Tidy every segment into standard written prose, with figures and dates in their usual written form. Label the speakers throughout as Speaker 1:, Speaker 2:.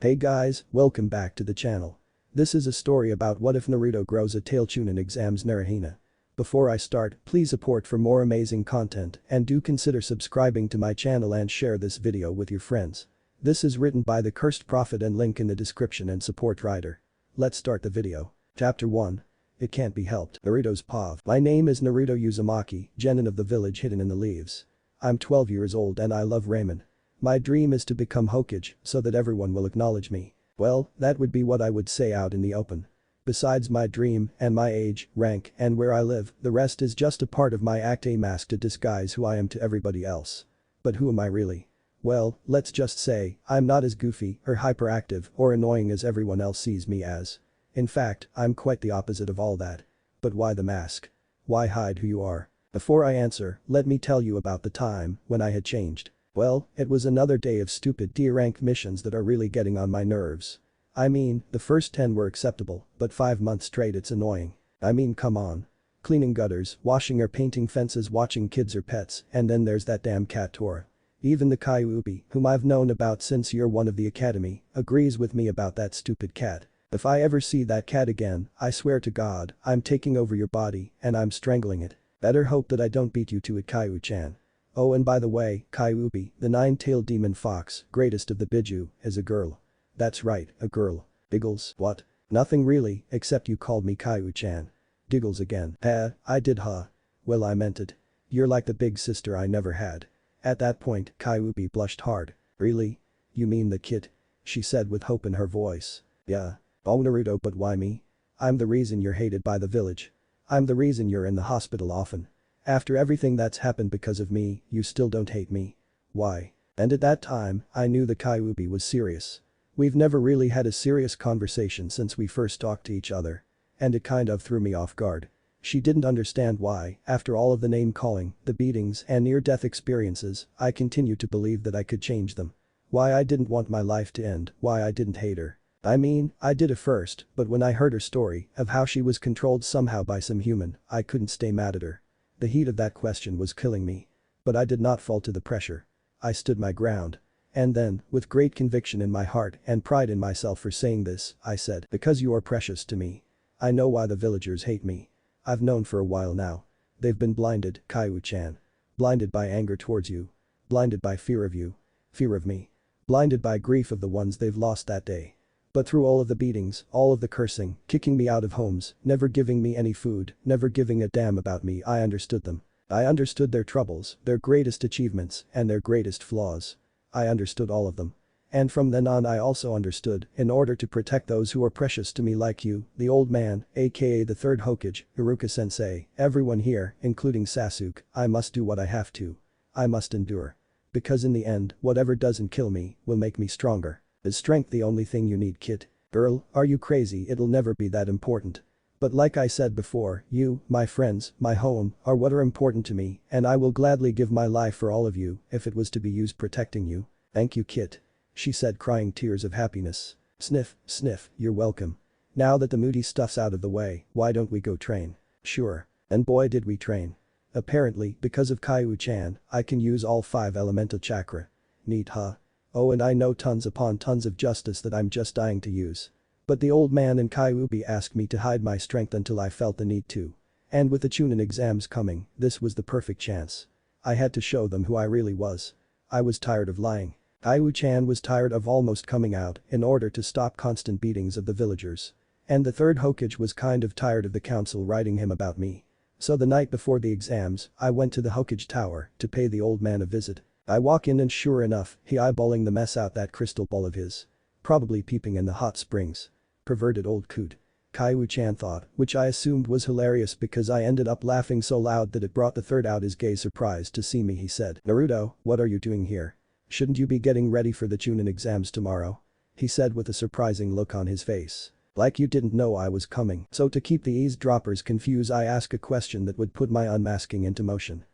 Speaker 1: Hey guys, welcome back to the channel. This is a story about what if Naruto grows a tail chunin exams naruhina. Before I start, please support for more amazing content and do consider subscribing to my channel and share this video with your friends. This is written by the Cursed Prophet and link in the description and support writer. Let's start the video. Chapter 1. It can't be helped. Naruto's POV. My name is Naruto Uzumaki, genin of the village hidden in the leaves. I'm 12 years old and I love ramen. My dream is to become Hokage so that everyone will acknowledge me. Well, that would be what I would say out in the open. Besides my dream and my age, rank, and where I live, the rest is just a part of my act, a mask to disguise who I am to everybody else. But who am I really? Well, let's just say, I'm not as goofy or hyperactive or annoying as everyone else sees me as. In fact, I'm quite the opposite of all that. But why the mask? Why hide who you are? Before I answer, let me tell you about the time when I had changed. Well, it was another day of stupid D-rank missions that are really getting on my nerves. I mean, the first 10 were acceptable, but 5 months straight it's annoying. I mean, come on. Cleaning gutters, washing or painting fences, watching kids or pets, and then there's that damn cat Tora. Even the Kyuubi, whom I've known about since year 1 of the academy, agrees with me about that stupid cat. If I ever see that cat again, I swear to God, I'm taking over your body and I'm strangling it. Better hope that I don't beat you to it, Kaiu-chan. Oh, and by the way, Kyuubi, the 9-tailed demon fox, greatest of the Biju, is a girl. That's right, a girl. Diggles, what? Nothing really, except you called me Kaiu-chan. Diggles again. I did huh. Well, I meant it. You're like the big sister I never had. At that point, Kyuubi blushed hard. Really? You mean the kid? She said with hope in her voice. Yeah. Oh Naruto, but why me? I'm the reason you're hated by the village. I'm the reason you're in the hospital often. After everything that's happened because of me, you still don't hate me. Why? And at that time, I knew the Kyuubi was serious. We've never really had a serious conversation since we first talked to each other. And it kind of threw me off guard. She didn't understand why, after all of the name calling, the beatings and near-death experiences, I continued to believe that I could change them. Why I didn't want my life to end, why I didn't hate her. I mean, I did at first, but when I heard her story of how she was controlled somehow by some human, I couldn't stay mad at her. The heat of that question was killing me. But I did not fall to the pressure. I stood my ground. And then, with great conviction in my heart and pride in myself for saying this, I said, because you are precious to me. I know why the villagers hate me. I've known for a while now. They've been blinded, Kaiu-chan. Blinded by anger towards you. Blinded by fear of you. Fear of me. Blinded by grief of the ones they've lost that day. But through all of the beatings, all of the cursing, kicking me out of homes, never giving me any food, never giving a damn about me, I understood them. I understood their troubles, their greatest achievements, and their greatest flaws. I understood all of them. And from then on I also understood, in order to protect those who are precious to me like you, the old man, aka the third Hokage, Iruka-sensei, everyone here, including Sasuke, I must do what I have to. I must endure. Because in the end, whatever doesn't kill me, will make me stronger. Is strength the only thing you need, kid? Girl, are you crazy? It'll never be that important. But like I said before, you, my friends, my home, are what are important to me, and I will gladly give my life for all of you if it was to be used protecting you. Thank you, kid. She said, crying tears of happiness. Sniff, sniff, you're welcome. Now that the moody stuff's out of the way, why don't we go train? Sure. And boy did we train. Apparently, because of Kaiu-chan, I can use all 5 elemental chakra. Neat huh? Oh, and I know tons upon tons of justice that I'm just dying to use. But the old man and Kyuubi asked me to hide my strength until I felt the need to. And with the chunin exams coming, this was the perfect chance. I had to show them who I really was. I was tired of lying. Kaiu-chan was tired of almost coming out in order to stop constant beatings of the villagers. And the third Hokage was kind of tired of the council writing him about me. So the night before the exams, I went to the Hokage tower to pay the old man a visit. I walk in and sure enough, he eyeballing the mess out that crystal ball of his. Probably peeping in the hot springs. Perverted old coot. Kaiu-chan thought, which I assumed was hilarious because I ended up laughing so loud that it brought the third out as gay surprised to see me. He said, Naruto, what are you doing here? Shouldn't you be getting ready for the chunin exams tomorrow? He said with a surprising look on his face. Like you didn't know I was coming. So to keep the eavesdroppers confused I ask a question that would put my unmasking into motion.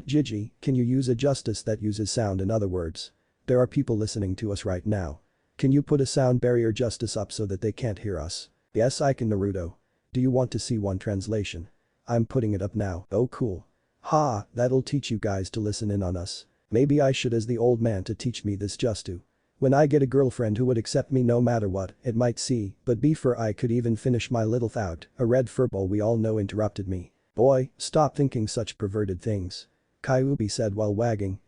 Speaker 1: Gigi, can you use a justice that uses sound? In other words, there are people listening to us right now. Can you put a sound barrier justice up so that they can't hear us? Yes, I can, Naruto. Do you want to see one translation? I'm putting it up now. Oh cool. Ha, that'll teach you guys to listen in on us. Maybe I should as the old man to teach me this just to. When I get a girlfriend who would accept me no matter what, it might C, but before I could even finish my little thought, a red furball we all know interrupted me. Boy, stop thinking such perverted things. Kyuubi said while wagging,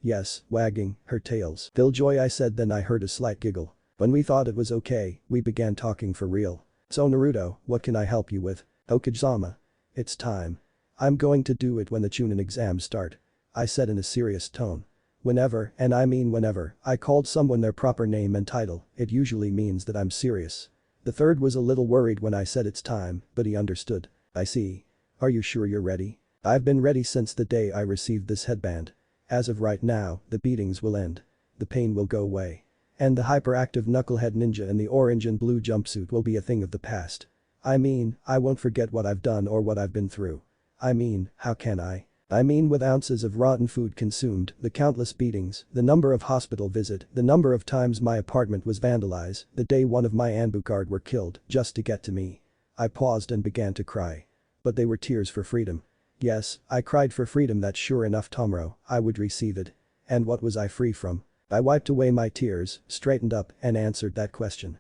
Speaker 1: her tails. Killjoy I said, then I heard a slight giggle. When we thought it was okay, we began talking for real. So Naruto, what can I help you with? Okage-sama. It's time. I'm going to do it when the chunin exams start. I said in a serious tone. Whenever, and I mean whenever, I called someone their proper name and title, it usually means that I'm serious. The third was a little worried when I said it's time, but he understood. I see. Are you sure you're ready? I've been ready since the day I received this headband. As of right now, the beatings will end. The pain will go away. And the hyperactive knucklehead ninja in the orange and blue jumpsuit will be a thing of the past. I mean, I won't forget what I've done or what I've been through. I mean, how can I? I mean with ounces of rotten food consumed, the countless beatings, the number of hospital visit, the number of times my apartment was vandalized, the day one of my Anbu guard were killed, just to get to me. I paused and began to cry. But they were tears for freedom. Yes, I cried for freedom that sure enough tomorrow, I would receive it. And what was I free from? I wiped away my tears, straightened up, and answered that question.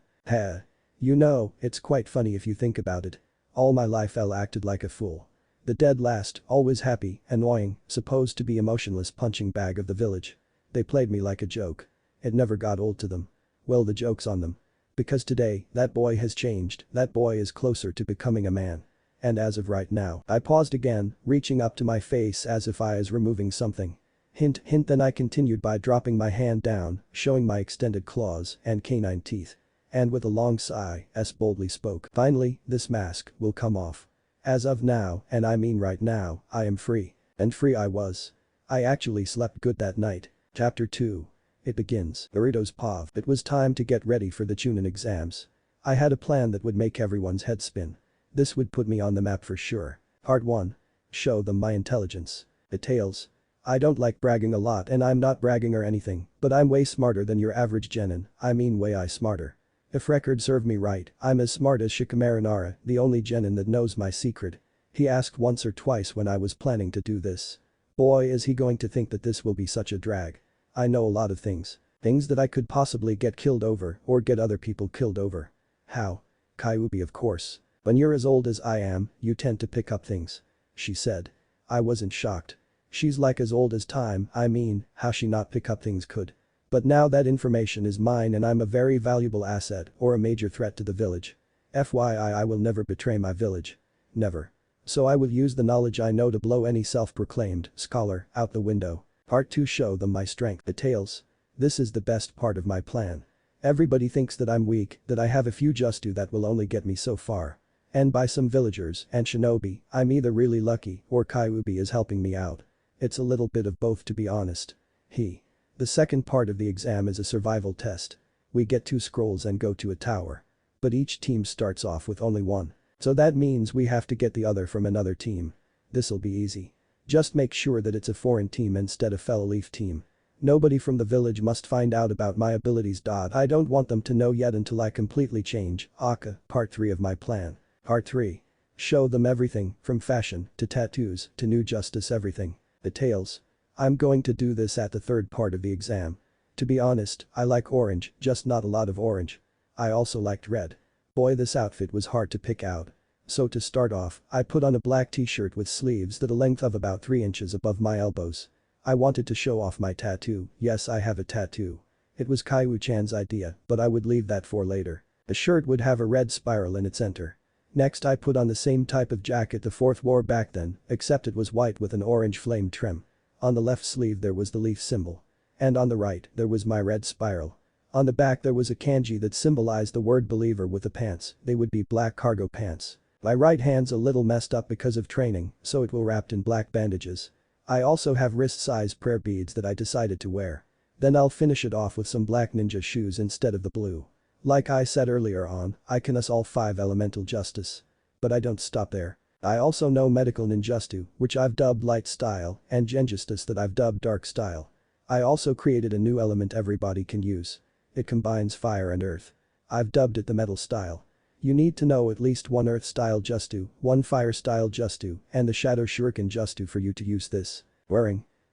Speaker 1: You know, it's quite funny if you think about it. All my life I acted like a fool. The dead last, always happy, annoying, supposed to be emotionless punching bag of the village. They played me like a joke. It never got old to them. Well, the joke's on them. Because today, that boy has changed, that boy is closer to becoming a man. And as of right now, I paused again, reaching up to my face as if I was removing something. Hint, then I continued by dropping my hand down, showing my extended claws and canine teeth. And with a long sigh, S boldly spoke. Finally, this mask will come off. As of now, and I mean right now, I am free. And free I was. I actually slept good that night. Chapter 2. It begins. Naruto's POV. It was time to get ready for the chunin exams. I had a plan that would make everyone's head spin. This would put me on the map for sure. Part 1. Show them my intelligence. Details. I don't like bragging a lot and I'm not bragging or anything, but I'm way smarter than your average genin, I mean way smarter. If records serve me right, I'm as smart as Shikamaru Nara, the only genin that knows my secret. He asked once or twice when I was planning to do this. Boy, is he going to think that this will be such a drag. I know a lot of things. Things that I could possibly get killed over or get other people killed over. How? Kyuubi, of course. When you're as old as I am, you tend to pick up things. She said. I wasn't shocked. She's like as old as time, I mean, how she not pick up things could. But now that information is mine and I'm a very valuable asset or a major threat to the village. FYI, I will never betray my village. Never. So I will use the knowledge I know to blow any self-proclaimed scholar out the window. Part 2. Show them my strength. Details. This is the best part of my plan. Everybody thinks that I'm weak, that I have a few justu that will only get me so far. And by some villagers and shinobi, I'm either really lucky or Kyuubi is helping me out. It's a little bit of both to be honest. The second part of the exam is a survival test. We get 2 scrolls and go to a tower. But each team starts off with only one. So that means we have to get the other from another team. This'll be easy. Just make sure that it's a foreign team instead of fellow Leaf team. Nobody from the village must find out about my abilities. I don't want them to know yet until I completely change. Aka. Part 3 of my plan. Part 3. Show them everything, from fashion, to tattoos, to new justice everything. Details. I'm going to do this at the third part of the exam. To be honest, I like orange, just not a lot of orange. I also liked red. Boy, this outfit was hard to pick out. So to start off, I put on a black t-shirt with sleeves that a length of about 3 inches above my elbows. I wanted to show off my tattoo. Yes, I have a tattoo. It was Kaiwu-chan's idea, but I would leave that for later. The shirt would have a red spiral in its center. Next I put on the same type of jacket the fourth wore back then, except it was white with an orange flame trim. On the left sleeve there was the leaf symbol. And on the right, there was my red spiral. On the back there was a kanji that symbolized the word believer with the pants, they would be black cargo pants. My right hand's a little messed up because of training, so it will wrapped in black bandages. I also have wrist-size prayer beads that I decided to wear. Then I'll finish it off with some black ninja shoes instead of the blue. Like I said earlier on, I can us all 5 elemental justice. But I don't stop there. I also know medical ninjutsu, which I've dubbed light style, and genjustice that I've dubbed dark style. I also created a new element everybody can use. It combines fire and earth. I've dubbed it the metal style. You need to know at least 1 earth style justu, 1 fire style justu, and the shadow shuriken justu for you to use this.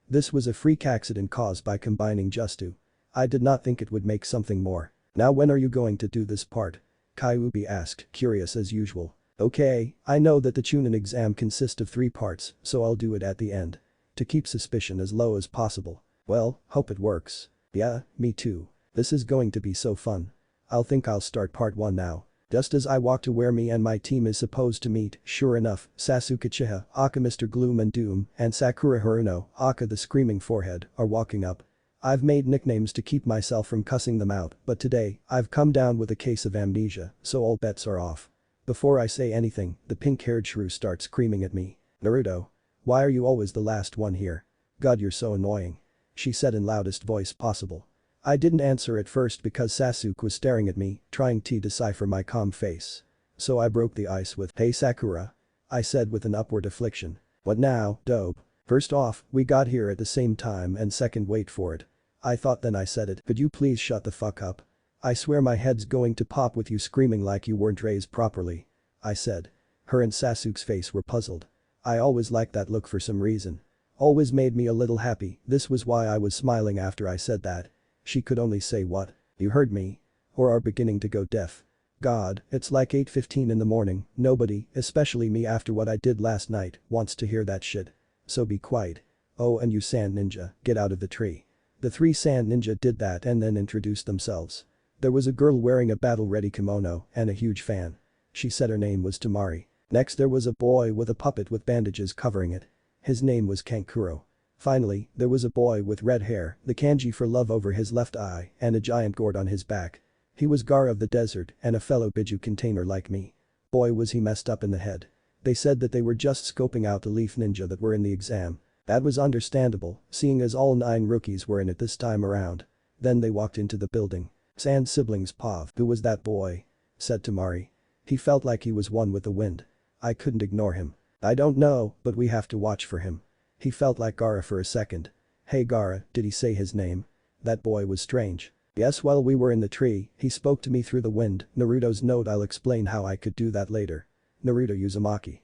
Speaker 1: This was a freak accident caused by combining justu. I did not think it would make something more. Now when are you going to do this part? Kyuubi asked, curious as usual. Okay, I know that the chunin exam consists of 3 parts, so I'll do it at the end. To keep suspicion as low as possible. Well, hope it works. Yeah, me too. This is going to be so fun. I'll start part 1 now. Just as I walk to where me and my team is supposed to meet, sure enough, Sasuke Uchiha, aka Mr. Gloom and Doom, and Sakura Haruno, aka the Screaming Forehead, are walking up. I've made nicknames to keep myself from cussing them out, but today, I've come down with a case of amnesia, so all bets are off. Before I say anything, the pink-haired shrew starts screaming at me. Naruto. Why are you always the last one here? God, you're so annoying. She said in loudest voice possible. I didn't answer at first because Sasuke was staring at me, trying to decipher my calm face. So I broke the ice with, "Hey Sakura." I said with an upward affliction. What now, dope? First off, we got here at the same time and second wait for it. I thought then I said it, could you please shut the fuck up? I swear my head's going to pop with you screaming like you weren't raised properly. I said. Her and Sasuke's face were puzzled. I always liked that look for some reason. Always made me a little happy, this was why I was smiling after I said that. She could only say what? You heard me? Or are beginning to go deaf. God, it's like 8:15 in the morning, nobody, especially me after what I did last night, wants to hear that shit. So be quiet. Oh, and you sand ninja, get out of the tree. The 3 sand ninja did that and then introduced themselves. There was a girl wearing a battle-ready kimono and a huge fan. She said her name was Tamari. Next there was a boy with a puppet with bandages covering it. His name was Kankuro. Finally, there was a boy with red hair, the kanji for love over his left eye, and a giant gourd on his back. He was Gaara of the desert and a fellow Biju container like me. Boy was he messed up in the head. They said that they were just scoping out the leaf ninja that were in the exam. That was understandable, seeing as all 9 rookies were in it this time around. Then they walked into the building. Sand siblings Pav. Who was that boy? Said Tamari. He felt like he was one with the wind. I couldn't ignore him. I don't know, but we have to watch for him. He felt like Gaara for a second. Hey Gaara, did he say his name? That boy was strange. Yes, while we were in the tree, he spoke to me through the wind, Naruto's note. I'll explain how I could do that later. Naruto Uzumaki.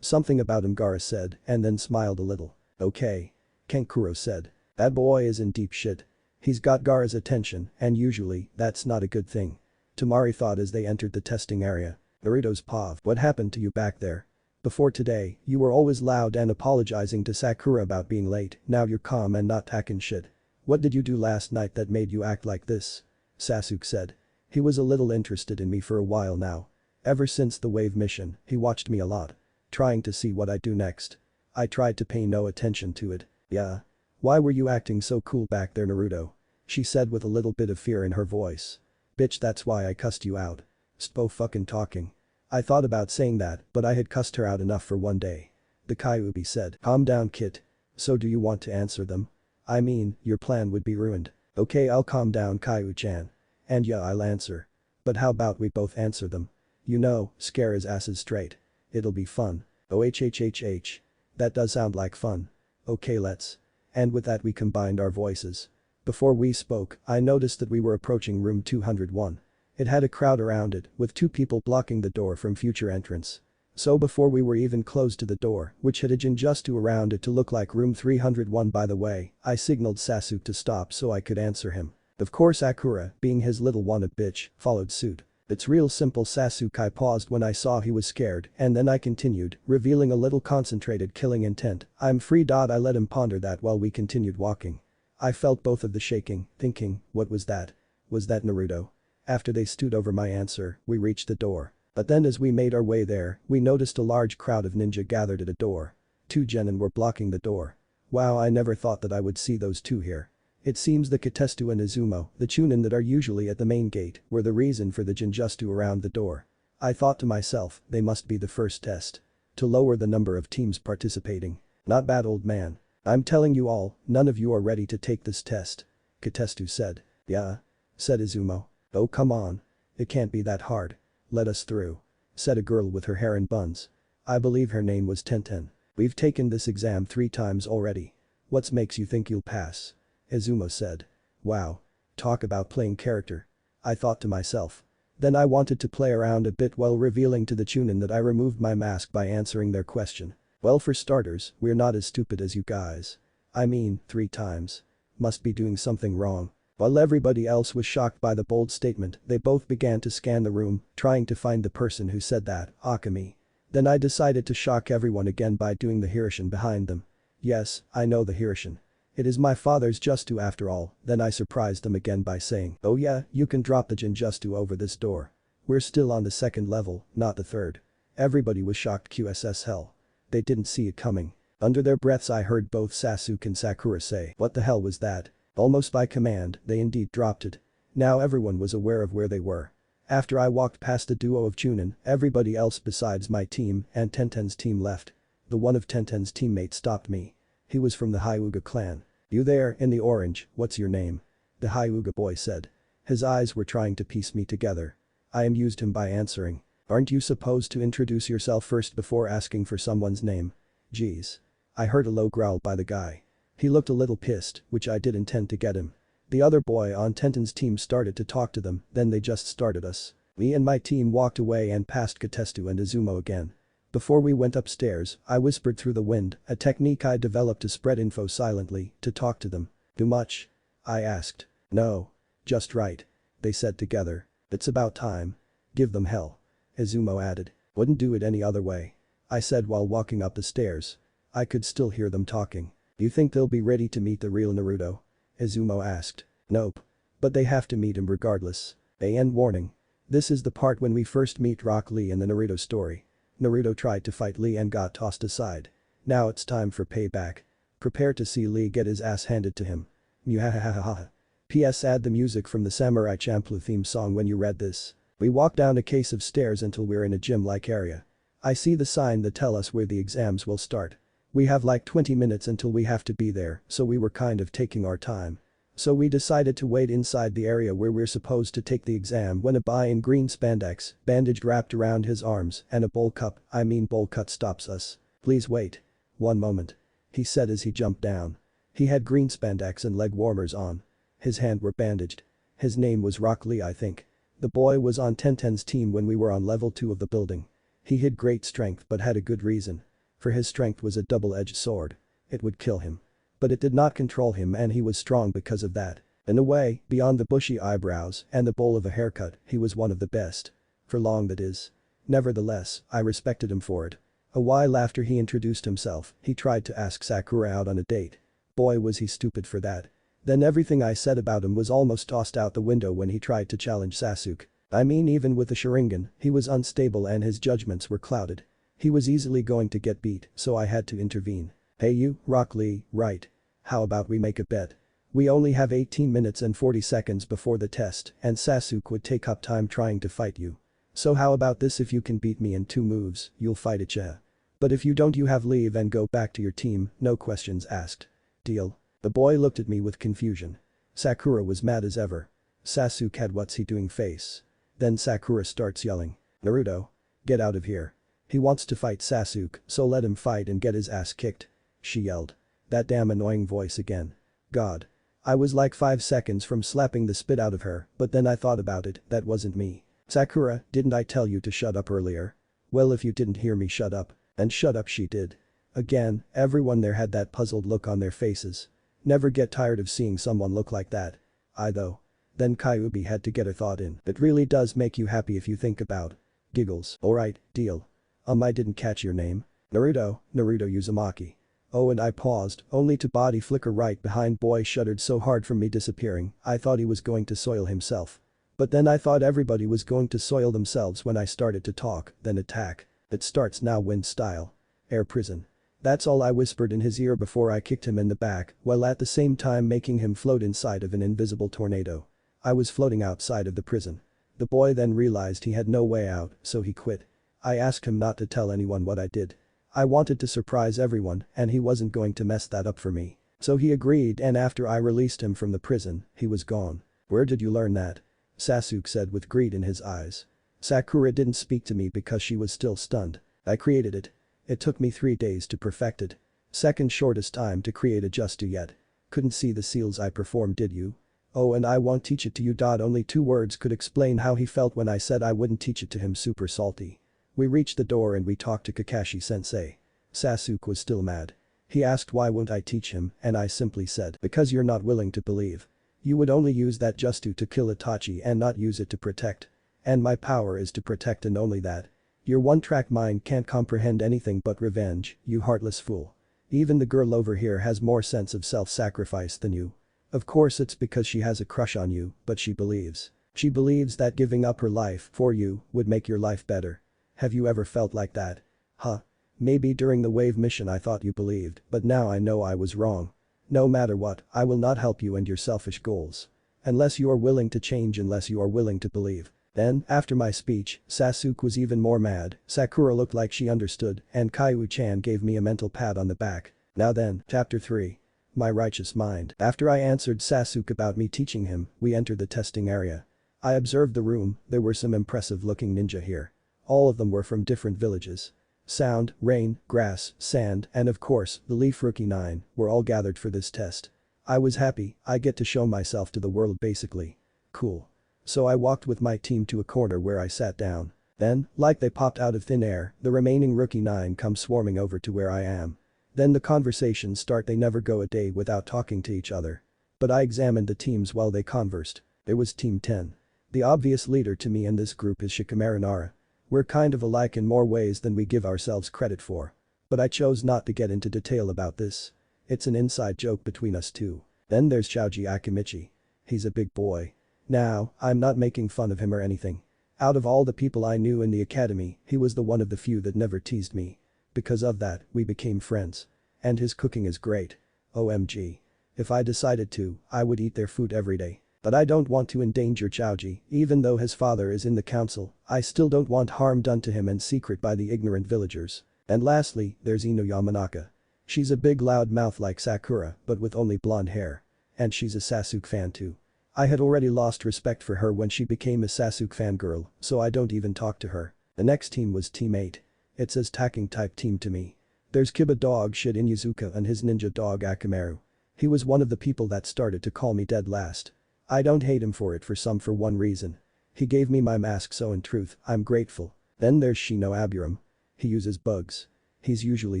Speaker 1: Something about him, Gaara said, and then smiled a little. Okay. Kankuro said. That boy is in deep shit. He's got Gaara's attention, and usually, that's not a good thing. Tamari thought as they entered the testing area. Naruto's Pav. What happened to you back there? Before today, you were always loud and apologizing to Sakura about being late, now you're calm and not talking shit. What did you do last night that made you act like this? Sasuke said. He was a little interested in me for a while now. Ever since the wave mission, he watched me a lot. Trying to see what I do next. I tried to pay no attention to it. Yeah. Why were you acting so cool back there, Naruto? She said with a little bit of fear in her voice. Bitch, that's why I cussed you out. Spo fucking talking. I thought about saying that, but I had cussed her out enough for one day. The Kyuubi said. Calm down, kid. So do you want to answer them? I mean, your plan would be ruined. Okay, I'll calm down, Kyu-chan. And yeah, I'll answer. But how about we both answer them? You know, scare his asses straight. It'll be fun. OHHHH. That does sound like fun. Okay, let's. And with that we combined our voices. Before we spoke, I noticed that we were approaching room 201. It had a crowd around it, with 2 people blocking the door from future entrance. So before we were even close to the door, which had a jinjutsu around it to look like room 301 by the way, I signaled Sasuke to stop so I could answer him. Of course Sakura, being his little wanna bitch, followed suit. It's real simple. Sasuke. I paused when I saw he was scared and then I continued, revealing a little concentrated killing intent. I'm free. I let him ponder that while we continued walking. I felt both of the shaking, thinking, what was that? Was that Naruto? After they stood over my answer, we reached the door. But then as we made our way there, we noticed a large crowd of ninja gathered at a door. 2 genin were blocking the door. Wow, I never thought that I would see those 2 here. It seems the Kitestu and Izumo, the chunin that are usually at the main gate, were the reason for the jinjutsu around the door. I thought to myself, they must be the first test. To lower the number of teams participating. Not bad, old man. I'm telling you all, none of you are ready to take this test. Kitestu said. Yeah? Said Izumo. Oh come on. It can't be that hard. Let us through. Said a girl with her hair in buns. I believe her name was Tenten. We've taken this exam 3 times already. What makes you think you'll pass? Izumo said. Wow. Talk about playing character. I thought to myself. Then I wanted to play around a bit while revealing to the chunin that I removed my mask by answering their question. Well, for starters, we're not as stupid as you guys. I mean, 3 times. Must be doing something wrong. While everybody else was shocked by the bold statement, they both began to scan the room, trying to find the person who said that, Akemi. Then I decided to shock everyone again by doing the Hirishin behind them. Yes, I know the Hirishin. It is my father's Justu after all. Then I surprised them again by saying, oh yeah, you can drop the Jinjustu over this door. We're still on the second level, not the third. Everybody was shocked QSS hell. They didn't see it coming. Under their breaths I heard both Sasuke and Sakura say, what the hell was that? Almost by command, they indeed dropped it. Now everyone was aware of where they were. After I walked past the duo of chunin, everybody else besides my team and Tenten's team left. The one of Tenten's teammates stopped me. He was from the Hyuga clan. You there, in the orange, what's your name? The Hyuga boy said. His eyes were trying to piece me together. I amused him by answering. Aren't you supposed to introduce yourself first before asking for someone's name? Geez. I heard a low growl by the guy. He looked a little pissed, which I did intend to get him. The other boy on Tenten's team started to talk to them, then they just started us. Me and my team walked away and passed Katestu and Izumo again. Before we went upstairs, I whispered through the wind, a technique I developed to spread info silently, to talk to them. Too much? I asked. No. Just right. They said together. It's about time. Give them hell. Izumo added. Wouldn't do it any other way. I said while walking up the stairs. I could still hear them talking. You think they'll be ready to meet the real Naruto? Izumo asked. Nope. But they have to meet him regardless. End warning. This is the part when we first meet Rock Lee in the Naruto story. Naruto tried to fight Lee and got tossed aside. Now it's time for payback. Prepare to see Lee get his ass handed to him. Mwahahaha. P.S. Add the music from the Samurai Champloo theme song when you read this. We walk down a case of stairs until we're in a gym-like area. I see the sign that tell us where the exams will start. We have like 20 minutes until we have to be there, so we were kind of taking our time. So we decided to wait inside the area where we're supposed to take the exam when a boy in green spandex, bandaged wrapped around his arms, and a bowl cut stops us. Please wait. One moment. He said as he jumped down. He had green spandex and leg warmers on. His hand were bandaged. His name was Rock Lee I think. The boy was on Tenten's team when we were on level 2 of the building. He had great strength but had a good reason. For his strength was a double-edged sword. It would kill him. But it did not control him and he was strong because of that. In a way, beyond the bushy eyebrows and the bowl of a haircut, he was one of the best. For long that is. Nevertheless, I respected him for it. A while after he introduced himself, he tried to ask Sakura out on a date. Boy was he stupid for that. Then everything I said about him was almost tossed out the window when he tried to challenge Sasuke. I mean even with the Sharingan, he was unstable and his judgments were clouded. He was easily going to get beat, so I had to intervene. Hey you, Rock Lee, right. How about we make a bet? We only have 18 minutes and 40 seconds before the test and Sasuke would take up time trying to fight you. So how about this, if you can beat me in 2 moves, you'll fight Ichiha. But if you don't, you have leave and go back to your team, no questions asked. Deal. The boy looked at me with confusion. Sakura was mad as ever. Sasuke had what's he doing face. Then Sakura starts yelling. Naruto. Get out of here. He wants to fight Sasuke, so let him fight and get his ass kicked. She yelled. That damn annoying voice again. God. I was like 5 seconds from slapping the spit out of her, but then I thought about it, that wasn't me. Sakura, didn't I tell you to shut up earlier? Well, if you didn't hear me, shut up. And shut up she did. Again, everyone there had that puzzled look on their faces. Never get tired of seeing someone look like that. I though. Then Kyuubi had to get her thought in. It really does make you happy if you think about. Giggles. Alright, deal. I didn't catch your name. Naruto Uzumaki. Oh, and I paused, only to body flicker right behind. Boy shuddered so hard from me disappearing, I thought he was going to soil himself. But then I thought everybody was going to soil themselves when I started to talk, then attack. It starts now, wind style. Air prison. That's all I whispered in his ear before I kicked him in the back, while at the same time making him float inside of an invisible tornado. I was floating outside of the prison. The boy then realized he had no way out, so he quit. I asked him not to tell anyone what I did. I wanted to surprise everyone and he wasn't going to mess that up for me. So he agreed, and after I released him from the prison, he was gone. Where did you learn that? Sasuke said with greed in his eyes. Sakura didn't speak to me because she was still stunned. I created it. It took me 3 days to perfect it. Second shortest time to create a Justu yet. Couldn't see the seals I performed, did you? Oh, and I won't teach it to you. Only 2 words could explain how he felt when I said I wouldn't teach it to him. Super salty. We reached the door and we talked to Kakashi sensei. Sasuke was still mad. He asked why won't I teach him, and I simply said, because you're not willing to believe. You would only use that just to kill Itachi and not use it to protect. And my power is to protect and only that. Your one-track mind can't comprehend anything but revenge, you heartless fool. Even the girl over here has more sense of self-sacrifice than you. Of course it's because she has a crush on you, but she believes. She believes that giving up her life for you would make your life better. Have you ever felt like that? Huh? Maybe during the wave mission I thought you believed, but now I know I was wrong. No matter what, I will not help you and your selfish goals. Unless you are willing to change, unless you are willing to believe. Then, after my speech, Sasuke was even more mad, Sakura looked like she understood, and Kaiu-chan gave me a mental pat on the back. Now then, chapter 3. My righteous mind. After I answered Sasuke about me teaching him, we entered the testing area. I observed the room, there were some impressive looking ninja here. All of them were from different villages. Sound, rain, grass, sand, and of course, the Leaf Rookie 9 were all gathered for this test. I was happy, I get to show myself to the world basically. Cool. So I walked with my team to a corner where I sat down. Then, like they popped out of thin air, the remaining Rookie 9 come swarming over to where I am. Then the conversations start, they never go a day without talking to each other. But I examined the teams while they conversed. It was Team 10. The obvious leader to me in this group is Shikamaru Nara. We're kind of alike in more ways than we give ourselves credit for. But I chose not to get into detail about this. It's an inside joke between us two. Then there's Shoji Akimichi. He's a big boy. Now, I'm not making fun of him or anything. Out of all the people I knew in the academy, he was the one of the few that never teased me. Because of that, we became friends. And his cooking is great. OMG. If I decided to, I would eat their food every day. But I don't want to endanger Choji, even though his father is in the council, I still don't want harm done to him in secret by the ignorant villagers. And lastly, there's Ino Yamanaka. She's a big loud mouth like Sakura, but with only blonde hair. And she's a Sasuke fan too. I had already lost respect for her when she became a Sasuke fangirl, so I don't even talk to her. The next team was Team 8. It's as attacking type team to me. There's Kiba dog shit Inyazuka and his ninja dog Akamaru. He was one of the people that started to call me dead last. I don't hate him for it for one reason. He gave me my mask, so in truth, I'm grateful. Then there's Shino Aburam. He uses bugs. He's usually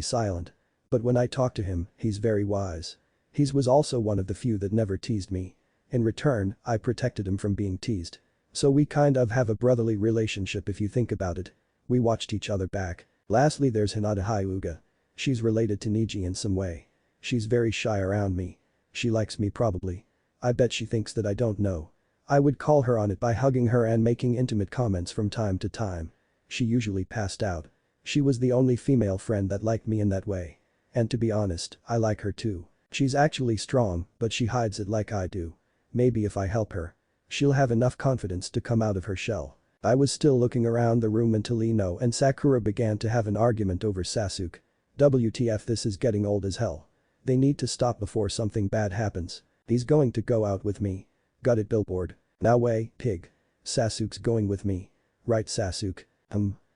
Speaker 1: silent. But when I talk to him, he's very wise. He was also one of the few that never teased me. In return, I protected him from being teased. So we kind of have a brotherly relationship if you think about it. We watched each other back. Lastly there's Hinata Hyuga. She's related to Niji in some way. She's very shy around me. She likes me probably. I bet she thinks that I don't know. I would call her on it by hugging her and making intimate comments from time to time. She usually passed out. She was the only female friend that liked me in that way. And to be honest, I like her too. She's actually strong, but she hides it like I do. Maybe if I help her, she'll have enough confidence to come out of her shell. I was still looking around the room until Ino and Sakura began to have an argument over Sasuke. WTF, this is getting old as hell. They need to stop before something bad happens. He's going to go out with me. Got it, billboard. Now way, pig. Sasuke's going with me. Right, Sasuke.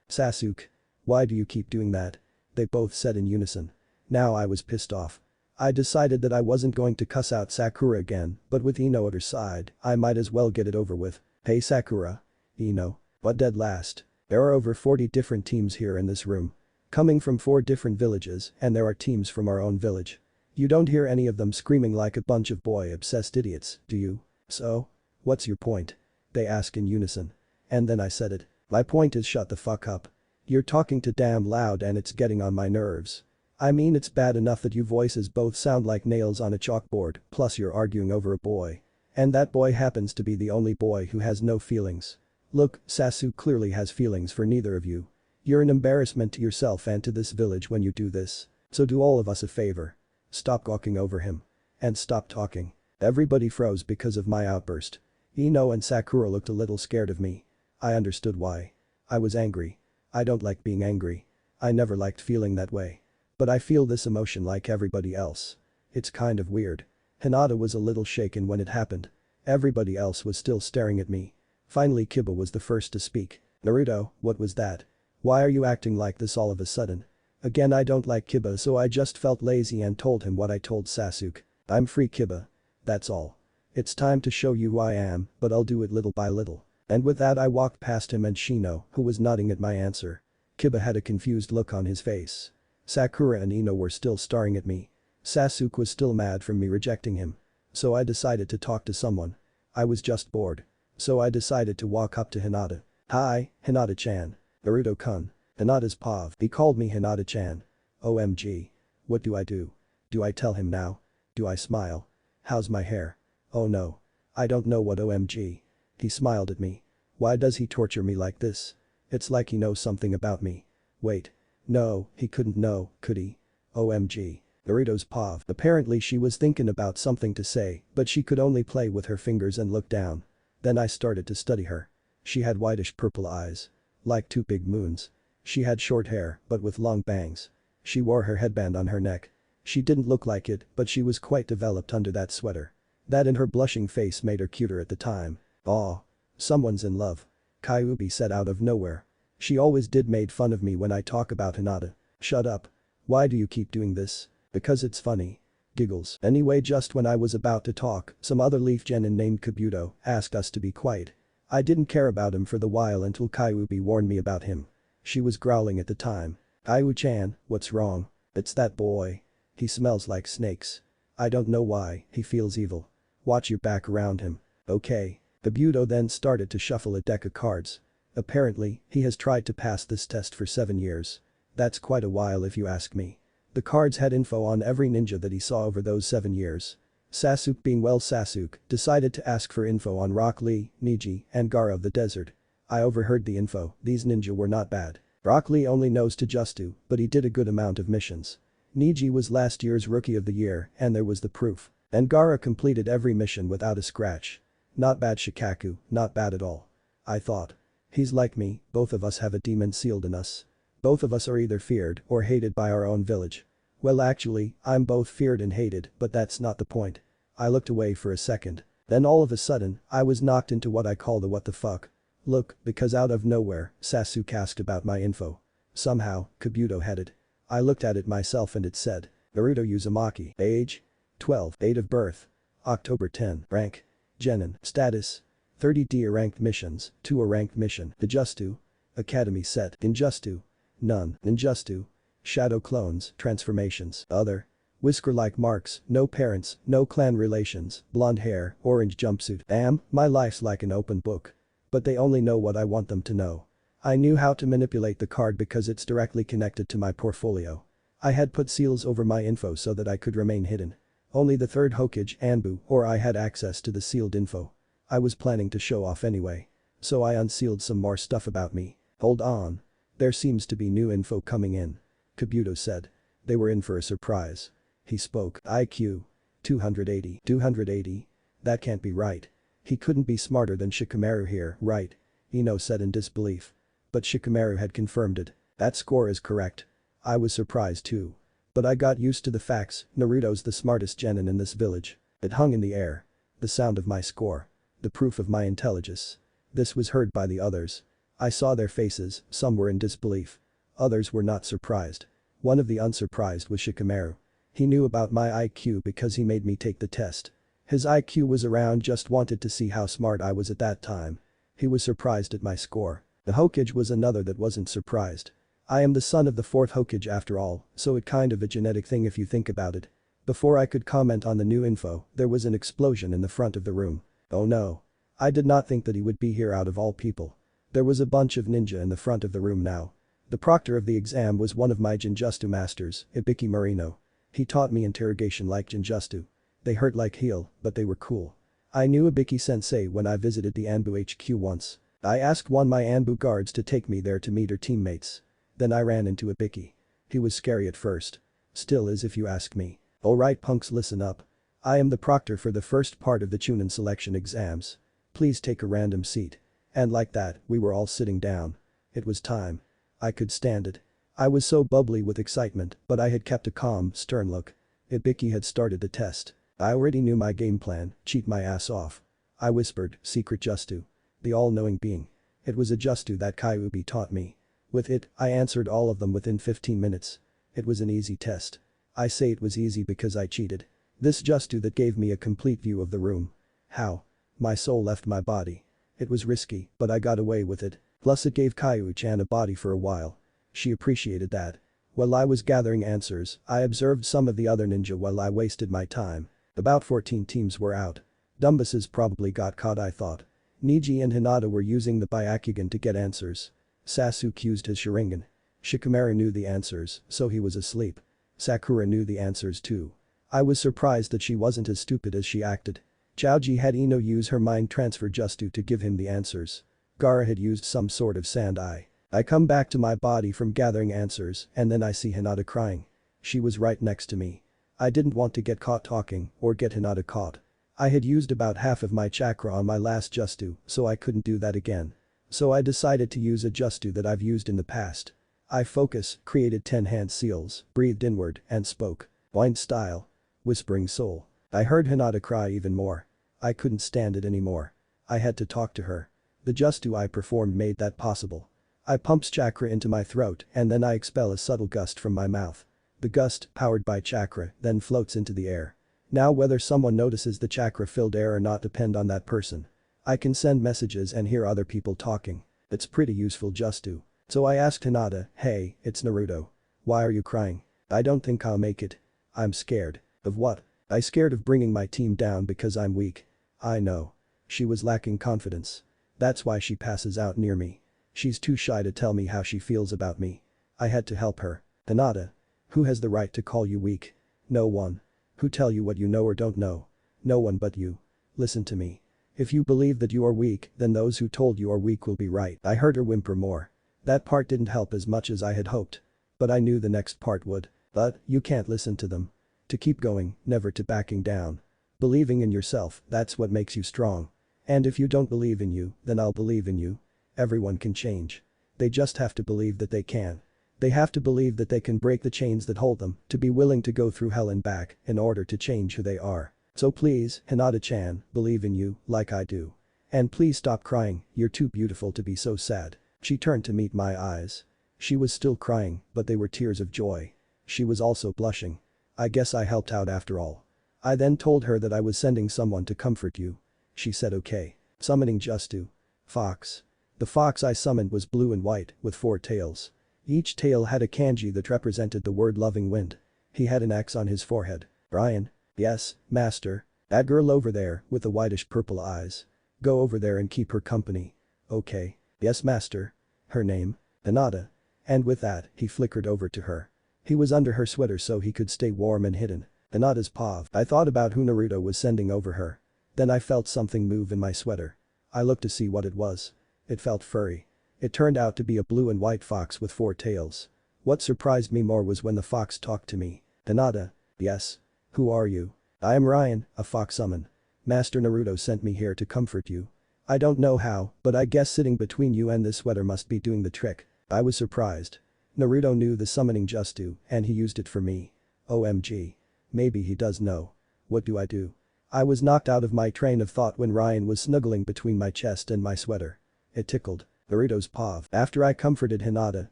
Speaker 1: Sasuke. Why do you keep doing that? They both said in unison. Now I was pissed off. I decided that I wasn't going to cuss out Sakura again, but with Ino at her side, I might as well get it over with. Hey Sakura. Ino. What, dead last? There are over 40 different teams here in this room. Coming from 4 different villages, and there are teams from our own village. You don't hear any of them screaming like a bunch of boy-obsessed idiots, do you? So? What's your point? They ask in unison. And then I said it. My point is, shut the fuck up. You're talking too damn loud and it's getting on my nerves. I mean, it's bad enough that you voices both sound like nails on a chalkboard, plus you're arguing over a boy. And that boy happens to be the only boy who has no feelings. Look, Sasuke clearly has feelings for neither of you. You're an embarrassment to yourself and to this village when you do this. So do all of us a favor. Stop gawking over him. And stop talking. Everybody froze because of my outburst. Ino and Sakura looked a little scared of me. I understood why. I was angry. I don't like being angry. I never liked feeling that way. But I feel this emotion like everybody else. It's kind of weird. Hinata was a little shaken when it happened. Everybody else was still staring at me. Finally Kiba was the first to speak. Naruto, what was that? Why are you acting like this all of a sudden? Again, I don't like Kiba, so I just felt lazy and told him what I told Sasuke. I'm free, Kiba. That's all. It's time to show you who I am, but I'll do it little by little. And with that I walked past him and Shino, who was nodding at my answer. Kiba had a confused look on his face. Sakura and Ino were still staring at me. Sasuke was still mad from me rejecting him. So I decided to talk to someone. I was just bored. So I decided to walk up to Hinata. "Hi, Hinata-chan. Naruto-kun." Hinata's pav. He called me Hinata-chan. OMG. What do I do? Do I tell him now? Do I smile? How's my hair? Oh no. I don't know what OMG. He smiled at me. Why does he torture me like this? It's like he knows something about me. Wait. No, he couldn't know, could he? OMG. Naruto's pav. Apparently she was thinking about something to say, but she could only play with her fingers and look down. Then I started to study her. She had whitish purple eyes. Like two big moons. She had short hair, but with long bangs. She wore her headband on her neck. She didn't look like it, but she was quite developed under that sweater. That and her blushing face made her cuter at the time. Aw. Someone's in love. Kyuubi said out of nowhere. She always did made fun of me when I talk about Hinata. Shut up. Why do you keep doing this? Because it's funny. Giggles. Anyway, just when I was about to talk, some other leaf genin named Kabuto asked us to be quiet. I didn't care about him for the while until Kyuubi warned me about him. She was growling at the time. "Kyu-chan, what's wrong?" "It's that boy. He smells like snakes. I don't know why, he feels evil. Watch your back around him." "Okay." Kabuto then started to shuffle a deck of cards. Apparently, he has tried to pass this test for 7 years. That's quite a while if you ask me. The cards had info on every ninja that he saw over those 7 years. Sasuke, being well Sasuke, decided to ask for info on Rock Lee, Neji, and Gaara of the desert. I overheard the info, these ninja were not bad. Rock Lee only knows Tajutsu, but he did a good amount of missions. Neji was last year's Rookie of the Year, and there was the proof. And Gaara completed every mission without a scratch. Not bad Shikaku, not bad at all. I thought. He's like me, both of us have a demon sealed in us. Both of us are either feared or hated by our own village. Well actually, I'm both feared and hated, but that's not the point. I looked away for a second. Then all of a sudden, I was knocked into what I call the what the fuck. Look, because out of nowhere, Sasuke asked about my info. Somehow, Kabuto had it. I looked at it myself and it said, Naruto Uzumaki, age? 12, date of birth? October 10, rank? Genin, status? 30D ranked missions, 2 a ranked mission, Tajutsu? Academy set, Ninjutsu? None, Ninjutsu? Shadow clones, transformations, other? Whisker-like marks, no parents, no clan relations, blonde hair, orange jumpsuit. Damn, my life's like an open book. But they only know what I want them to know. I knew how to manipulate the card because it's directly connected to my portfolio. I had put seals over my info so that I could remain hidden. Only the third Hokage, Anbu, or I had access to the sealed info. I was planning to show off anyway. So I unsealed some more stuff about me. Hold on. There seems to be new info coming in. Kabuto said. They were in for a surprise. He spoke. IQ. 280. 280? That can't be right. He couldn't be smarter than Shikamaru here, right? Ino said in disbelief. But Shikamaru had confirmed it. That score is correct. I was surprised too. But I got used to the facts, Naruto's the smartest genin in this village. It hung in the air. The sound of my score. The proof of my intelligence. This was heard by the others. I saw their faces, some were in disbelief. Others were not surprised. One of the unsurprised was Shikamaru. He knew about my IQ because he made me take the test. His IQ was around, just wanted to see how smart I was at that time. He was surprised at my score. The Hokage was another that wasn't surprised. I am the son of the 4th Hokage after all, so it kind of a genetic thing if you think about it. Before I could comment on the new info, there was an explosion in the front of the room. Oh no. I did not think that he would be here out of all people. There was a bunch of ninja in the front of the room now. The proctor of the exam was one of my Jinjutsu masters, Ibiki Marino. He taught me interrogation like Jinjutsu. They hurt like heel, but they were cool. I knew Ibiki-sensei when I visited the Anbu HQ once. I asked one of my Anbu guards to take me there to meet her teammates. Then I ran into Ibiki. He was scary at first. Still is if you ask me. Alright punks, listen up. I am the proctor for the first part of the chunin selection exams. Please take a random seat. And like that, we were all sitting down. It was time. I could stand it. I was so bubbly with excitement, but I had kept a calm, stern look. Ibiki had started the test. I already knew my game plan, cheat my ass off. I whispered, secret Jutsu. The all-knowing being. It was a Jutsu that Kyuubi taught me. With it, I answered all of them within 15 minutes. It was an easy test. I say it was easy because I cheated. This Jutsu that gave me a complete view of the room. How? My soul left my body. It was risky, but I got away with it. Plus it gave Kyu-chan a body for a while. She appreciated that. While I was gathering answers, I observed some of the other ninja while I wasted my time. About 14 teams were out. Dumbuses probably got caught, I thought. Niji and Hinata were using the Byakugan to get answers. Sasuke used his Sharingan. Shikamaru knew the answers, so he was asleep. Sakura knew the answers too. I was surprised that she wasn't as stupid as she acted. Chaoji had Ino use her mind transfer just to give him the answers. Gaara had used some sort of sand eye. I come back to my body from gathering answers and then I see Hinata crying. She was right next to me. I didn't want to get caught talking or get Hinata caught. I had used about half of my chakra on my last Justu, so I couldn't do that again. So I decided to use a Justu that I've used in the past. I focus, created 10 hand seals, breathed inward, and spoke. Blind style. Whispering soul. I heard Hinata cry even more. I couldn't stand it anymore. I had to talk to her. The Justu I performed made that possible. I pumps chakra into my throat and then I expel a subtle gust from my mouth. The gust, powered by chakra, then floats into the air. Now whether someone notices the chakra-filled air or not depend on that person. I can send messages and hear other people talking. It's pretty useful Justu. So I asked Hinata, hey, it's Naruto. Why are you crying? I don't think I'll make it. I'm scared. Of what? I'm scared of bringing my team down because I'm weak. I know. She was lacking confidence. That's why she passes out near me. She's too shy to tell me how she feels about me. I had to help her. Hinata. Who has the right to call you weak? No one. Who tell you what you know or don't know? No one but you. Listen to me. If you believe that you are weak, then those who told you are weak will be right. I heard her whimper more. That part didn't help as much as I had hoped. But I knew the next part would. But, you can't listen to them. To keep going, never to backing down. Believing in yourself, that's what makes you strong. And if you don't believe in you, then I'll believe in you. Everyone can change. They just have to believe that they can. They have to believe that they can break the chains that hold them, to be willing to go through hell and back in order to change who they are. So please, Hinata-chan, believe in you, like I do. And please stop crying, you're too beautiful to be so sad. She turned to meet my eyes. She was still crying, but they were tears of joy. She was also blushing. I guess I helped out after all. I then told her that I was sending someone to comfort you. She said okay. Summoning Justu. Fox. The fox I summoned was blue and white, with 4 tails. Each tail had a kanji that represented the word loving wind. He had an X on his forehead. Ryan. Yes, master. That girl over there, with the whitish purple eyes. Go over there and keep her company. Okay. Yes, master. Her name? Hinata. And with that, he flickered over to her. He was under her sweater so he could stay warm and hidden. Hinata's paw. I thought about who Naruto was sending over her. Then I felt something move in my sweater. I looked to see what it was. It felt furry. It turned out to be a blue and white fox with 4 tails. What surprised me more was when the fox talked to me. Hinata. Yes. Who are you? I am Ryan, a fox summon. Master Naruto sent me here to comfort you. I don't know how, but I guess sitting between you and this sweater must be doing the trick. I was surprised. Naruto knew the summoning Justu, and he used it for me. OMG. Maybe he does know. What do I do? I was knocked out of my train of thought when Ryan was snuggling between my chest and my sweater. It tickled. Naruto's paw. After I comforted Hinata,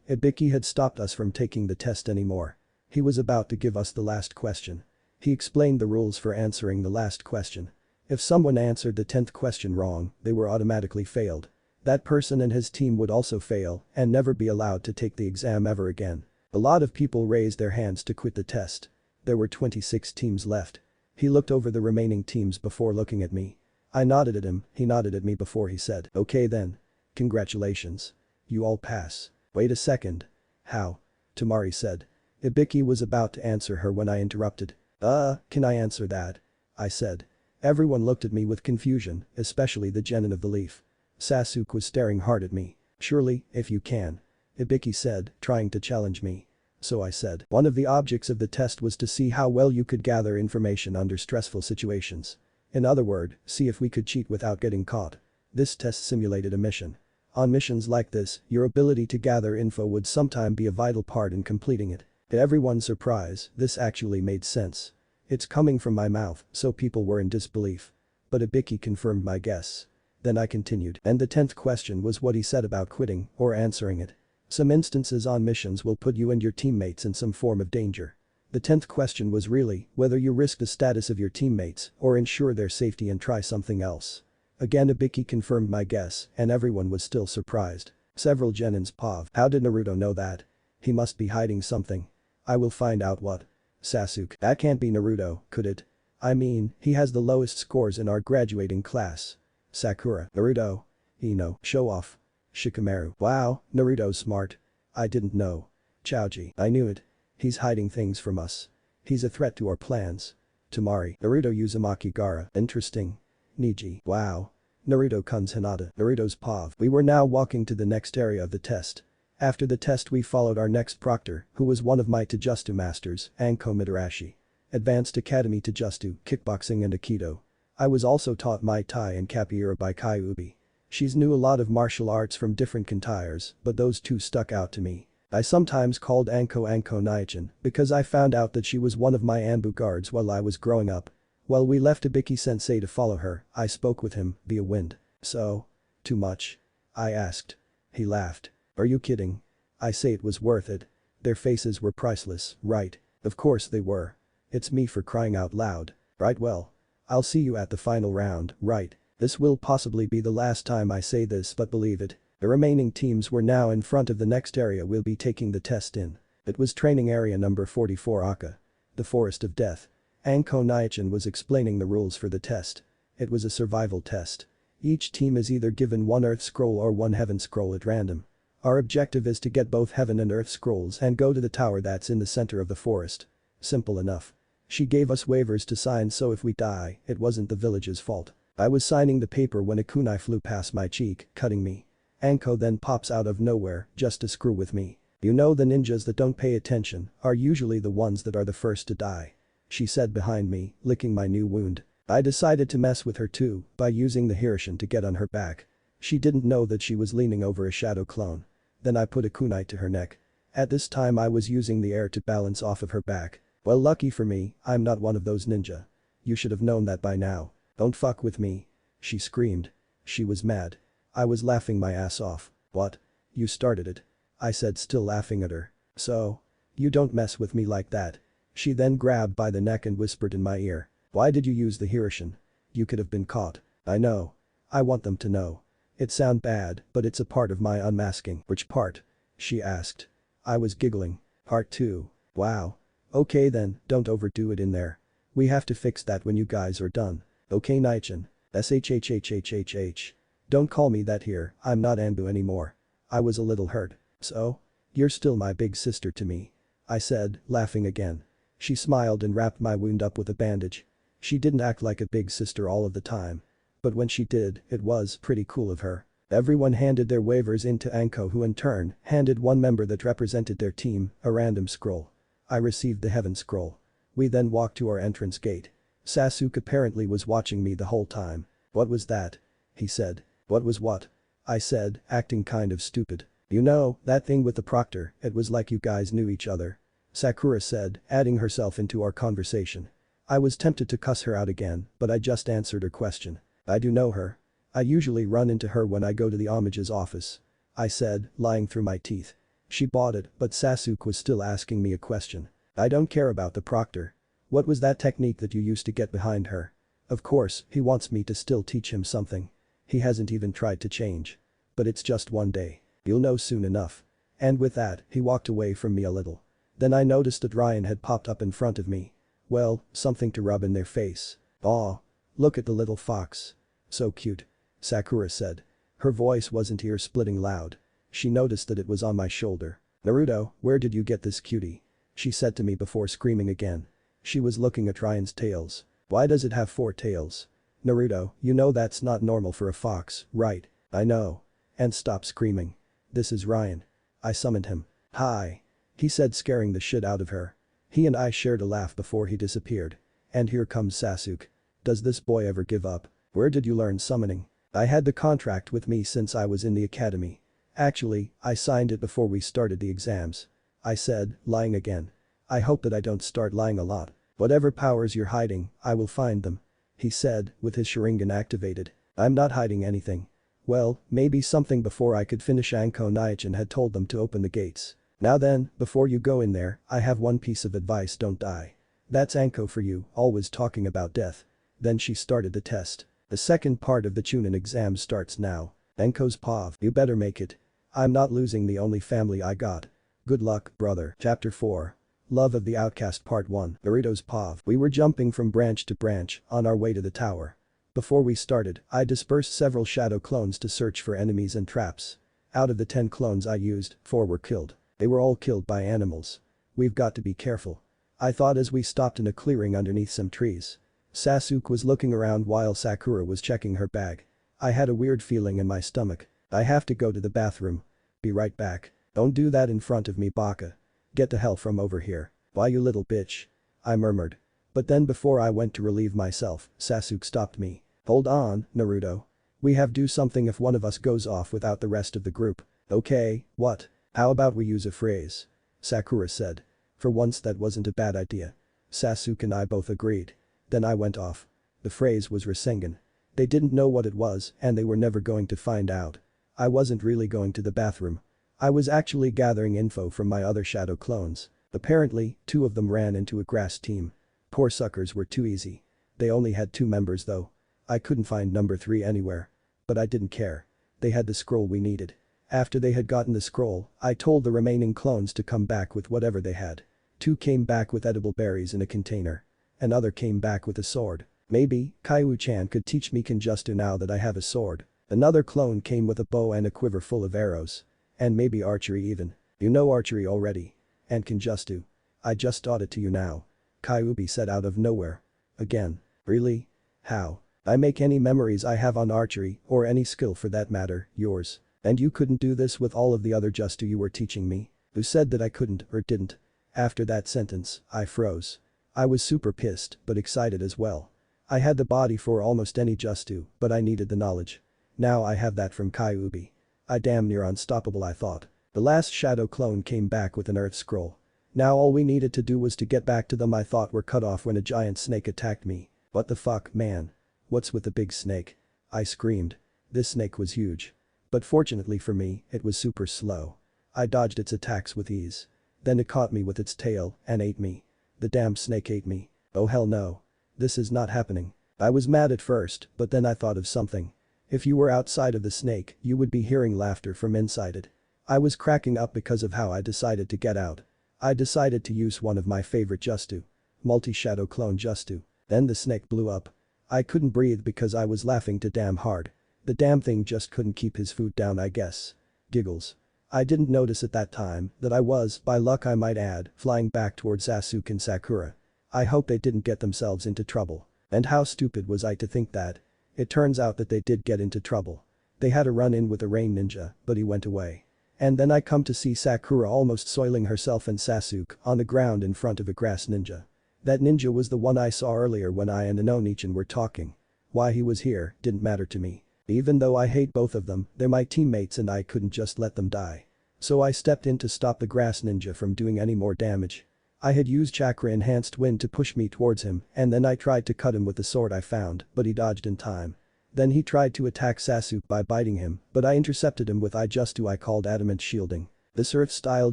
Speaker 1: Ibiki had stopped us from taking the test anymore. He was about to give us the last question. He explained the rules for answering the last question. If someone answered the 10th question wrong, they were automatically failed. That person and his team would also fail and never be allowed to take the exam ever again. A lot of people raised their hands to quit the test. There were 26 teams left. He looked over the remaining teams before looking at me. I nodded at him, he nodded at me before he said, okay then. Congratulations. You all pass. Wait a second. How? Tamari said. Ibiki was about to answer her when I interrupted. Can I answer that? I said. Everyone looked at me with confusion, especially the genin of the leaf. Sasuke was staring hard at me. Surely, if you can. Ibiki said, trying to challenge me. So I said. One of the objects of the test was to see how well you could gather information under stressful situations. In other words, see if we could cheat without getting caught. This test simulated a mission. On missions like this, your ability to gather info would sometime be a vital part in completing it. To everyone's surprise, this actually made sense. It's coming from my mouth, so people were in disbelief. But Ibiki confirmed my guess. Then I continued. And the 10th question was what he said about quitting or answering it. Some instances on missions will put you and your teammates in some form of danger. The 10th question was really whether you risk the status of your teammates or ensure their safety and try something else. Again Ibiki confirmed my guess and everyone was still surprised. Several genins paused. How did Naruto know that? He must be hiding something. I will find out what. Sasuke. That can't be Naruto, could it? I mean, he has the lowest scores in our graduating class. Sakura. Naruto. Ino. Show off. Shikamaru. Wow, Naruto's smart. I didn't know. Chaoji. I knew it. He's hiding things from us. He's a threat to our plans. Tamari. Naruto Uzumaki Gaara. Interesting. Niji. Wow. Naruto-kun's Hinata. Naruto's Pav. We were now walking to the next area of the test. After the test we followed our next proctor, who was one of my Taijutsu masters, Anko Mitarashi. Advanced Academy Taijutsu, Kickboxing and Aikido. I was also taught Muay Thai and Capoeira by Kai Ubi. She's knew a lot of martial arts from different kantires, but those two stuck out to me. I sometimes called Anko Naichin because I found out that she was one of my Anbu guards while I was growing up. While we left Ibiki-sensei to follow her, I spoke with him via wind. So? Too much? I asked. He laughed. Are you kidding? I say it was worth it. Their faces were priceless, right? Of course they were. It's me for crying out loud. Right, well. I'll see you at the final round, right? This will possibly be the last time I say this, but believe it. The remaining teams were now in front of the next area we'll be taking the test in. It was training area number 44 Aka. The Forest of Death. Anko Naichin was explaining the rules for the test. It was a survival test. Each team is either given one Earth Scroll or one Heaven Scroll at random. Our objective is to get both Heaven and Earth Scrolls and go to the tower that's in the center of the forest. Simple enough. She gave us waivers to sign so if we die, it wasn't the village's fault. I was signing the paper when a kunai flew past my cheek, cutting me. Anko then pops out of nowhere just to screw with me. You know the ninjas that don't pay attention are usually the ones that are the first to die. She said behind me, licking my new wound. I decided to mess with her too by using the Hirishin to get on her back. She didn't know that she was leaning over a shadow clone. Then I put a kunai to her neck. At this time I was using the air to balance off of her back. Well, lucky for me, I'm not one of those ninja. You should have known that by now. Don't fuck with me. She screamed. She was mad. I was laughing my ass off. What? You started it. I said, still laughing at her. So? You don't mess with me like that. She then grabbed by the neck and whispered in my ear. Why did you use the Hirishin? You could have been caught. I know. I want them to know. It sounds bad, but it's a part of my unmasking. Which part? She asked. I was giggling. Part 2. Wow. Okay then, don't overdo it in there. We have to fix that when you guys are done. Okay Naichin. SHHHHHH. Don't call me that here, I'm not Anbu anymore. I was a little hurt. So? You're still my big sister to me. I said, laughing again. She smiled and wrapped my wound up with a bandage. She didn't act like a big sister all of the time. But when she did, it was pretty cool of her. Everyone handed their waivers in to Anko, who in turn handed one member that represented their team a random scroll. I received the Heaven Scroll. We then walked to our entrance gate. Sasuke apparently was watching me the whole time. What was that? He said. What was what? I said, acting kind of stupid. You know, that thing with the proctor, it was like you guys knew each other. Sakura said, adding herself into our conversation. I was tempted to cuss her out again, but I just answered her question. I do know her. I usually run into her when I go to the homage's office. I said, lying through my teeth. She bought it, but Sasuke was still asking me a question. I don't care about the proctor. What was that technique that you used to get behind her? Of course, he wants me to still teach him something. He hasn't even tried to change. But it's just one day. You'll know soon enough. And with that, he walked away from me a little. Then I noticed that Ryan had popped up in front of me. Well, something to rub in their face. Aw. Look at the little fox. So cute. Sakura said. Her voice wasn't ear-splitting loud. She noticed that it was on my shoulder. Naruto, where did you get this cutie? She said to me before screaming again. She was looking at Ryan's tails. Why does it have 4 tails? Naruto, you know that's not normal for a fox, right? I know. And stop screaming. This is Ryan. I summoned him. Hi. He said, scaring the shit out of her. He and I shared a laugh before he disappeared. And here comes Sasuke. Does this boy ever give up? Where did you learn summoning? I had the contract with me since I was in the academy. Actually, I signed it before we started the exams. I said, lying again. I hope that I don't start lying a lot. Whatever powers you're hiding, I will find them. He said, with his Sharingan activated. I'm not hiding anything. Well, maybe something before I could finish. Anko Naichin had told them to open the gates. Now then, before you go in there, I have one piece of advice: don't die. That's Anko for you, always talking about death. Then she started the test. The second part of the chunin exam starts now. Anko's Pav, you better make it. I'm not losing the only family I got. Good luck, brother. Chapter 4. Love of the Outcast Part 1. Naruto's POV. We were jumping from branch to branch on our way to the tower. Before we started, I dispersed several shadow clones to search for enemies and traps. Out of the 10 clones I used, 4 were killed. They were all killed by animals. We've got to be careful. I thought as we stopped in a clearing underneath some trees. Sasuke was looking around while Sakura was checking her bag. I had a weird feeling in my stomach. I have to go to the bathroom. Be right back. Don't do that in front of me, Baka. Get the hell from over here. Why, you little bitch? I murmured. But then before I went to relieve myself, Sasuke stopped me. Hold on, Naruto. We have to do something if one of us goes off without the rest of the group. Okay, what? How about we use a phrase? Sakura said. For once that wasn't a bad idea. Sasuke and I both agreed. Then I went off. The phrase was Rasengan. They didn't know what it was and they were never going to find out. I wasn't really going to the bathroom. I was actually gathering info from my other shadow clones. Apparently, 2 of them ran into a grass team. Poor suckers were too easy. They only had 2 members though. I couldn't find number 3 anywhere. But I didn't care. They had the scroll we needed. After they had gotten the scroll, I told the remaining clones to come back with whatever they had. 2 came back with edible berries in a container. Another came back with a sword. Maybe, Kaiwu-chan could teach me Kinjustu now that I have a sword. Another clone came with a bow and a quiver full of arrows. And maybe archery even. You know archery already. And Kinjustu. I just taught it to you now. Kyuubi said out of nowhere. Again. Really? How? I make any memories I have on archery, or any skill for that matter, yours. And you couldn't do this with all of the other Justu you were teaching me? Who said that I couldn't or didn't? After that sentence, I froze. I was super pissed, but excited as well. I had the body for almost any Justu, but I needed the knowledge. Now I have that from Kyuubi. I damn near unstoppable, I thought. The last shadow clone came back with an earth scroll. Now all we needed to do was to get back to them. I thought were cut off when a giant snake attacked me. What the fuck, man? What's with the big snake? I screamed. This snake was huge. But fortunately for me, it was super slow. I dodged its attacks with ease. Then it caught me with its tail and ate me. The damn snake ate me. Oh hell no. This is not happening. I was mad at first, but then I thought of something. If you were outside of the snake, you would be hearing laughter from inside it. I was cracking up because of how I decided to get out. I decided to use one of my favorite Justu. Multi-shadow clone Justu. Then the snake blew up. I couldn't breathe because I was laughing too damn hard. The damn thing just couldn't keep his food down, I guess. Giggles. I didn't notice at that time that I was, by luck I might add, flying back towards Sasuke and Sakura. I hope they didn't get themselves into trouble. And how stupid was I to think that? It turns out that they did get into trouble. They had a run-in with a rain ninja, but he went away. And then I come to see Sakura almost soiling herself and Sasuke on the ground in front of a grass ninja. That ninja was the one I saw earlier when I and Onichan were talking. Why he was here didn't matter to me. Even though I hate both of them, they're my teammates and I couldn't just let them die. So I stepped in to stop the grass ninja from doing any more damage. I had used chakra enhanced wind to push me towards him and then I tried to cut him with the sword I found, but he dodged in time. Then he tried to attack Sasuke by biting him, but I intercepted him with Justu I called adamant shielding. This earth-style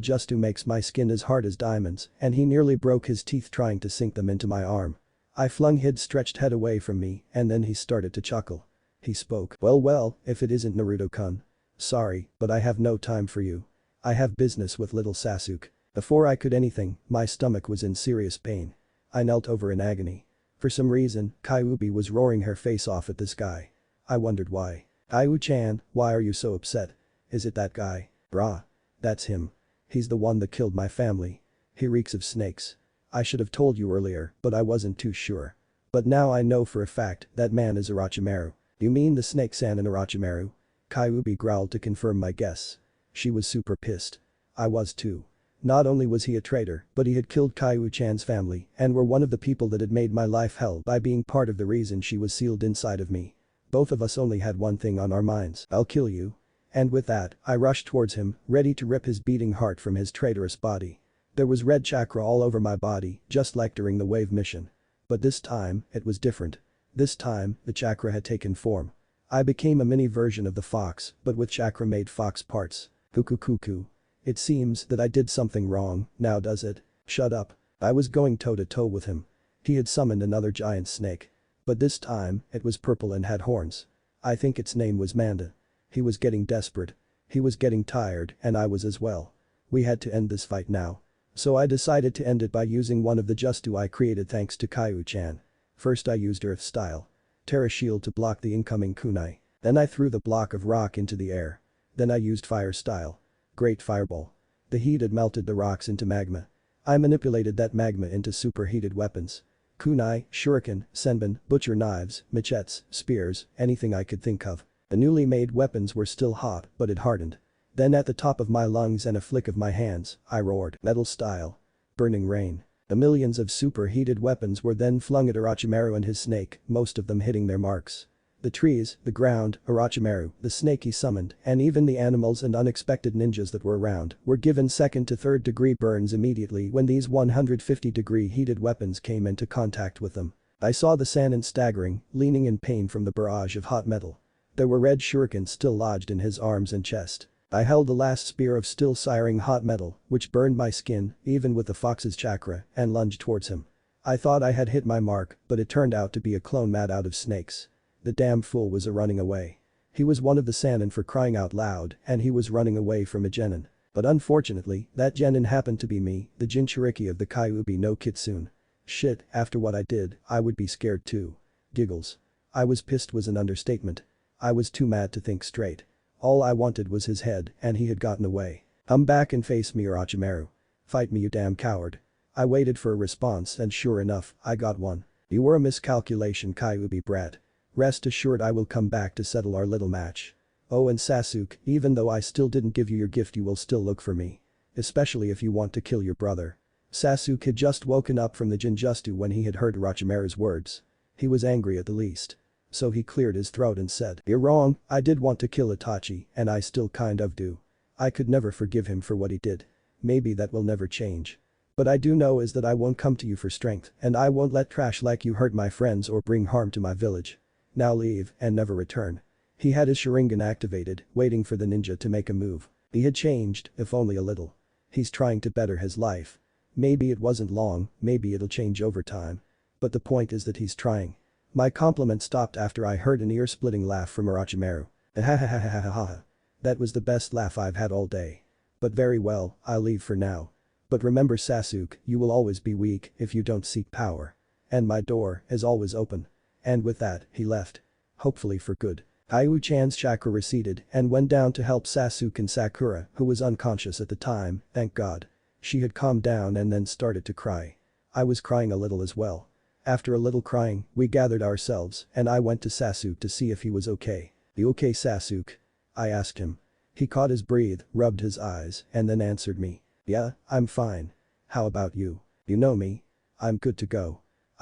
Speaker 1: Justu makes my skin as hard as diamonds and he nearly broke his teeth trying to sink them into my arm. I flung his stretched head away from me and then he started to chuckle. He spoke. Well, if it isn't Naruto-kun. Sorry, but I have no time for you. I have business with little Sasuke. Before I could anything, my stomach was in serious pain. I knelt over in agony. For some reason, Kyuubi was roaring her face off at this guy. I wondered why. Kaiwu-chan, why are you so upset? Is it that guy? Brah. That's him. He's the one that killed my family. He reeks of snakes. I should have told you earlier, but I wasn't too sure. But now I know for a fact that man is Orochimaru. You mean the snake-san in Orochimaru? Kyuubi growled to confirm my guess. She was super pissed. I was too. Not only was he a traitor, but he had killed Kaiwu-chan's family and were one of the people that had made my life hell by being part of the reason she was sealed inside of me. Both of us only had one thing on our minds. I'll kill you. And with that, I rushed towards him, ready to rip his beating heart from his traitorous body. There was red chakra all over my body, just like during the wave mission. But this time, it was different. This time, the chakra had taken form. I became a mini version of the fox, but with chakra-made fox parts. Cuckoo. It seems that I did something wrong, now does it? Shut up. I was going toe-to-toe with him. He had summoned another giant snake. But this time, it was purple and had horns. I think its name was Manda. He was getting desperate. He was getting tired and I was as well. We had to end this fight now. So I decided to end it by using one of the Justu I created thanks to Caillou-chan. First I used Earth style. Terra shield to block the incoming kunai. Then I threw the block of rock into the air. Then I used fire style. Great fireball. The heat had melted the rocks into magma. I manipulated that magma into superheated weapons. Kunai, shuriken, senbon, butcher knives, machetes, spears, anything I could think of. The newly made weapons were still hot, but it hardened. Then at the top of my lungs and a flick of my hands, I roared, metal style. Burning rain. The millions of superheated weapons were then flung at Orochimaru and his snake, most of them hitting their marks. The trees, the ground, Orochimaru, the snake he summoned, and even the animals and unexpected ninjas that were around were given second to third degree burns immediately when these 150-degree heated weapons came into contact with them. I saw the Sannin staggering, leaning in pain from the barrage of hot metal. There were red shurikens still lodged in his arms and chest. I held the last spear of still siring hot metal, which burned my skin, even with the fox's chakra, and lunged towards him. I thought I had hit my mark, but it turned out to be a clone made out of snakes. The damn fool was running away. He was one of the Sannin for crying out loud, and he was running away from a genin. But unfortunately, that genin happened to be me, the Jinchuriki of the Kyuubi no Kitsune. Shit, after what I did, I would be scared too. Giggles. I was pissed was an understatement. I was too mad to think straight. All I wanted was his head, and he had gotten away. Come back and face me, Orochimaru. Fight me, you damn coward. I waited for a response and sure enough, I got one. You were a miscalculation, Kyuubi brat. Rest assured I will come back to settle our little match. Oh, and Sasuke, even though I still didn't give you your gift, you will still look for me. Especially if you want to kill your brother. Sasuke had just woken up from the Jinjustu when he had heard Orochimaru's words. He was angry at the least. So he cleared his throat and said, "You're wrong, I did want to kill Itachi, and I still kind of do. I could never forgive him for what he did. Maybe that will never change. But I do know is that I won't come to you for strength, and I won't let trash like you hurt my friends or bring harm to my village. Now leave and never return." He had his Sharingan activated, waiting for the ninja to make a move. He had changed, if only a little. He's trying to better his life. Maybe it wasn't long, maybe it'll change over time. But the point is that he's trying. My compliment stopped after I heard an ear-splitting laugh from Orochimaru. Ha. That was the best laugh I've had all day. But very well, I'll leave for now. But remember Sasuke, you will always be weak if you don't seek power. And my door is always open. And with that, he left. Hopefully for good. Caillou-chan's chakra receded and went down to help Sasuke and Sakura, who was unconscious at the time, thank God. She had calmed down and then started to cry. I was crying a little as well. After a little crying, we gathered ourselves and I went to Sasuke to see if he was okay. "You okay, Sasuke?" I asked him. He caught his breath, rubbed his eyes, and then answered me. "Yeah, I'm fine. How about you? You know me. I'm good to go."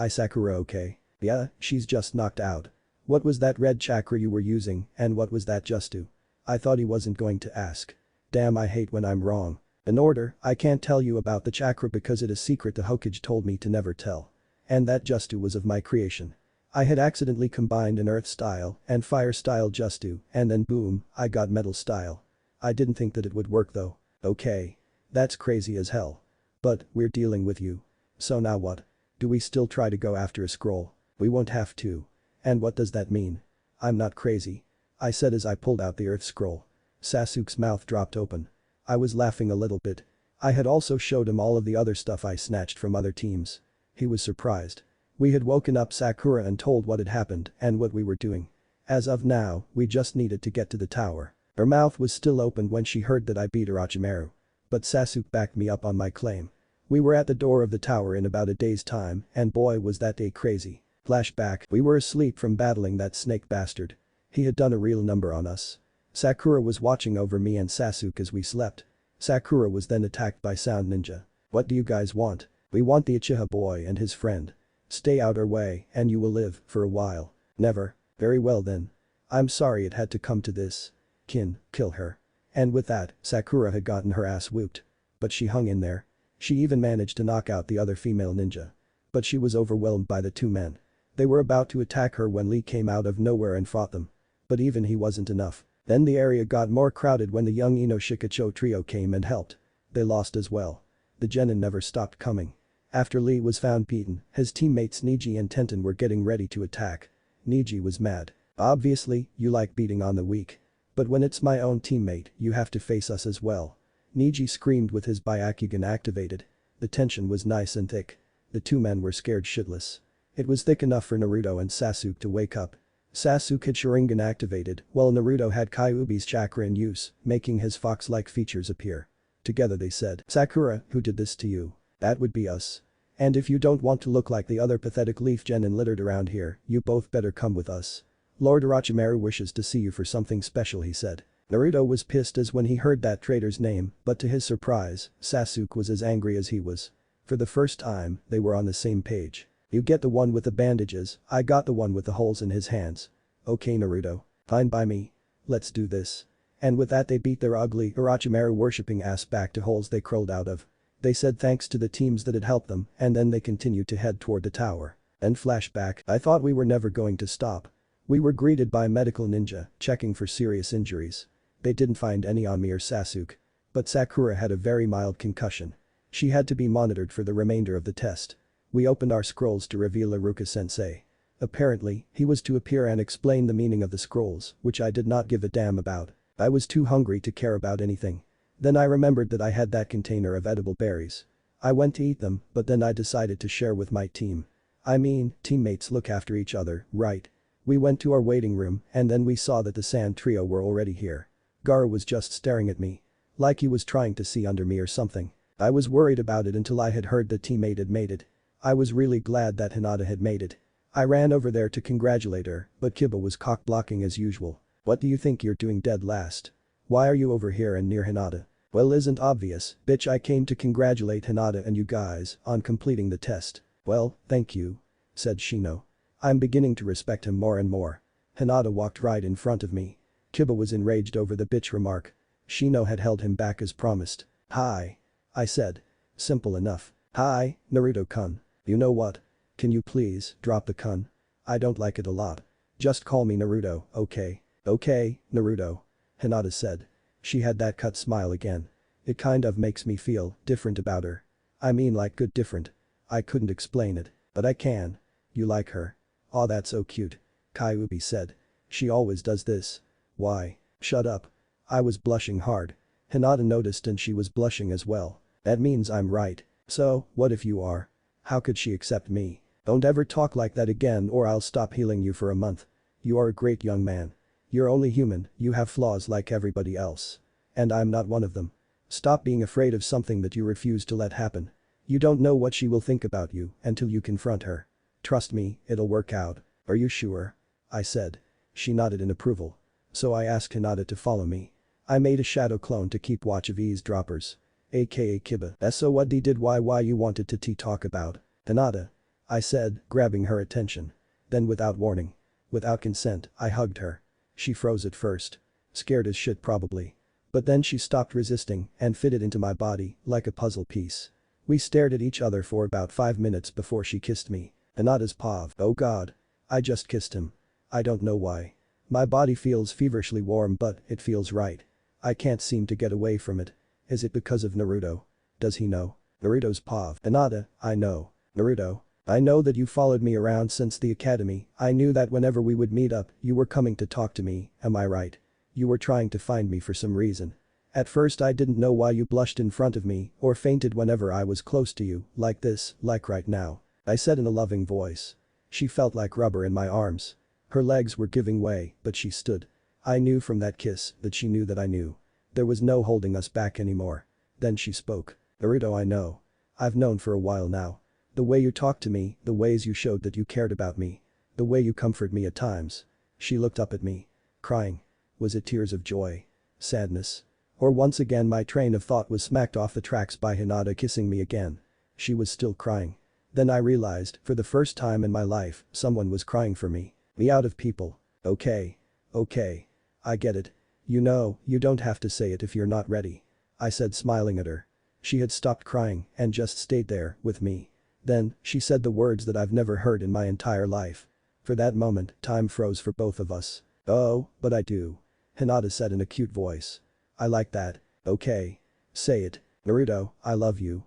Speaker 1: Sakura okay?" "Yeah, she's just knocked out." "What was that red chakra you were using and what was that just to?" I thought he wasn't going to ask. Damn, I hate when I'm wrong. In order, I can't tell you about the chakra because it is secret the Hokage told me to never tell. And that Justu was of my creation. I had accidentally combined an earth style and fire style Justu and then boom, I got metal style. I didn't think that it would work though. Okay. That's crazy as hell. But, we're dealing with you. So now what? Do we still try to go after a scroll? We won't have to. And what does that mean? I'm not crazy. I said as I pulled out the earth scroll. Sasuke's mouth dropped open. I was laughing a little bit. I had also showed him all of the other stuff I snatched from other teams. He was surprised. We had woken up Sakura and told what had happened and what we were doing. As of now, we just needed to get to the tower. Her mouth was still open when she heard that I beat Orochimaru. But Sasuke backed me up on my claim. We were at the door of the tower in about a day's time and boy was that day crazy. Flashback, we were asleep from battling that snake bastard. He had done a real number on us. Sakura was watching over me and Sasuke as we slept. Sakura was then attacked by Sound Ninja. "What do you guys want?" "We want the Uchiha boy and his friend. Stay out our way and you will live for a while." "Never." "Very well then. I'm sorry it had to come to this. Kin, kill her." And with that, Sakura had gotten her ass whooped. But she hung in there. She even managed to knock out the other female ninja. But she was overwhelmed by the two men. They were about to attack her when Lee came out of nowhere and fought them. But even he wasn't enough. Then the area got more crowded when the young Ino Shikacho trio came and helped. They lost as well. The genin never stopped coming. After Lee was found beaten, his teammates Neji and Tenten were getting ready to attack. Neji was mad. "Obviously, you like beating on the weak. But when it's my own teammate, you have to face us as well." Neji screamed with his Byakugan activated. The tension was nice and thick. The two men were scared shitless. It was thick enough for Naruto and Sasuke to wake up. Sasuke had Sharingan activated, while Naruto had Kyuubi's chakra in use, making his fox-like features appear. Together they said, "Sakura, who did this to you? That would be us. And if you don't want to look like the other pathetic leaf genin littered around here, you both better come with us. Lord Orochimaru wishes to see you for something special," he said. Naruto was pissed as when he heard that traitor's name, but to his surprise, Sasuke was as angry as he was. For the first time, they were on the same page. "You get the one with the bandages, I got the one with the holes in his hands. Okay Naruto. Fine by me. Let's do this." And with that they beat their ugly Orochimaru worshipping ass back to holes they crawled out of. They said thanks to the teams that had helped them and then they continued to head toward the tower. And flashback, "I thought we were never going to stop. We were greeted by a medical ninja, checking for serious injuries. They didn't find any on me or Sasuke. But Sakura had a very mild concussion. She had to be monitored for the remainder of the test. We opened our scrolls to reveal Iruka-sensei. Apparently, he was to appear and explain the meaning of the scrolls, which I did not give a damn about. I was too hungry to care about anything. Then I remembered that I had that container of edible berries. I went to eat them, but then I decided to share with my team. I mean, teammates look after each other, right? We went to our waiting room and then we saw that the Sand Trio were already here. Gaara was just staring at me. Like he was trying to see under me or something. I was worried about it until I had heard that teammate had made it. I was really glad that Hinata had made it. I ran over there to congratulate her, but Kiba was cock-blocking as usual. "What do you think you're doing dead last? Why are you over here and near Hinata?" "Well, isn't obvious, bitch, I came to congratulate Hinata and you guys on completing the test." "Well, thank you," said Shino. I'm beginning to respect him more and more. Hinata walked right in front of me. Kiba was enraged over the bitch remark. Shino had held him back as promised. "Hi," I said. Simple enough. "Hi, Naruto-kun. You know what? Can you please drop the kun? I don't like it a lot. Just call me Naruto, okay?" "Okay, Naruto," Hinata said. She had that cut smile again. It kind of makes me feel different about her. I mean like good different. I couldn't explain it, but I can. "You like her? Aw, that's so cute," Kyuubi said. "She always does this." "Why?" "Shut up." I was blushing hard. Hinata noticed and she was blushing as well. "That means I'm right. So, what if you are? How could she accept me?" "Don't ever talk like that again or I'll stop healing you for a month. You are a great young man. You're only human, you have flaws like everybody else. And I'm not one of them. Stop being afraid of something that you refuse to let happen. You don't know what she will think about you until you confront her. Trust me, it'll work out." "Are you sure?" I said. She nodded in approval. So I asked Hinata to follow me. I made a shadow clone to keep watch of eavesdroppers. AKA Kiba. "So what did why you wanted to talk about?" "Hinata," I said, grabbing her attention. Then without warning. Without consent, I hugged her. She froze at first. Scared as shit probably. But then she stopped resisting and fitted into my body like a puzzle piece. We stared at each other for about 5 minutes before she kissed me. Hinata's pav. Oh god. I just kissed him. I don't know why. My body feels feverishly warm but it feels right. I can't seem to get away from it. Is it because of Naruto? Does he know? Naruto's pav. Hinata, I know. Naruto. I know that you followed me around since the academy. I knew that whenever we would meet up, you were coming to talk to me, am I right? You were trying to find me for some reason. At first I didn't know why you blushed in front of me or fainted whenever I was close to you, like this, like right now. I said in a loving voice. She felt like rubber in my arms. Her legs were giving way, but she stood. I knew from that kiss that she knew that I knew. There was no holding us back anymore. Then she spoke. Naruto, I know. I've known for a while now. The way you talked to me, the ways you showed that you cared about me. The way you comforted me at times. She looked up at me. Crying. Was it tears of joy? Sadness? Or once again my train of thought was smacked off the tracks by Hinata kissing me again. She was still crying. Then I realized, for the first time in my life, someone was crying for me. Me out of people. Okay. Okay. I get it. You know, you don't have to say it if you're not ready. I said smiling at her. She had stopped crying and just stayed there with me. Then, she said the words that I've never heard in my entire life. For that moment, time froze for both of us. Oh, but I do. Hinata said in a cute voice. I like that. Okay. Say it. Naruto, I love you.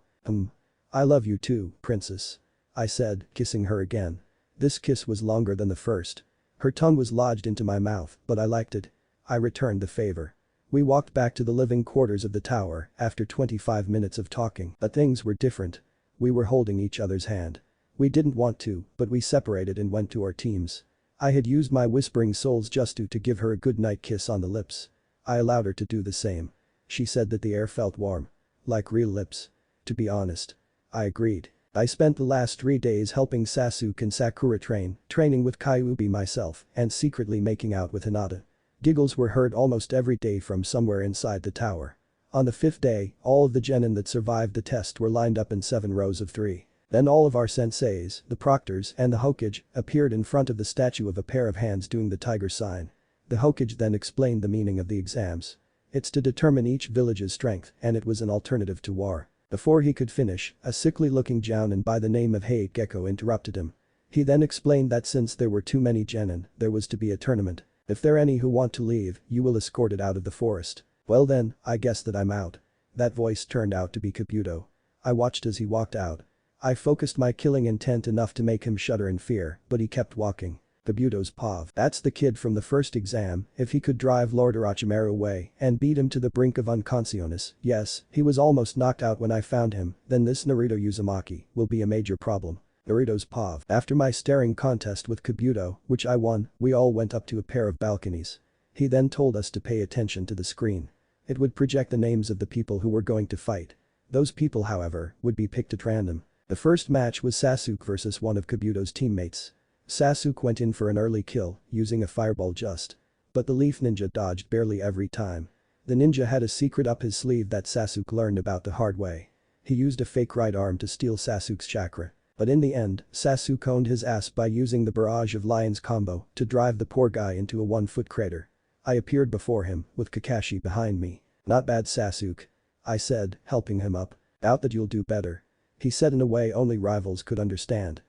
Speaker 1: I love you too, princess. I said, kissing her again. This kiss was longer than the first. Her tongue was lodged into my mouth, but I liked it. I returned the favor. We walked back to the living quarters of the tower after 25 minutes of talking, but things were different. We were holding each other's hand. We didn't want to, but we separated and went to our teams. I had used my Whispering Souls just to give her a goodnight kiss on the lips. I allowed her to do the same. She said that the air felt warm. Like real lips. To be honest. I agreed. I spent the last 3 days helping Sasuke and Sakura training with Kyuubi myself, and secretly making out with Hinata. Giggles were heard almost every day from somewhere inside the tower. On the 5th day, all of the genin that survived the test were lined up in 7 rows of 3. Then all of our senseis, the proctors and the Hokage, appeared in front of the statue of a pair of hands doing the tiger sign. The Hokage then explained the meaning of the exams. It's to determine each village's strength, and it was an alternative to war. Before he could finish, a sickly-looking jounin by the name of Hate Gecko interrupted him. He then explained that since there were too many genin, there was to be a tournament. If there are any who want to leave, you will escort it out of the forest. Well then, I guess that I'm out. That voice turned out to be Kabuto. I watched as he walked out. I focused my killing intent enough to make him shudder in fear, but he kept walking. Kabuto's Pav. That's the kid from the first exam. If he could drive Lord Orochimaru away and beat him to the brink of unconsciousness, yes, he was almost knocked out when I found him, then this Naruto Uzumaki will be a major problem. Naruto's Pav. After my staring contest with Kabuto, which I won, we all went up to a pair of balconies. He then told us to pay attention to the screen. It would project the names of the people who were going to fight. Those people, however, would be picked at random. The first match was Sasuke versus one of Kabuto's teammates. Sasuke went in for an early kill, using a fireball just. But the Leaf Ninja dodged barely every time. The ninja had a secret up his sleeve that Sasuke learned about the hard way. He used a fake right arm to steal Sasuke's chakra. But in the end, Sasuke owned his ass by using the Barrage of Lions combo to drive the poor guy into a 1-foot crater. I appeared before him, with Kakashi behind me. Not bad, Sasuke. I said, helping him up. Doubt that you'll do better. He said in a way only rivals could understand.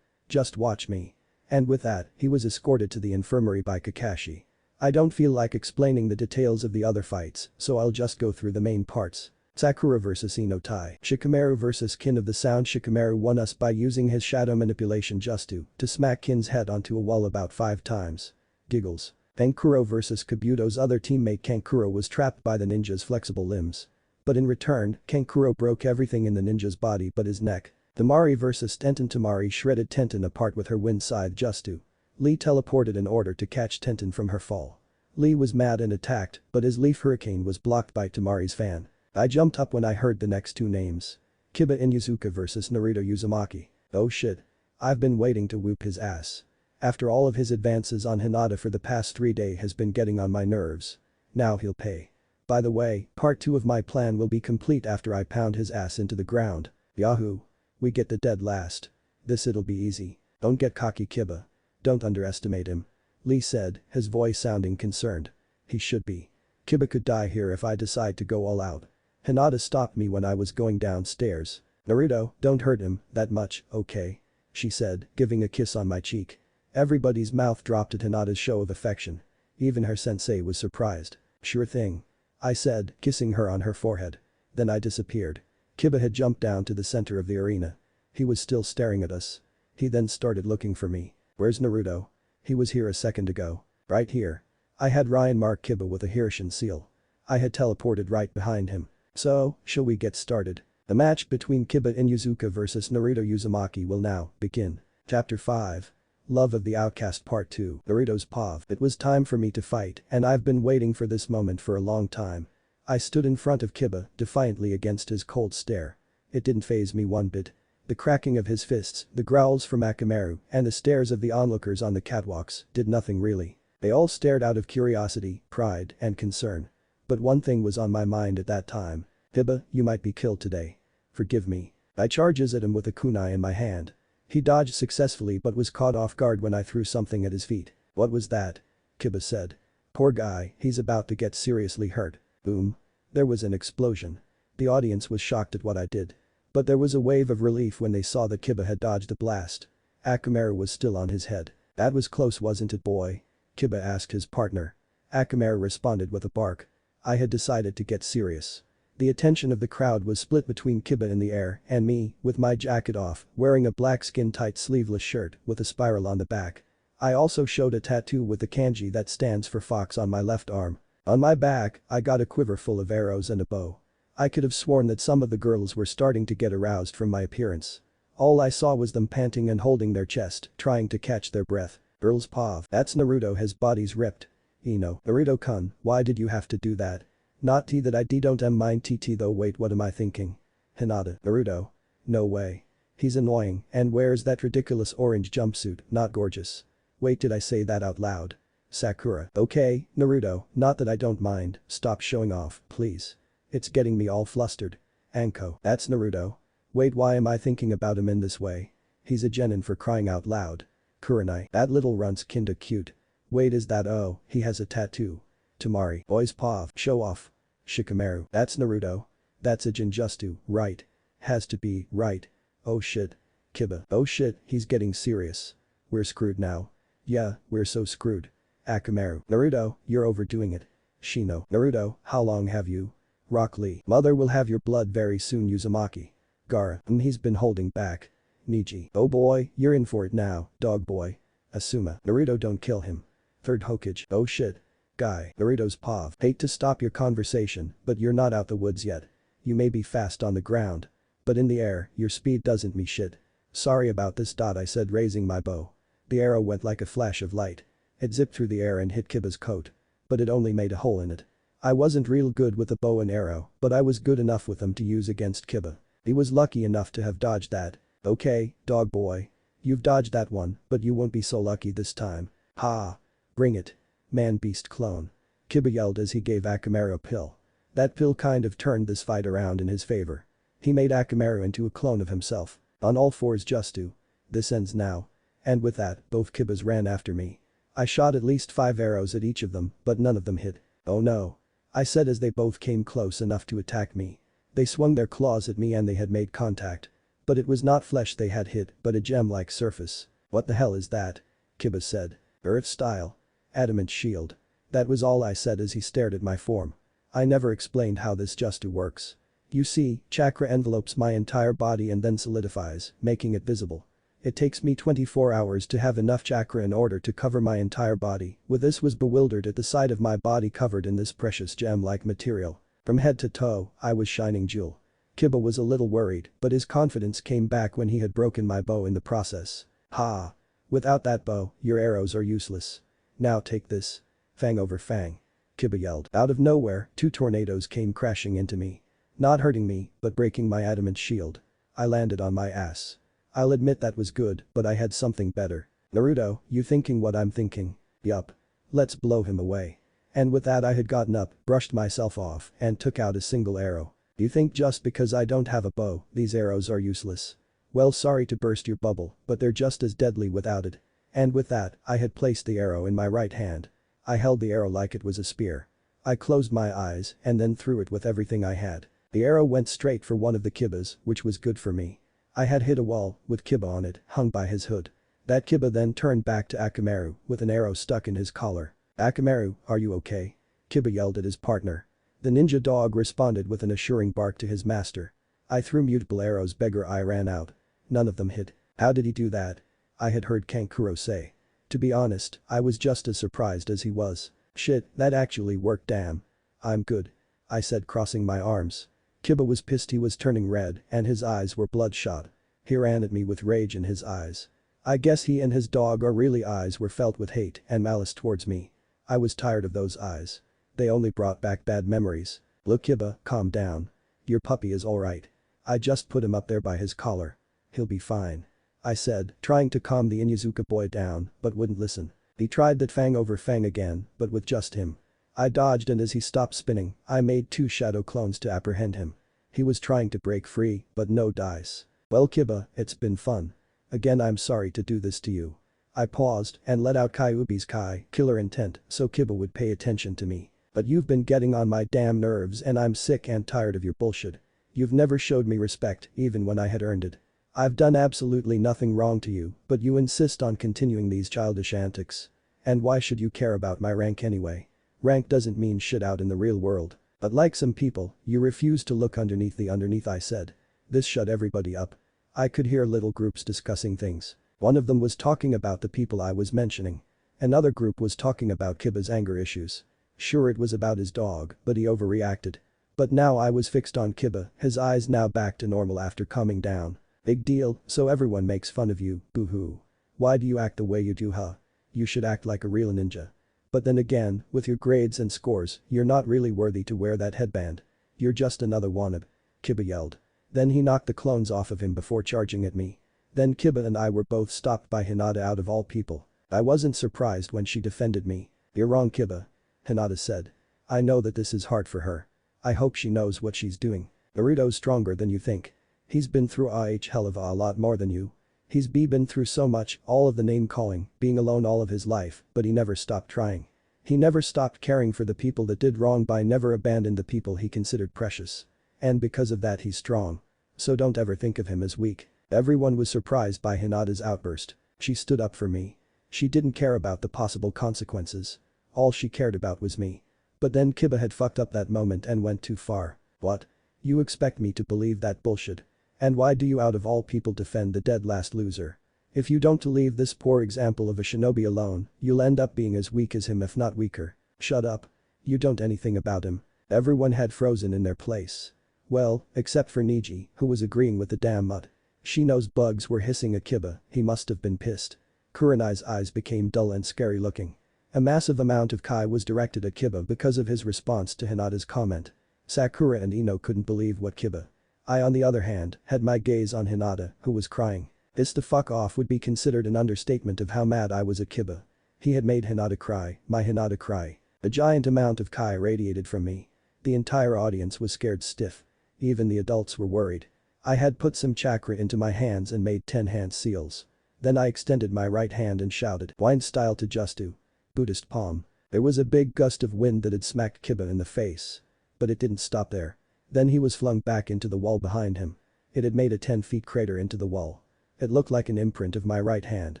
Speaker 1: Just watch me. And with that, he was escorted to the infirmary by Kakashi. I don't feel like explaining the details of the other fights, so I'll just go through the main parts. Sakura vs Inotai. Shikamaru vs Kin of the Sound. Shikamaru won us by using his shadow manipulation just to smack Kin's head onto a wall about 5 times. Giggles. Kankuro vs Kabuto's other teammate Kankuro was trapped by the ninja's flexible limbs. But in return, Kankuro broke everything in the ninja's body but his neck. Tamari vs Tenten. Tamari shredded Tenten apart with her wind scythe just to. Lee teleported in order to catch Tenten from her fall. Lee was mad and attacked, but his leaf hurricane was blocked by Tamari's fan. I jumped up when I heard the next 2 names. Kiba Inuzuka vs Naruto Uzumaki. Oh shit. I've been waiting to whoop his ass. After all of his advances on Hinata for the past 3 days has been getting on my nerves. Now he'll pay. By the way, part 2 of my plan will be complete after I pound his ass into the ground. Yahoo! We get the dead last. This it'll be easy. Don't get cocky, Kiba. Don't underestimate him. Lee said, his voice sounding concerned. He should be. Kiba could die here if I decide to go all out. Hinata stopped me when I was going downstairs. Naruto, don't hurt him that much, okay? She said, giving a kiss on my cheek. Everybody's mouth dropped at Hinata's show of affection. Even her sensei was surprised. Sure thing. I said, kissing her on her forehead. Then I disappeared. Kiba had jumped down to the center of the arena. He was still staring at us. He then started looking for me. Where's Naruto? He was here a second ago. Right here. I had Ryan mark Kiba with a Hirshin seal. I had teleported right behind him. So, shall we get started? The match between Kiba Inuzuka vs Naruto Uzumaki will now begin. Chapter 5. Love of the Outcast Part 2. Naruto's Pav. It was time for me to fight, and I've been waiting for this moment for a long time. I stood in front of Kiba, defiantly against his cold stare. It didn't faze me one bit. The cracking of his fists, the growls from Akamaru, and the stares of the onlookers on the catwalks did nothing really. They all stared out of curiosity, pride, and concern. But one thing was on my mind at that time. Kiba, you might be killed today. Forgive me. I charges at him with a kunai in my hand. He dodged successfully but was caught off guard when I threw something at his feet. What was that? Kiba said. Poor guy, he's about to get seriously hurt. Boom. There was an explosion. The audience was shocked at what I did. But there was a wave of relief when they saw that Kiba had dodged the blast. Akamaru was still on his head. That was close, wasn't it, boy? Kiba asked his partner. Akamaru responded with a bark. I had decided to get serious. The attention of the crowd was split between Kiba in the air and me, with my jacket off, wearing a black skin-tight sleeveless shirt with a spiral on the back. I also showed a tattoo with the kanji that stands for fox on my left arm. On my back, I got a quiver full of arrows and a bow. I could have sworn that some of the girls were starting to get aroused from my appearance. All I saw was them panting and holding their chest, trying to catch their breath. Girls pav. That's Naruto, his body's ripped. Ino. Naruto-kun, why did you have to do that? Not t that I don't mind tt though, wait, what am I thinking? Hinata. Naruto. No way. He's annoying and wears that ridiculous orange jumpsuit, not gorgeous. Wait, did I say that out loud? Sakura. Okay, Naruto, not that I don't mind, stop showing off, please. It's getting me all flustered. Anko. That's Naruto. Wait, why am I thinking about him in this way? He's a genin for crying out loud. Kurenai. That little runt's kinda cute. Wait, is that, oh, he has a tattoo. Tamari. Boys pav. Show off. Shikamaru. That's Naruto. That's a Jinjustu, right? Has to be, right? Oh shit. Kiba. Oh shit, he's getting serious. We're screwed now. Yeah, we're so screwed. Akamaru. Naruto, you're overdoing it. Shino. Naruto, how long have you? Rock Lee. Mother will have your blood very soon, Uzumaki. Gaara. He's been holding back. Niji. Oh boy, you're in for it now, dog boy. Asuma. Naruto, don't kill him. Third Hokage. Oh shit. Guy. Naruto's pav. Hate to stop your conversation, but you're not out the woods yet. You may be fast on the ground. But in the air, your speed doesn't mean shit. Sorry about this. I said, raising my bow. The arrow went like a flash of light. It zipped through the air and hit Kiba's coat. But it only made a hole in it. I wasn't real good with a bow and arrow, but I was good enough with them to use against Kiba. He was lucky enough to have dodged that. Okay, dog boy. You've dodged that one, but you won't be so lucky this time. Ha! Bring it. Man-beast clone. Kiba yelled as he gave Akamaru a pill. That pill kind of turned this fight around in his favor. He made Akamaru into a clone of himself. On all fours just to. This ends now. And with that, both Kibas ran after me. I shot at least 5 arrows at each of them, but none of them hit. Oh no. I said as they both came close enough to attack me. They swung their claws at me and they had made contact. But it was not flesh they had hit, but a gem-like surface. What the hell is that? Kiba said. Earth style. Adamant shield. That was all I said as he stared at my form. I never explained how this Justu works. You see, chakra envelopes my entire body and then solidifies, making it visible. It takes me 24 hours to have enough chakra in order to cover my entire body. With this was bewildered at the sight of my body covered in this precious gem-like material. From head to toe, I was shining jewel. Kiba was a little worried, but his confidence came back when he had broken my bow in the process. Ha! Without that bow, your arrows are useless. Now take this. Fang over fang. Kiba yelled. Out of nowhere, 2 tornadoes came crashing into me. Not hurting me, but breaking my adamant shield. I landed on my ass. I'll admit that was good, but I had something better. Naruto, you thinking what I'm thinking? Yup. Let's blow him away. And with that I had gotten up, brushed myself off, and took out a single arrow. You think just because I don't have a bow, these arrows are useless? Well, sorry to burst your bubble, but they're just as deadly without it. And with that, I had placed the arrow in my right hand. I held the arrow like it was a spear. I closed my eyes and then threw it with everything I had. The arrow went straight for one of the Kibas, which was good for me. I had hit a wall, with Kiba on it, hung by his hood. That Kiba then turned back to Akamaru, with an arrow stuck in his collar. Akamaru, are you okay? Kiba yelled at his partner. The ninja dog responded with an assuring bark to his master. I threw multiple arrows. Beggar, I ran out. None of them hit. How did he do that? I had heard Kankuro say. To be honest, I was just as surprised as he was. Shit, that actually worked, damn. I'm good. I said, crossing my arms. Kiba was pissed. He was turning red and his eyes were bloodshot. He ran at me with rage in his eyes. I guess he and his dog or really eyes were filled with hate and malice towards me. I was tired of those eyes. They only brought back bad memories. Look, Kiba, calm down. Your puppy is alright. I just put him up there by his collar. He'll be fine. I said, trying to calm the Inuzuka boy down, but wouldn't listen. He tried that fang over fang again, but with just him. I dodged and as he stopped spinning, I made 2 shadow clones to apprehend him. He was trying to break free, but no dice. Well, Kiba, it's been fun. Again, I'm sorry to do this to you. I paused and let out Kyuubi's killer intent so Kiba would pay attention to me. But you've been getting on my damn nerves and I'm sick and tired of your bullshit. You've never showed me respect, even when I had earned it. I've done absolutely nothing wrong to you, but you insist on continuing these childish antics. And why should you care about my rank anyway? Rank doesn't mean shit out in the real world. But like some people, you refuse to look underneath the underneath, I said. This shut everybody up. I could hear little groups discussing things. One of them was talking about the people I was mentioning. Another group was talking about Kiba's anger issues. Sure, it was about his dog, but he overreacted. But now I was fixed on Kiba, his eyes now back to normal after calming down. Big deal, so everyone makes fun of you, boo-hoo. Why do you act the way you do, huh? You should act like a real ninja. But then again, with your grades and scores, you're not really worthy to wear that headband. You're just another wannabe. Kiba yelled. Then he knocked the clones off of him before charging at me. Then Kiba and I were both stopped by Hinata out of all people. I wasn't surprised when she defended me. You're wrong, Kiba. Hinata said. I know that this is hard for her. I hope she knows what she's doing. Naruto's stronger than you think. He's been through hell of a lot more than you. He's been through so much, all of the name calling, being alone all of his life, but he never stopped trying. He never stopped caring for the people that did wrong by never abandoned the people he considered precious. And because of that he's strong. So don't ever think of him as weak. Everyone was surprised by Hinata's outburst. She stood up for me. She didn't care about the possible consequences. All she cared about was me. But then Kiba had fucked up that moment and went too far. What? You expect me to believe that bullshit? And why do you out of all people defend the dead last loser? If you don't leave this poor example of a shinobi alone, you'll end up being as weak as him if not weaker. Shut up. You don't anything about him. Everyone had frozen in their place. Well, except for Niji, who was agreeing with the damn mutt. She knows bugs were hissing at Kiba, he must have been pissed. Kurenai's eyes became dull and scary looking. A massive amount of Kai was directed at Kiba because of his response to Hinata's comment. Sakura and Ino couldn't believe what Kiba. I on the other hand, had my gaze on Hinata, who was crying. This to fuck off would be considered an understatement of how mad I was at Kiba. He had made Hinata cry, my Hinata cry. A giant amount of Kai radiated from me. The entire audience was scared stiff. Even the adults were worried. I had put some chakra into my hands and made 10 hand seals. Then I extended my right hand and shouted, "Wine style to Justu." Buddhist palm. There was a big gust of wind that had smacked Kiba in the face. But it didn't stop there. Then he was flung back into the wall behind him. It had made a 10-foot crater into the wall. It looked like an imprint of my right hand.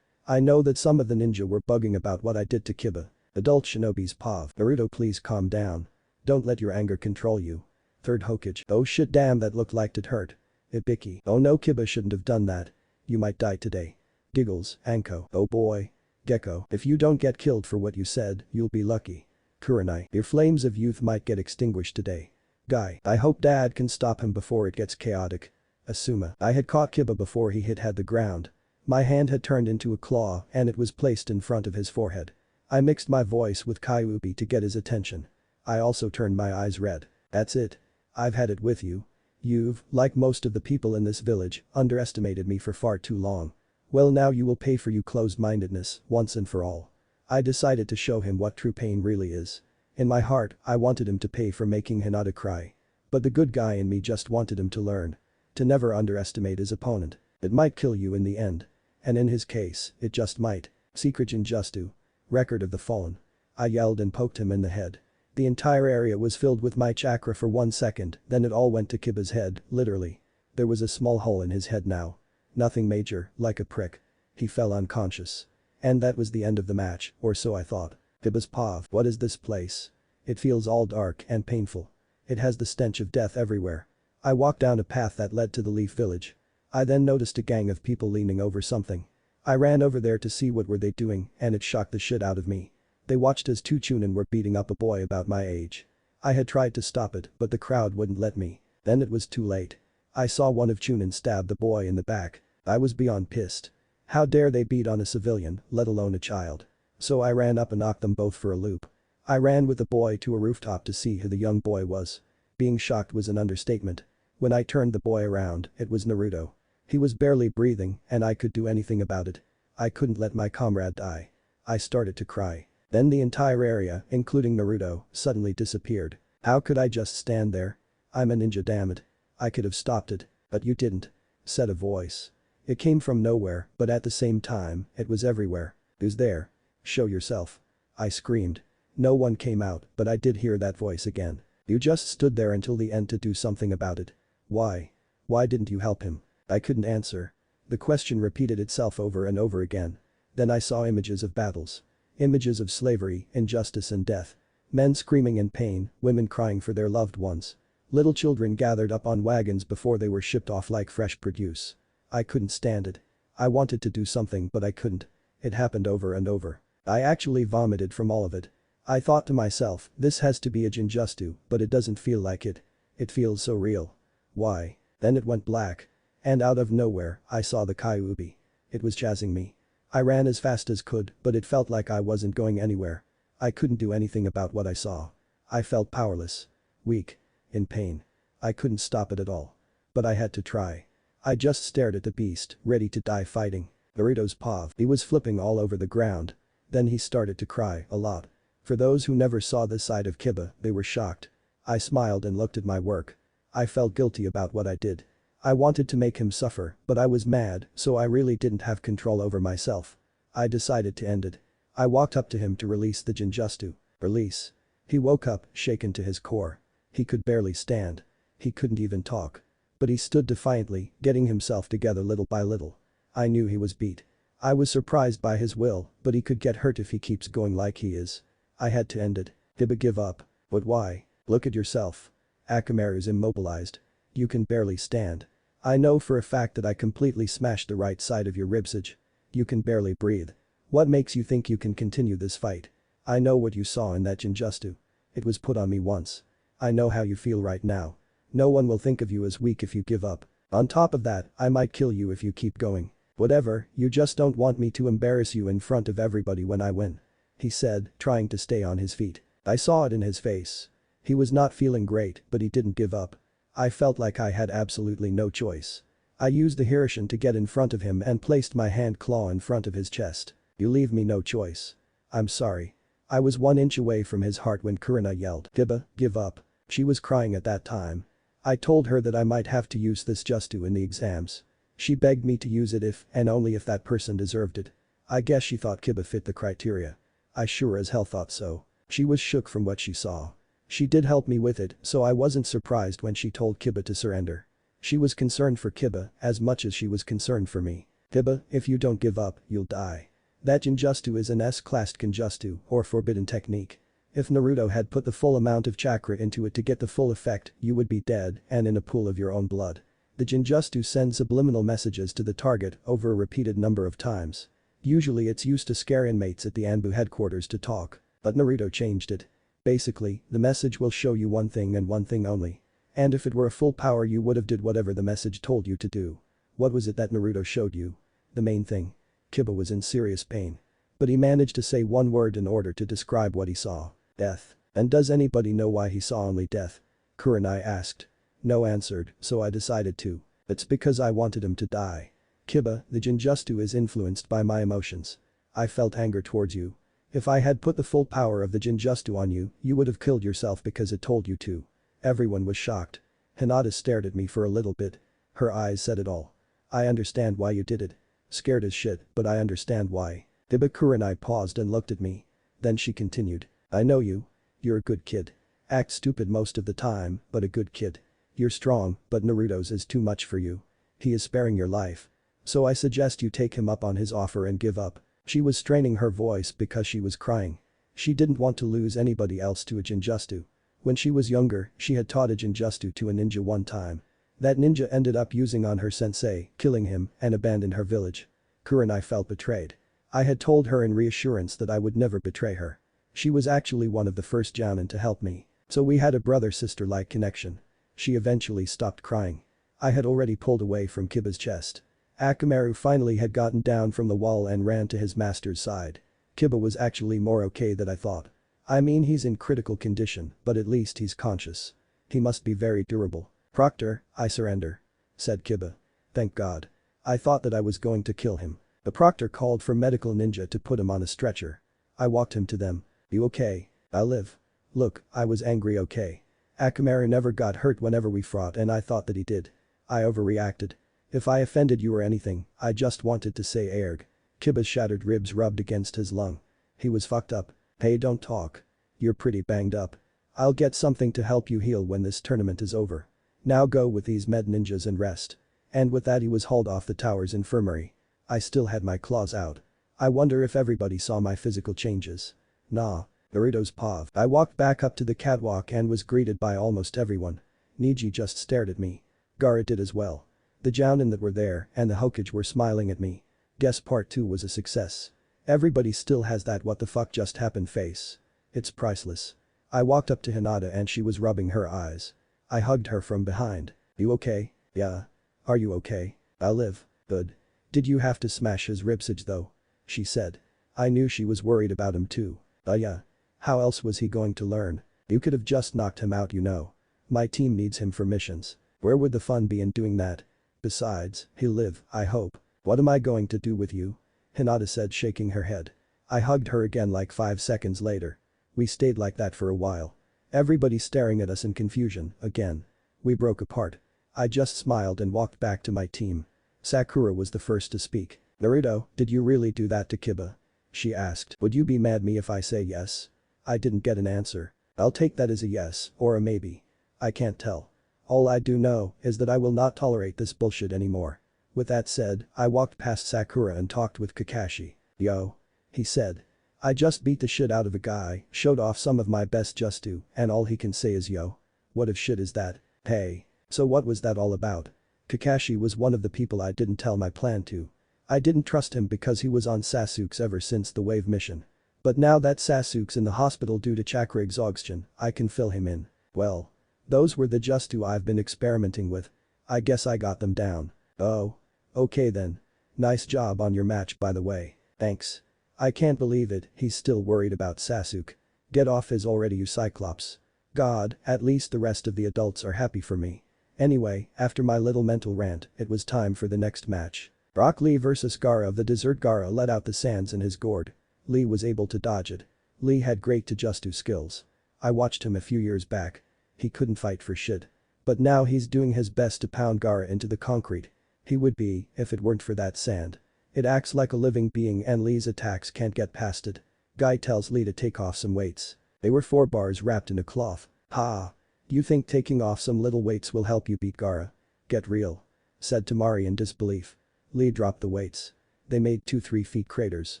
Speaker 1: I know that some of the ninja were bugging about what I did to Kiba. Adult shinobi's pav. Naruto, please calm down. Don't let your anger control you. Third Hokage. Oh shit, damn, that looked like it hurt. Ibiki. Oh no, Kiba shouldn't have done that. You might die today. Giggles. Anko. Oh boy. Gecko. If you don't get killed for what you said, you'll be lucky. Kurenai. Your flames of youth might get extinguished today. Guy. I hope dad can stop him before it gets chaotic. Asuma. I had caught Kiba before he had the ground. My hand had turned into a claw and it was placed in front of his forehead. I mixed my voice with Kyuubi to get his attention. I also turned my eyes red. That's it. I've had it with you. You've, like most of the people in this village, underestimated me for far too long. Well, now you will pay for your closed-mindedness, once and for all. I decided to show him what true pain really is. In my heart, I wanted him to pay for making Hinata cry. But the good guy in me just wanted him to learn. To never underestimate his opponent. It might kill you in the end. And in his case, it just might. Secret Justu. Record of the Fallen. I yelled and poked him in the head. The entire area was filled with my chakra for 1 second, then it all went to Kiba's head, literally. There was a small hole in his head now. Nothing major, like a prick. He fell unconscious. And that was the end of the match, or so I thought. Kiba's pav. What is this place? It feels all dark and painful. It has the stench of death everywhere. I walked down a path that led to the Leaf Village. I then noticed a gang of people leaning over something. I ran over there to see what were they doing and it shocked the shit out of me. They watched as 2 chunin were beating up a boy about my age. I had tried to stop it but the crowd wouldn't let me. Then it was too late. I saw one of chunin stab the boy in the back. I was beyond pissed. How dare they beat on a civilian, let alone a child. So I ran up and knocked them both for a loop. I ran with the boy to a rooftop to see who the young boy was. Being shocked was an understatement. When I turned the boy around, it was Naruto. He was barely breathing and I could do anything about it. I couldn't let my comrade die. I started to cry. Then the entire area, including Naruto, suddenly disappeared. How could I just stand there? I'm a ninja, damn it. I could have stopped it, but you didn't. Said a voice. It came from nowhere, but at the same time, it was everywhere. Who's there? Show yourself. I screamed. No one came out, but I did hear that voice again. You just stood there until the end to do something about it. Why? Why didn't you help him? I couldn't answer. The question repeated itself over and over again. Then I saw images of battles. Images of slavery, injustice and death. Men screaming in pain, women crying for their loved ones. Little children gathered up on wagons before they were shipped off like fresh produce. I couldn't stand it. I wanted to do something but I couldn't. It happened over and over. I actually vomited from all of it. I thought to myself, this has to be a Jinjustu, but it doesn't feel like it. It feels so real. Why? Then it went black. And out of nowhere, I saw the Kyuubi. It was chasing me. I ran as fast as could, but it felt like I wasn't going anywhere. I couldn't do anything about what I saw. I felt powerless. Weak. In pain. I couldn't stop it at all. But I had to try. I just stared at the beast, ready to die fighting. Naruto's paw. He was flipping all over the ground. Then he started to cry, a lot. For those who never saw this side of Kiba, they were shocked. I smiled and looked at my work. I felt guilty about what I did. I wanted to make him suffer, but I was mad, so I really didn't have control over myself. I decided to end it. I walked up to him to release the Jinjustu. Release. He woke up, shaken to his core. He could barely stand. He couldn't even talk. But he stood defiantly, getting himself together little by little. I knew he was beat. I was surprised by his will, but he could get hurt if he keeps going like he is. I had to end it. Kiba, give up. But why? Look at yourself. Akamaru's immobilized. You can barely stand. I know for a fact that I completely smashed the right side of your ribsage. You can barely breathe. What makes you think you can continue this fight? I know what you saw in that Jinjustu. It was put on me once. I know how you feel right now. No one will think of you as weak if you give up. On top of that, I might kill you if you keep going. Whatever, you just don't want me to embarrass you in front of everybody when I win. He said, trying to stay on his feet. I saw it in his face. He was not feeling great, but he didn't give up. I felt like I had absolutely no choice. I used the Hirishin to get in front of him and placed my hand claw in front of his chest. You leave me no choice. I'm sorry. I was 1 inch away from his heart when Kurina yelled, Kiba, give up. She was crying at that time. I told her that I might have to use this Justu in the exams. She begged me to use it if and only if that person deserved it. I guess she thought Kiba fit the criteria. I sure as hell thought so. She was shook from what she saw. She did help me with it, so I wasn't surprised when she told Kiba to surrender. She was concerned for Kiba as much as she was concerned for me. Kiba, if you don't give up, you'll die. That Jinjustu is an S-classed Kinjustu, or forbidden technique. If Naruto had put the full amount of chakra into it to get the full effect, you would be dead and in a pool of your own blood. The Jinjustu sends subliminal messages to the target over a repeated number of times. Usually it's used to scare inmates at the Anbu headquarters to talk, but Naruto changed it. Basically, the message will show you one thing and one thing only. And if it were a full power you would have did whatever the message told you to do. What was it that Naruto showed you? The main thing. Kiba was in serious pain. But he managed to say one word in order to describe what he saw. Death. And does anybody know why he saw only death? Kurenai asked. No answered, so I decided to. It's because I wanted him to die. Kiba, the Jinjustu is influenced by my emotions. I felt anger towards you. If I had put the full power of the Jinjustu on you, you would have killed yourself because it told you to. Everyone was shocked. Hinata stared at me for a little bit. Her eyes said it all. I understand why you did it. Scared as shit, but I understand why. Kiba Kurenai paused and looked at me. Then she continued. I know you. You're a good kid. Act stupid most of the time, but a good kid. You're strong, but Naruto's is too much for you. He is sparing your life. So I suggest you take him up on his offer and give up. She was straining her voice because she was crying. She didn't want to lose anybody else to a Jinjustu. When she was younger, she had taught a Jinjustu to a ninja one time. That ninja ended up using on her sensei, killing him, and abandoned her village. Kurenai felt betrayed. I had told her in reassurance that I would never betray her. She was actually one of the first jounin to help me. So we had a brother-sister-like connection. She eventually stopped crying. I had already pulled away from Kiba's chest. Akamaru finally had gotten down from the wall and ran to his master's side. Kiba was actually more okay than I thought. I mean he's in critical condition, but at least he's conscious. He must be very durable. Proctor, I surrender. Said Kiba. Thank God. I thought that I was going to kill him. The proctor called for medical ninja to put him on a stretcher. I walked him to them. You okay? I live. Look, I was angry okay. Akamaru never got hurt whenever we fought and I thought that he did. I overreacted. If I offended you or anything, I just wanted to say erg. Kiba's shattered ribs rubbed against his lung. He was fucked up. Hey, don't talk. You're pretty banged up. I'll get something to help you heal when this tournament is over. Now go with these med ninjas and rest. And with that he was hauled off the tower's infirmary. I still had my claws out. I wonder if everybody saw my physical changes. Nah. Naruto's paw. I walked back up to the catwalk and was greeted by almost everyone. Niji just stared at me. Gaara did as well. The jounin that were there and the Hokage were smiling at me. Guess part 2 was a success. Everybody still has that what the fuck just happened face. It's priceless. I walked up to Hinata and she was rubbing her eyes. I hugged her from behind. You okay? Yeah. Are you okay? I live. Good. Did you have to smash his ribsage though? She said. I knew she was worried about him too. Yeah. How else was he going to learn? You could have just knocked him out, you know. My team needs him for missions. Where would the fun be in doing that? Besides, he'll live, I hope. What am I going to do with you? Hinata said, shaking her head. I hugged her again like 5 seconds later. We stayed like that for a while. Everybody staring at us in confusion, again. We broke apart. I just smiled and walked back to my team. Sakura was the first to speak. Naruto, did you really do that to Kiba? She asked. Would you be mad at me if I say yes? I didn't get an answer. I'll take that as a yes, or a maybe. I can't tell. All I do know is that I will not tolerate this bullshit anymore. With that said, I walked past Sakura and talked with Kakashi. Yo. He said. I just beat the shit out of a guy, showed off some of my best justu, and all he can say is yo. What if shit is that? Hey. So what was that all about? Kakashi was one of the people I didn't tell my plan to. I didn't trust him because he was on Sasuke's ever since the wave mission. But now that Sasuke's in the hospital due to chakra exhaustion, I can fill him in. Well. Those were the justu I've been experimenting with. I guess I got them down. Oh. Okay then. Nice job on your match by the way. Thanks. I can't believe it, he's still worried about Sasuke. Get off his already, you Cyclops. God, at least the rest of the adults are happy for me. Anyway, after my little mental rant, it was time for the next match. Rock Lee vs Gaara of the Desert. Gaara let out the sands in his gourd. Lee was able to dodge it. Lee had great Taijutsu skills. I watched him a few years back. He couldn't fight for shit. But now he's doing his best to pound Gaara into the concrete. He would be, if it weren't for that sand. It acts like a living being and Lee's attacks can't get past it. Guy tells Lee to take off some weights. They were 4 bars wrapped in a cloth. Ha. You think taking off some little weights will help you beat Gaara? Get real. Said Tamari in disbelief. Lee dropped the weights. They made 2-3 feet craters.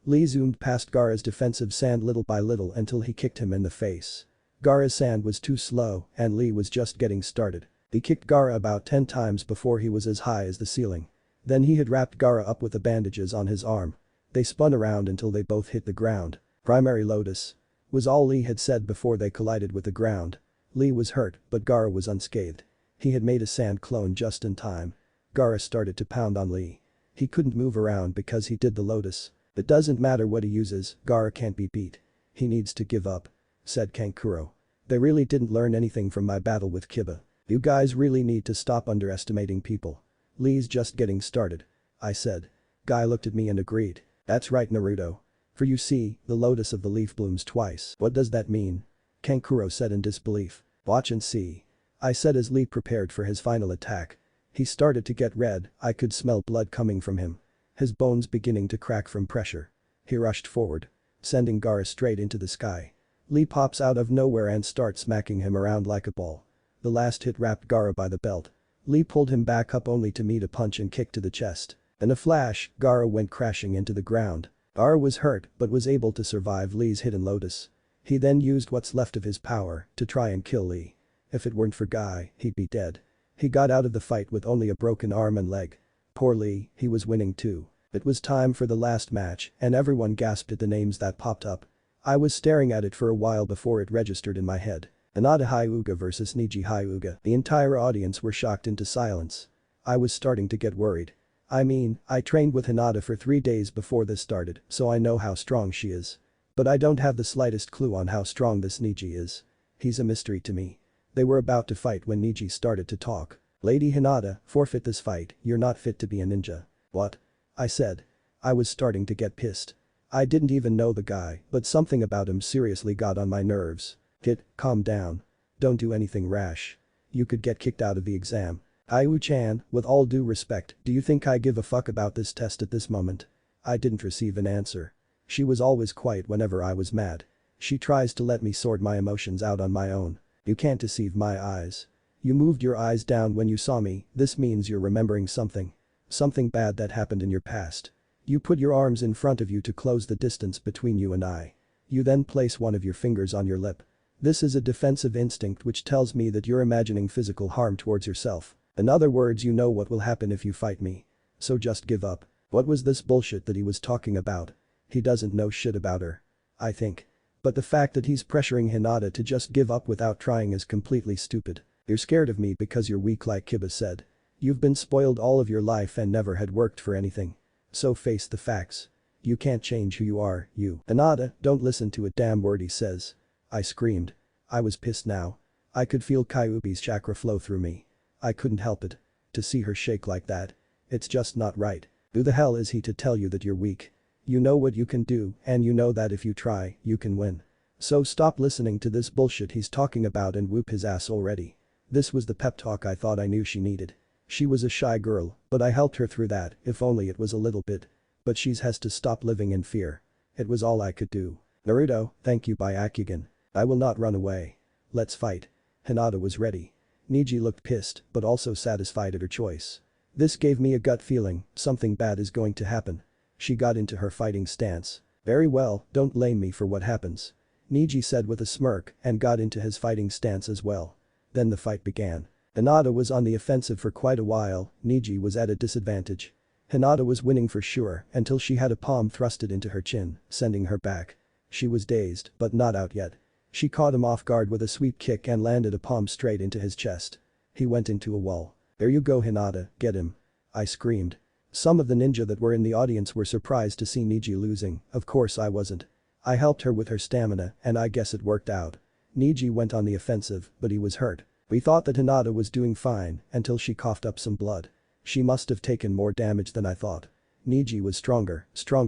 Speaker 1: Lee zoomed past Gaara's defensive sand little by little until he kicked him in the face. Gaara's sand was too slow and Lee was just getting started. He kicked Gaara about 10 times before he was as high as the ceiling. Then he had wrapped Gaara up with the bandages on his arm. They spun around until they both hit the ground. Primary Lotus. Was all Lee had said before they collided with the ground. Lee was hurt, but Gaara was unscathed. He had made a sand clone just in time. Gaara started to pound on Lee. He couldn't move around because he did the Lotus. It doesn't matter what he uses, Gaara can't be beat. He needs to give up. Said Kankuro. They really didn't learn anything from my battle with Kiba. You guys really need to stop underestimating people. Lee's just getting started. I said. Guy looked at me and agreed. That's right, Naruto. For you see, the lotus of the leaf blooms twice. What does that mean? Kankuro said in disbelief. Watch and see. I said as Lee prepared for his final attack. He started to get red, I could smell blood coming from him. His bones beginning to crack from pressure. He rushed forward. Sending Gaara straight into the sky. Lee pops out of nowhere and starts smacking him around like a ball. The last hit wrapped Gaara by the belt. Lee pulled him back up only to meet a punch and kick to the chest. In a flash, Gaara went crashing into the ground. Gaara was hurt but was able to survive Lee's hidden lotus. He then used what's left of his power to try and kill Lee. If it weren't for Guy, he'd be dead. He got out of the fight with only a broken arm and leg. Poor Lee, he was winning too. It was time for the last match and everyone gasped at the names that popped up. I was staring at it for a while before it registered in my head. Hinata Hyuga vs Neji Hyuga. The entire audience were shocked into silence. I was starting to get worried. I mean, I trained with Hinata for 3 days before this started, so I know how strong she is. But I don't have the slightest clue on how strong this Neji is. He's a mystery to me. They were about to fight when Neji started to talk. Lady Hinata, forfeit this fight, you're not fit to be a ninja. What? I said. I was starting to get pissed. I didn't even know the guy, but something about him seriously got on my nerves. Kid, calm down. Don't do anything rash. You could get kicked out of the exam. Ayu-chan, with all due respect, do you think I give a fuck about this test at this moment? I didn't receive an answer. She was always quiet whenever I was mad. She tries to let me sort my emotions out on my own. You can't deceive my eyes. You moved your eyes down when you saw me, this means you're remembering something. Something bad that happened in your past. You put your arms in front of you to close the distance between you and I. You then place one of your fingers on your lip. This is a defensive instinct which tells me that you're imagining physical harm towards yourself. In other words, you know what will happen if you fight me. So just give up. What was this bullshit that he was talking about? He doesn't know shit about her. I think. But the fact that he's pressuring Hinata to just give up without trying is completely stupid. You're scared of me because you're weak, like Kiba said. You've been spoiled all of your life and never had worked for anything. So face the facts. You can't change who you are, you. Hinata, don't listen to a damn word he says. I screamed. I was pissed now. I could feel Kyuubi's chakra flow through me. I couldn't help it. To see her shake like that. It's just not right. Who the hell is he to tell you that you're weak? You know what you can do, and you know that if you try, you can win. So stop listening to this bullshit he's talking about and whoop his ass already. This was the pep talk I thought I knew she needed. She was a shy girl, but I helped her through that, if only it was a little bit. But she has to stop living in fear. It was all I could do. Naruto, thank you Byakugan. I will not run away. Let's fight. Hinata was ready. Niji looked pissed, but also satisfied at her choice. This gave me a gut feeling, something bad is going to happen. She got into her fighting stance. Very well, don't blame me for what happens. Niji said with a smirk and got into his fighting stance as well. Then the fight began. Hinata was on the offensive for quite a while, Niji was at a disadvantage. Hinata was winning for sure until she had a palm thrusted into her chin, sending her back. She was dazed, but not out yet. She caught him off guard with a sweep kick and landed a palm straight into his chest. He went into a wall. There you go Hinata, get him. I screamed. Some of the ninja that were in the audience were surprised to see Niji losing, of course I wasn't. I helped her with her stamina and I guess it worked out. Niji went on the offensive, but he was hurt. We thought that Hinata was doing fine until she coughed up some blood. She must have taken more damage than I thought. Niji was stronger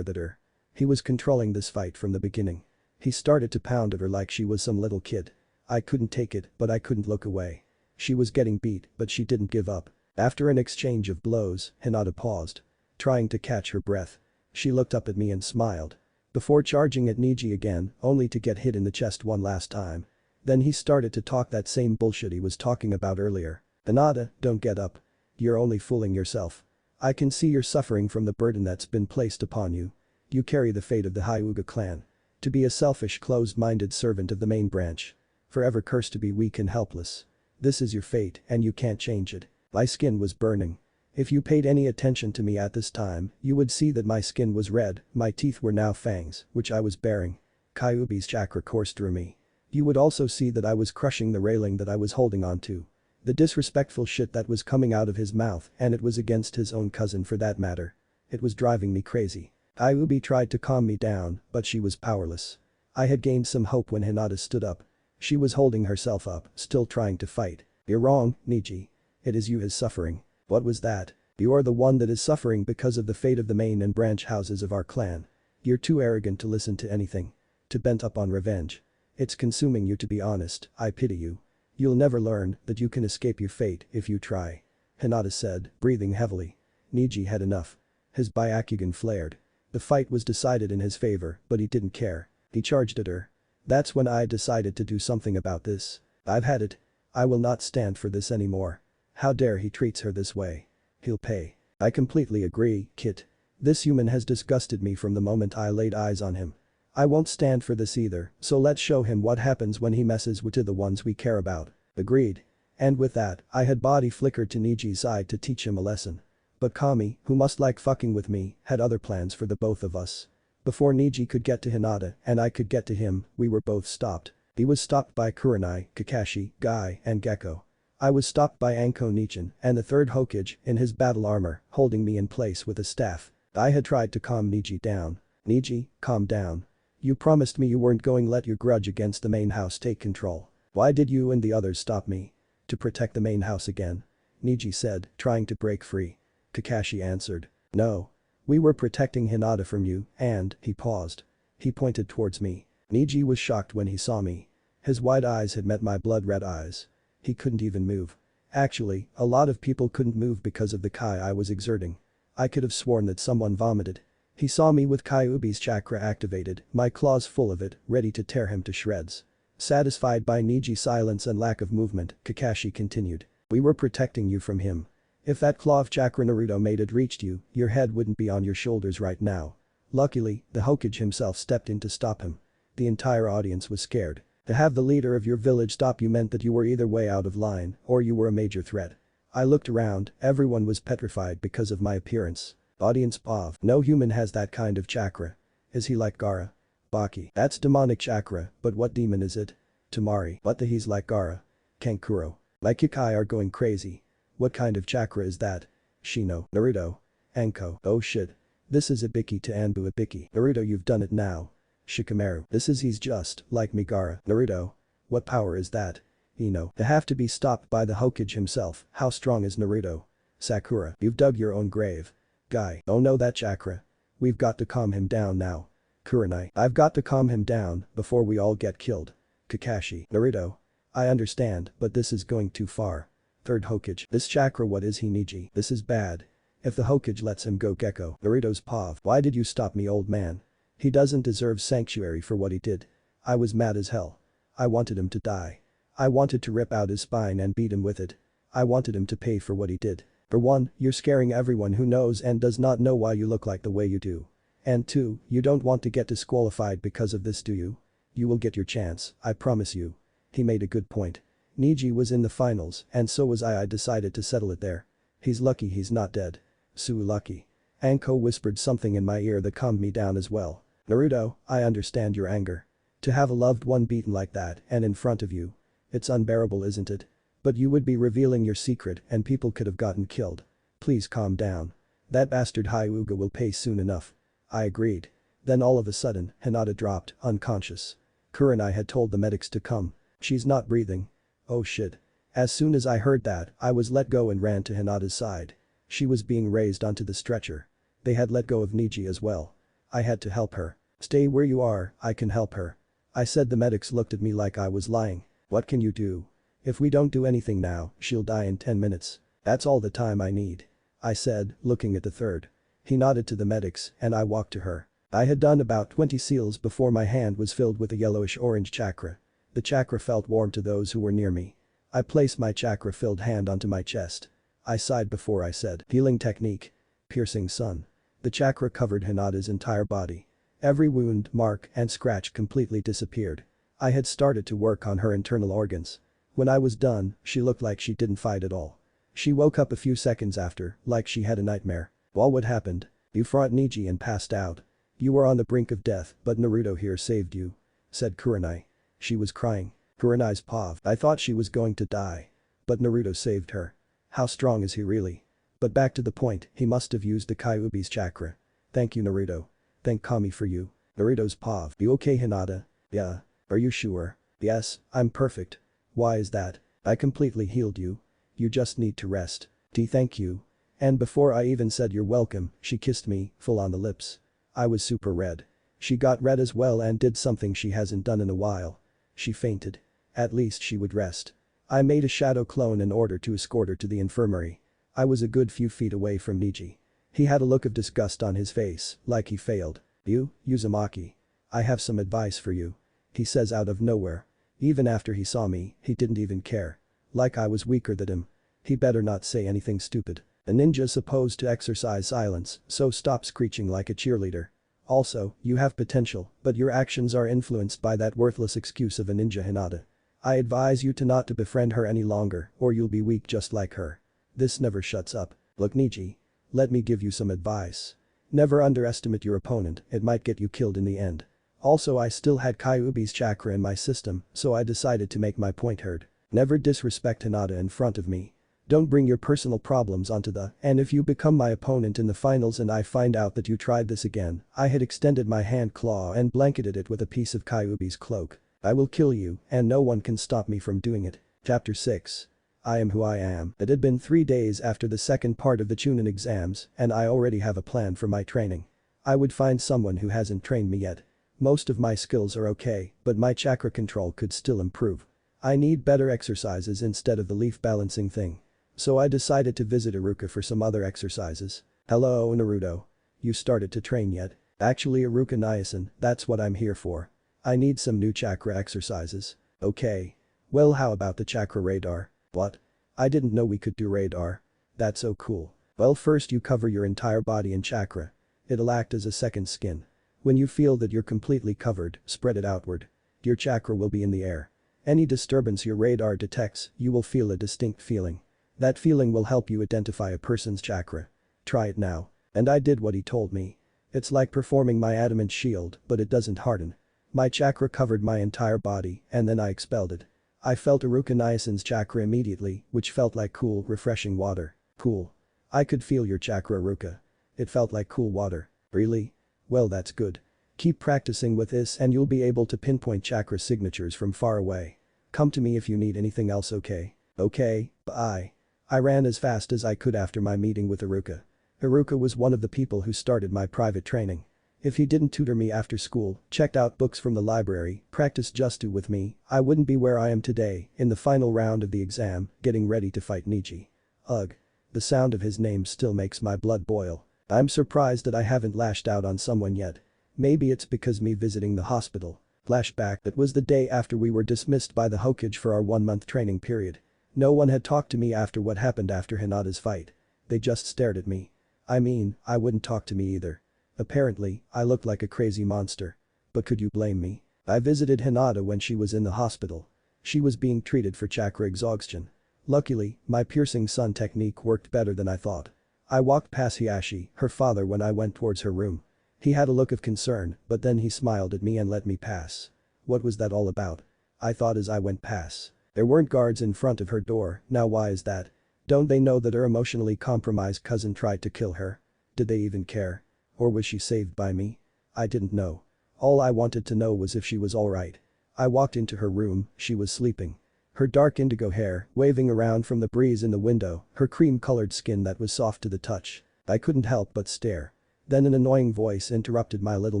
Speaker 1: than her. He was controlling this fight from the beginning. He started to pound at her like she was some little kid. I couldn't take it, but I couldn't look away. She was getting beat, but she didn't give up. After an exchange of blows, Hinata paused. Trying to catch her breath. She looked up at me and smiled. Before charging at Niji again, only to get hit in the chest one last time. Then he started to talk that same bullshit he was talking about earlier. Hinata, don't get up. You're only fooling yourself. I can see you're suffering from the burden that's been placed upon you. You carry the fate of the Hyuga clan. To be a selfish, closed-minded servant of the main branch. Forever cursed to be weak and helpless. This is your fate and you can't change it. My skin was burning. If you paid any attention to me at this time, you would see that my skin was red, my teeth were now fangs, which I was bearing. Kyuubi's chakra coursed through me. You would also see that I was crushing the railing that I was holding onto. The disrespectful shit that was coming out of his mouth, and it was against his own cousin for that matter. It was driving me crazy. Kyuubi tried to calm me down, but she was powerless. I had gained some hope when Hinata stood up. She was holding herself up, still trying to fight. You're wrong, Niji. It is you who is suffering. What was that? You are the one that is suffering because of the fate of the main and branch houses of our clan. You're too arrogant to listen to anything. Too bent up on revenge. It's consuming you to be honest, I pity you. You'll never learn that you can escape your fate if you try. Hinata said, breathing heavily. Niji had enough. His Byakugan flared. The fight was decided in his favor, but he didn't care. He charged at her. That's when I decided to do something about this. I've had it. I will not stand for this anymore. How dare he treats her this way. He'll pay. I completely agree, Kit. This human has disgusted me from the moment I laid eyes on him. I won't stand for this either, so let's show him what happens when he messes with the ones we care about. Agreed. And with that, I had body flickered to Niji's side to teach him a lesson. But Kami, who must like fucking with me, had other plans for the both of us. Before Niji could get to Hinata and I could get to him, we were both stopped. He was stopped by Kurenai, Kakashi, Guy, and Gecko. I was stopped by Anko Nichin and the third Hokage in his battle armor, holding me in place with a staff. I had tried to calm Niji down. Niji, calm down. You promised me you weren't going to let your grudge against the main house take control. Why did you and the others stop me? To protect the main house again. Niji said, trying to break free. Kakashi answered. No. We were protecting Hinata from you, and, he paused. He pointed towards me. Niji was shocked when he saw me. His wide eyes had met my blood-red eyes. He couldn't even move. Actually, a lot of people couldn't move because of the Kai I was exerting. I could have sworn that someone vomited. He saw me with Kyuubi's chakra activated, my claws full of it, ready to tear him to shreds. Satisfied by Niji's silence and lack of movement, Kakashi continued. We were protecting you from him. If that claw of chakra Naruto made it reached you, your head wouldn't be on your shoulders right now. Luckily, the Hokage himself stepped in to stop him. The entire audience was scared. To have the leader of your village stop you meant that you were either way out of line or you were a major threat. I looked around, everyone was petrified because of my appearance. Audience paused. No human has that kind of chakra. Is he like Gaara? Baki. That's demonic chakra, but what demon is it? Tamari. What the he's like Gaara. Kankuro. My Kikai are going crazy. What kind of chakra is that? Shino. Naruto. Anko. Oh shit. This is Ibiki to Anbu Ibiki. Naruto, you've done it now. Shikamaru. This is he's just like me Gaara. Naruto. What power is that? Ino. They have to be stopped by the Hokage himself. How strong is Naruto? Sakura. You've dug your own grave. Guy. Oh no, that chakra. We've got to calm him down now. Kurenai. I've got to calm him down before we all get killed. Kakashi. Naruto. I understand, but this is going too far. Third Hokage. This chakra, what is he Niji? This is bad. If the Hokage lets him go Gecko. Naruto's Pav. Why did you stop me, old man? He doesn't deserve sanctuary for what he did. I was mad as hell. I wanted him to die. I wanted to rip out his spine and beat him with it. I wanted him to pay for what he did. For one, you're scaring everyone who knows and does not know why you look like the way you do. And two, you don't want to get disqualified because of this, do you? You will get your chance, I promise you. He made a good point. Niji was in the finals and so was I decided to settle it there. He's lucky he's not dead. Sue lucky. Anko whispered something in my ear that calmed me down as well. Naruto, I understand your anger. To have a loved one beaten like that and in front of you. It's unbearable, isn't it? But you would be revealing your secret and people could have gotten killed. Please calm down. That bastard Hyuga will pay soon enough. I agreed. Then all of a sudden, Hinata dropped, unconscious. Kurenai had told the medics to come. She's not breathing. Oh shit. As soon as I heard that, I was let go and ran to Hinata's side. She was being raised onto the stretcher. They had let go of Niji as well. I had to help her. Stay where you are, I can help her. I said. The medics looked at me like I was lying. What can you do? If we don't do anything now, she'll die in 10 minutes. That's all the time I need. I said, looking at the third. He nodded to the medics and I walked to her. I had done about 20 seals before my hand was filled with a yellowish-orange chakra. The chakra felt warm to those who were near me. I placed my chakra-filled hand onto my chest. I sighed before I said, healing technique. Piercing sun. The chakra covered Hinata's entire body. Every wound, mark, and scratch completely disappeared. I had started to work on her internal organs. When I was done, she looked like she didn't fight at all. She woke up a few seconds after, like she had a nightmare. Well, what happened? You fought Niji and passed out. You were on the brink of death, but Naruto here saved you. Said Kurenai. She was crying. Kurenai's Pav. I thought she was going to die. But Naruto saved her. How strong is he really? But back to the point, he must have used the Kyuubi's chakra. Thank you, Naruto. Thank Kami for you. Naruto's Pav. You okay, Hinata? Yeah. Are you sure? Yes, I'm perfect. Why is that? I completely healed you. You just need to rest. Thank you. And before I even said you're welcome, she kissed me, full on the lips. I was super red. She got red as well and did something she hasn't done in a while. She fainted. At least she would rest. I made a shadow clone in order to escort her to the infirmary. I was a good few feet away from Niji. He had a look of disgust on his face, like he failed. You, Uzumaki. I have some advice for you. He says out of nowhere. Even after he saw me, he didn't even care. Like I was weaker than him. He better not say anything stupid. A ninja's supposed to exercise silence, so stop screeching like a cheerleader. Also, you have potential, but your actions are influenced by that worthless excuse of a ninja Hinata. I advise you to not to befriend her any longer, or you'll be weak just like her. This never shuts up. Look, Niji. Let me give you some advice. Never underestimate your opponent, it might get you killed in the end. Also, I still had Kyuubi's chakra in my system, so I decided to make my point heard. Never disrespect Hinata in front of me. Don't bring your personal problems onto and if you become my opponent in the finals and I find out that you tried this again, I had extended my hand claw and blanketed it with a piece of Kyuubi's cloak. I will kill you and no one can stop me from doing it. Chapter 6. I am who I am. It had been 3 days after the second part of the chunin exams and I already have a plan for my training. I would find someone who hasn't trained me yet. Most of my skills are okay, but my chakra control could still improve. I need better exercises instead of the leaf balancing thing. So I decided to visit Iruka for some other exercises. Hello, Naruto. You started to train yet? Actually, Iruka Niasen, that's what I'm here for. I need some new chakra exercises. Okay. Well, how about the chakra radar? What? I didn't know we could do radar. That's so cool. Well, first you cover your entire body in chakra. It'll act as a second skin. When you feel that you're completely covered, spread it outward. Your chakra will be in the air. Any disturbance your radar detects, you will feel a distinct feeling. That feeling will help you identify a person's chakra. Try it now. And I did what he told me. It's like performing my adamant shield, but it doesn't harden. My chakra covered my entire body and then I expelled it. I felt Iruka Niasen's chakra immediately, which felt like cool, refreshing water. Cool. I could feel your chakra, Iruka. It felt like cool water. Really? Well, that's good. Keep practicing with this and you'll be able to pinpoint chakra signatures from far away. Come to me if you need anything else, okay? Okay, bye. I ran as fast as I could after my meeting with Iruka. Iruka was one of the people who started my private training. If he didn't tutor me after school, checked out books from the library, practiced Justu with me, I wouldn't be where I am today, in the final round of the exam, getting ready to fight Nietzsche. Ugh. The sound of his name still makes my blood boil. I'm surprised that I haven't lashed out on someone yet. Maybe it's because me visiting the hospital. Flashback, that was the day after we were dismissed by the Hokage for our 1-month training period. No one had talked to me after what happened after Hinata's fight. They just stared at me. I mean, I wouldn't talk to me either. Apparently, I looked like a crazy monster. But could you blame me? I visited Hinata when she was in the hospital. She was being treated for chakra exhaustion. Luckily, my piercing sun technique worked better than I thought. I walked past Hiashi, her father, when I went towards her room. He had a look of concern, but then he smiled at me and let me pass. What was that all about? I thought as I went past. There weren't guards in front of her door, now why is that? Don't they know that her emotionally compromised cousin tried to kill her? Did they even care? Or was she saved by me? I didn't know. All I wanted to know was if she was alright. I walked into her room, she was sleeping. Her dark indigo hair, waving around from the breeze in the window, her cream-colored skin that was soft to the touch. I couldn't help but stare. Then an annoying voice interrupted my little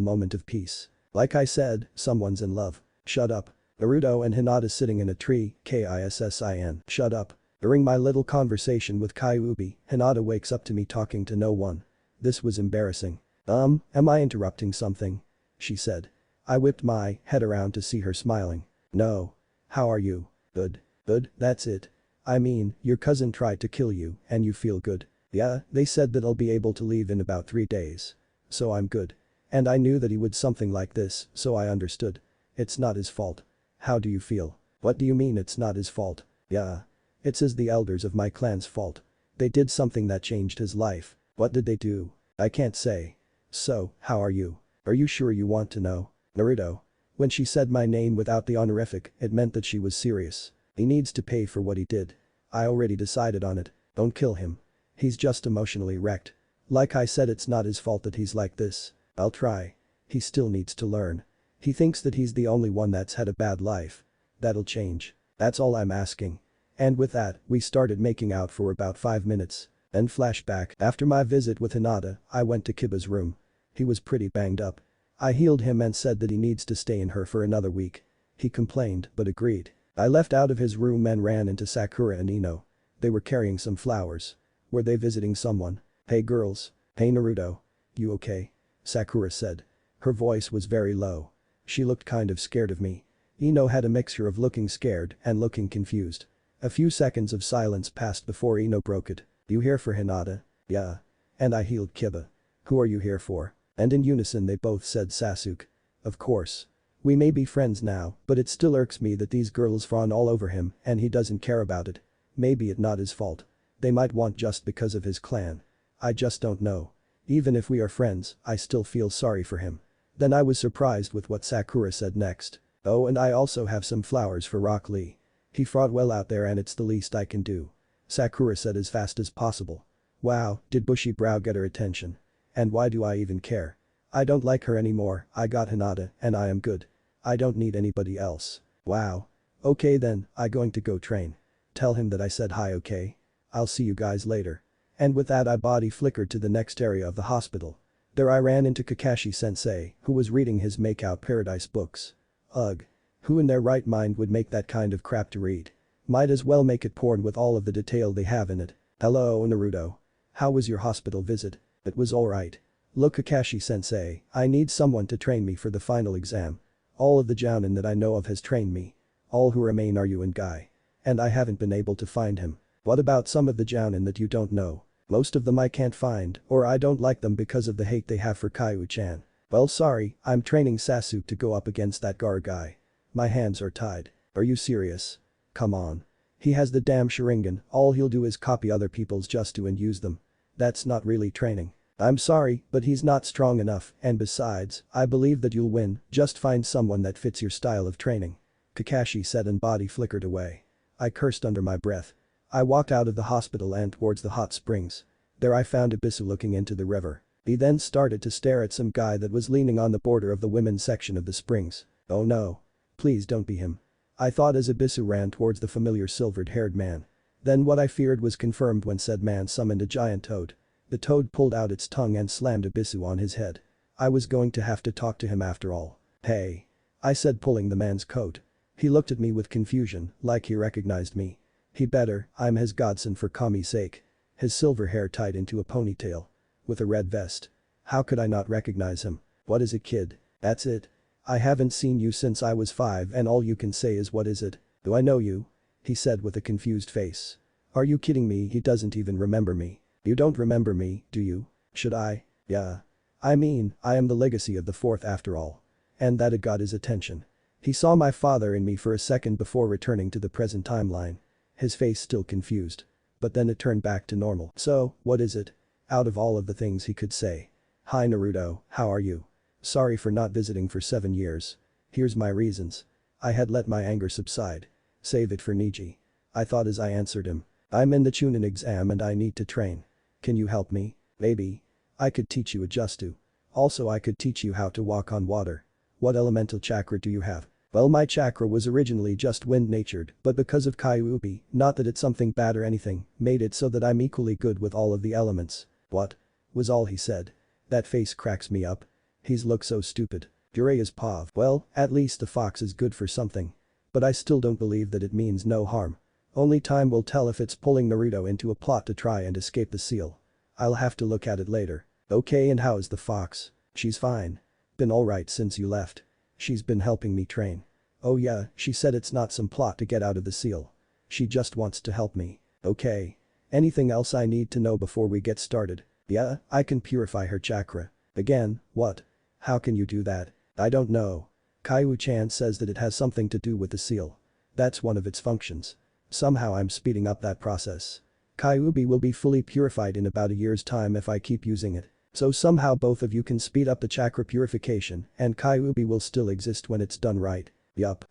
Speaker 1: moment of peace. Like I said, someone's in love. Shut up. Naruto and Hinata sitting in a tree, Kissin. Shut up. During my little conversation with Kyuubi, Hinata wakes up to me talking to no one. This was embarrassing. Am I interrupting something? She said. I whipped my head around to see her smiling. No. How are you? Good. Good, that's it. I mean, your cousin tried to kill you, and you feel good. Yeah, they said that I'll be able to leave in about 3 days. So I'm good. And I knew that he would something like this, so I understood. It's not his fault. How do you feel? What do you mean it's not his fault? Yeah. It's as the elders of my clan's fault. They did something that changed his life. What did they do? I can't say. So, how are you? Are you sure you want to know? Naruto. When she said my name without the honorific, it meant that she was serious. He needs to pay for what he did. I already decided on it. Don't kill him. He's just emotionally wrecked. Like I said, it's not his fault that he's like this. I'll try. He still needs to learn. He thinks that he's the only one that's had a bad life. That'll change. That's all I'm asking. And with that, we started making out for about 5 minutes. Then flashback, after my visit with Hinata, I went to Kiba's room. He was pretty banged up. I healed him and said that he needs to stay in her for another week. He complained, but agreed. I left out of his room and ran into Sakura and Ino. They were carrying some flowers. Were they visiting someone? Hey girls. Hey Naruto. You okay? Sakura said. Her voice was very low. She looked kind of scared of me. Ino had a mixture of looking scared and looking confused. A few seconds of silence passed before Ino broke it. You here for Hinata? Yeah. And I healed Kiba. Who are you here for? And in unison they both said Sasuke. Of course. We may be friends now, but it still irks me that these girls fawn all over him and he doesn't care about it. Maybe it's not his fault. They might want just because of his clan. I just don't know. Even if we are friends, I still feel sorry for him. Then I was surprised with what Sakura said next. Oh, and I also have some flowers for Rock Lee. He fought well out there and it's the least I can do. Sakura said as fast as possible. Wow, did Bushy Brow get her attention? And why do I even care? I don't like her anymore, I got Hinata and I am good. I don't need anybody else. Wow. Okay then, I going to go train. Tell him that I said hi, okay? I'll see you guys later. And with that I body flickered to the next area of the hospital. There I ran into Kakashi sensei, who was reading his Make Out Paradise books. Ugh. Who in their right mind would make that kind of crap to read? Might as well make it porn with all of the detail they have in it. Hello Naruto. How was your hospital visit? It was alright. Look Kakashi sensei, I need someone to train me for the final exam. All of the jounin that I know of has trained me. All who remain are you and Guy. And I haven't been able to find him. What about some of the jounin that you don't know? Most of them I can't find, or I don't like them because of the hate they have for Kaiu-chan. Well sorry, I'm training Sasuke to go up against that Gar guy. My hands are tied. Are you serious? Come on. He has the damn Sharingan, all he'll do is copy other people's Justu and use them. That's not really training. I'm sorry, but he's not strong enough, and besides, I believe that you'll win, just find someone that fits your style of training. Kakashi said and body flickered away. I cursed under my breath. I walked out of the hospital and towards the hot springs. There I found Ibisu looking into the river. He then started to stare at some guy that was leaning on the border of the women's section of the springs. Oh no. Please don't be him. I thought as Ibisu ran towards the familiar silvered-haired man. Then what I feared was confirmed when said man summoned a giant toad. The toad pulled out its tongue and slammed Ibisu on his head. I was going to have to talk to him after all. Hey. I said pulling the man's coat. He looked at me with confusion, like he recognized me. He better, I'm his godson for Kami's sake. His silver hair tied into a ponytail. With a red vest. How could I not recognize him? What is it, kid? That's it. I haven't seen you since I was 5 and all you can say is what is it? Do I know you? He said with a confused face. Are you kidding me? He doesn't even remember me. You don't remember me, do you? Should I? Yeah. I mean, I am the legacy of the 4th after all. And that it got his attention. He saw my father in me for a second before returning to the present timeline. His face still confused. But then it turned back to normal. So, what is it? Out of all of the things he could say. Hi Naruto, how are you? Sorry for not visiting for 7 years. Here's my reasons. I had let my anger subside. Save it for Niji. I thought as I answered him. I'm in the chunin exam and I need to train. Can you help me? Maybe. I could teach you a jutsu. Also I could teach you how to walk on water. What elemental chakra do you have? Well my chakra was originally just wind-natured, but because of Kyuubi, not that it's something bad or anything, made it so that I'm equally good with all of the elements. What? Was all he said. That face cracks me up. He's looked so stupid. Jiraiya's pav. Well, at least the fox is good for something. But I still don't believe that it means no harm. Only time will tell if it's pulling Naruto into a plot to try and escape the seal. I'll have to look at it later. Okay, and how's the fox? She's fine. Been alright since you left. She's been helping me train. Oh yeah, she said it's not some plot to get out of the seal. She just wants to help me. Okay. Anything else I need to know before we get started? Yeah, I can purify her chakra. Again, what? How can you do that? I don't know. Kaiu-chan says that it has something to do with the seal. That's one of its functions. Somehow I'm speeding up that process. Kyuubi will be fully purified in about a year's time if I keep using it. So somehow both of you can speed up the chakra purification and Kyuubi will still exist when it's done right. Yup.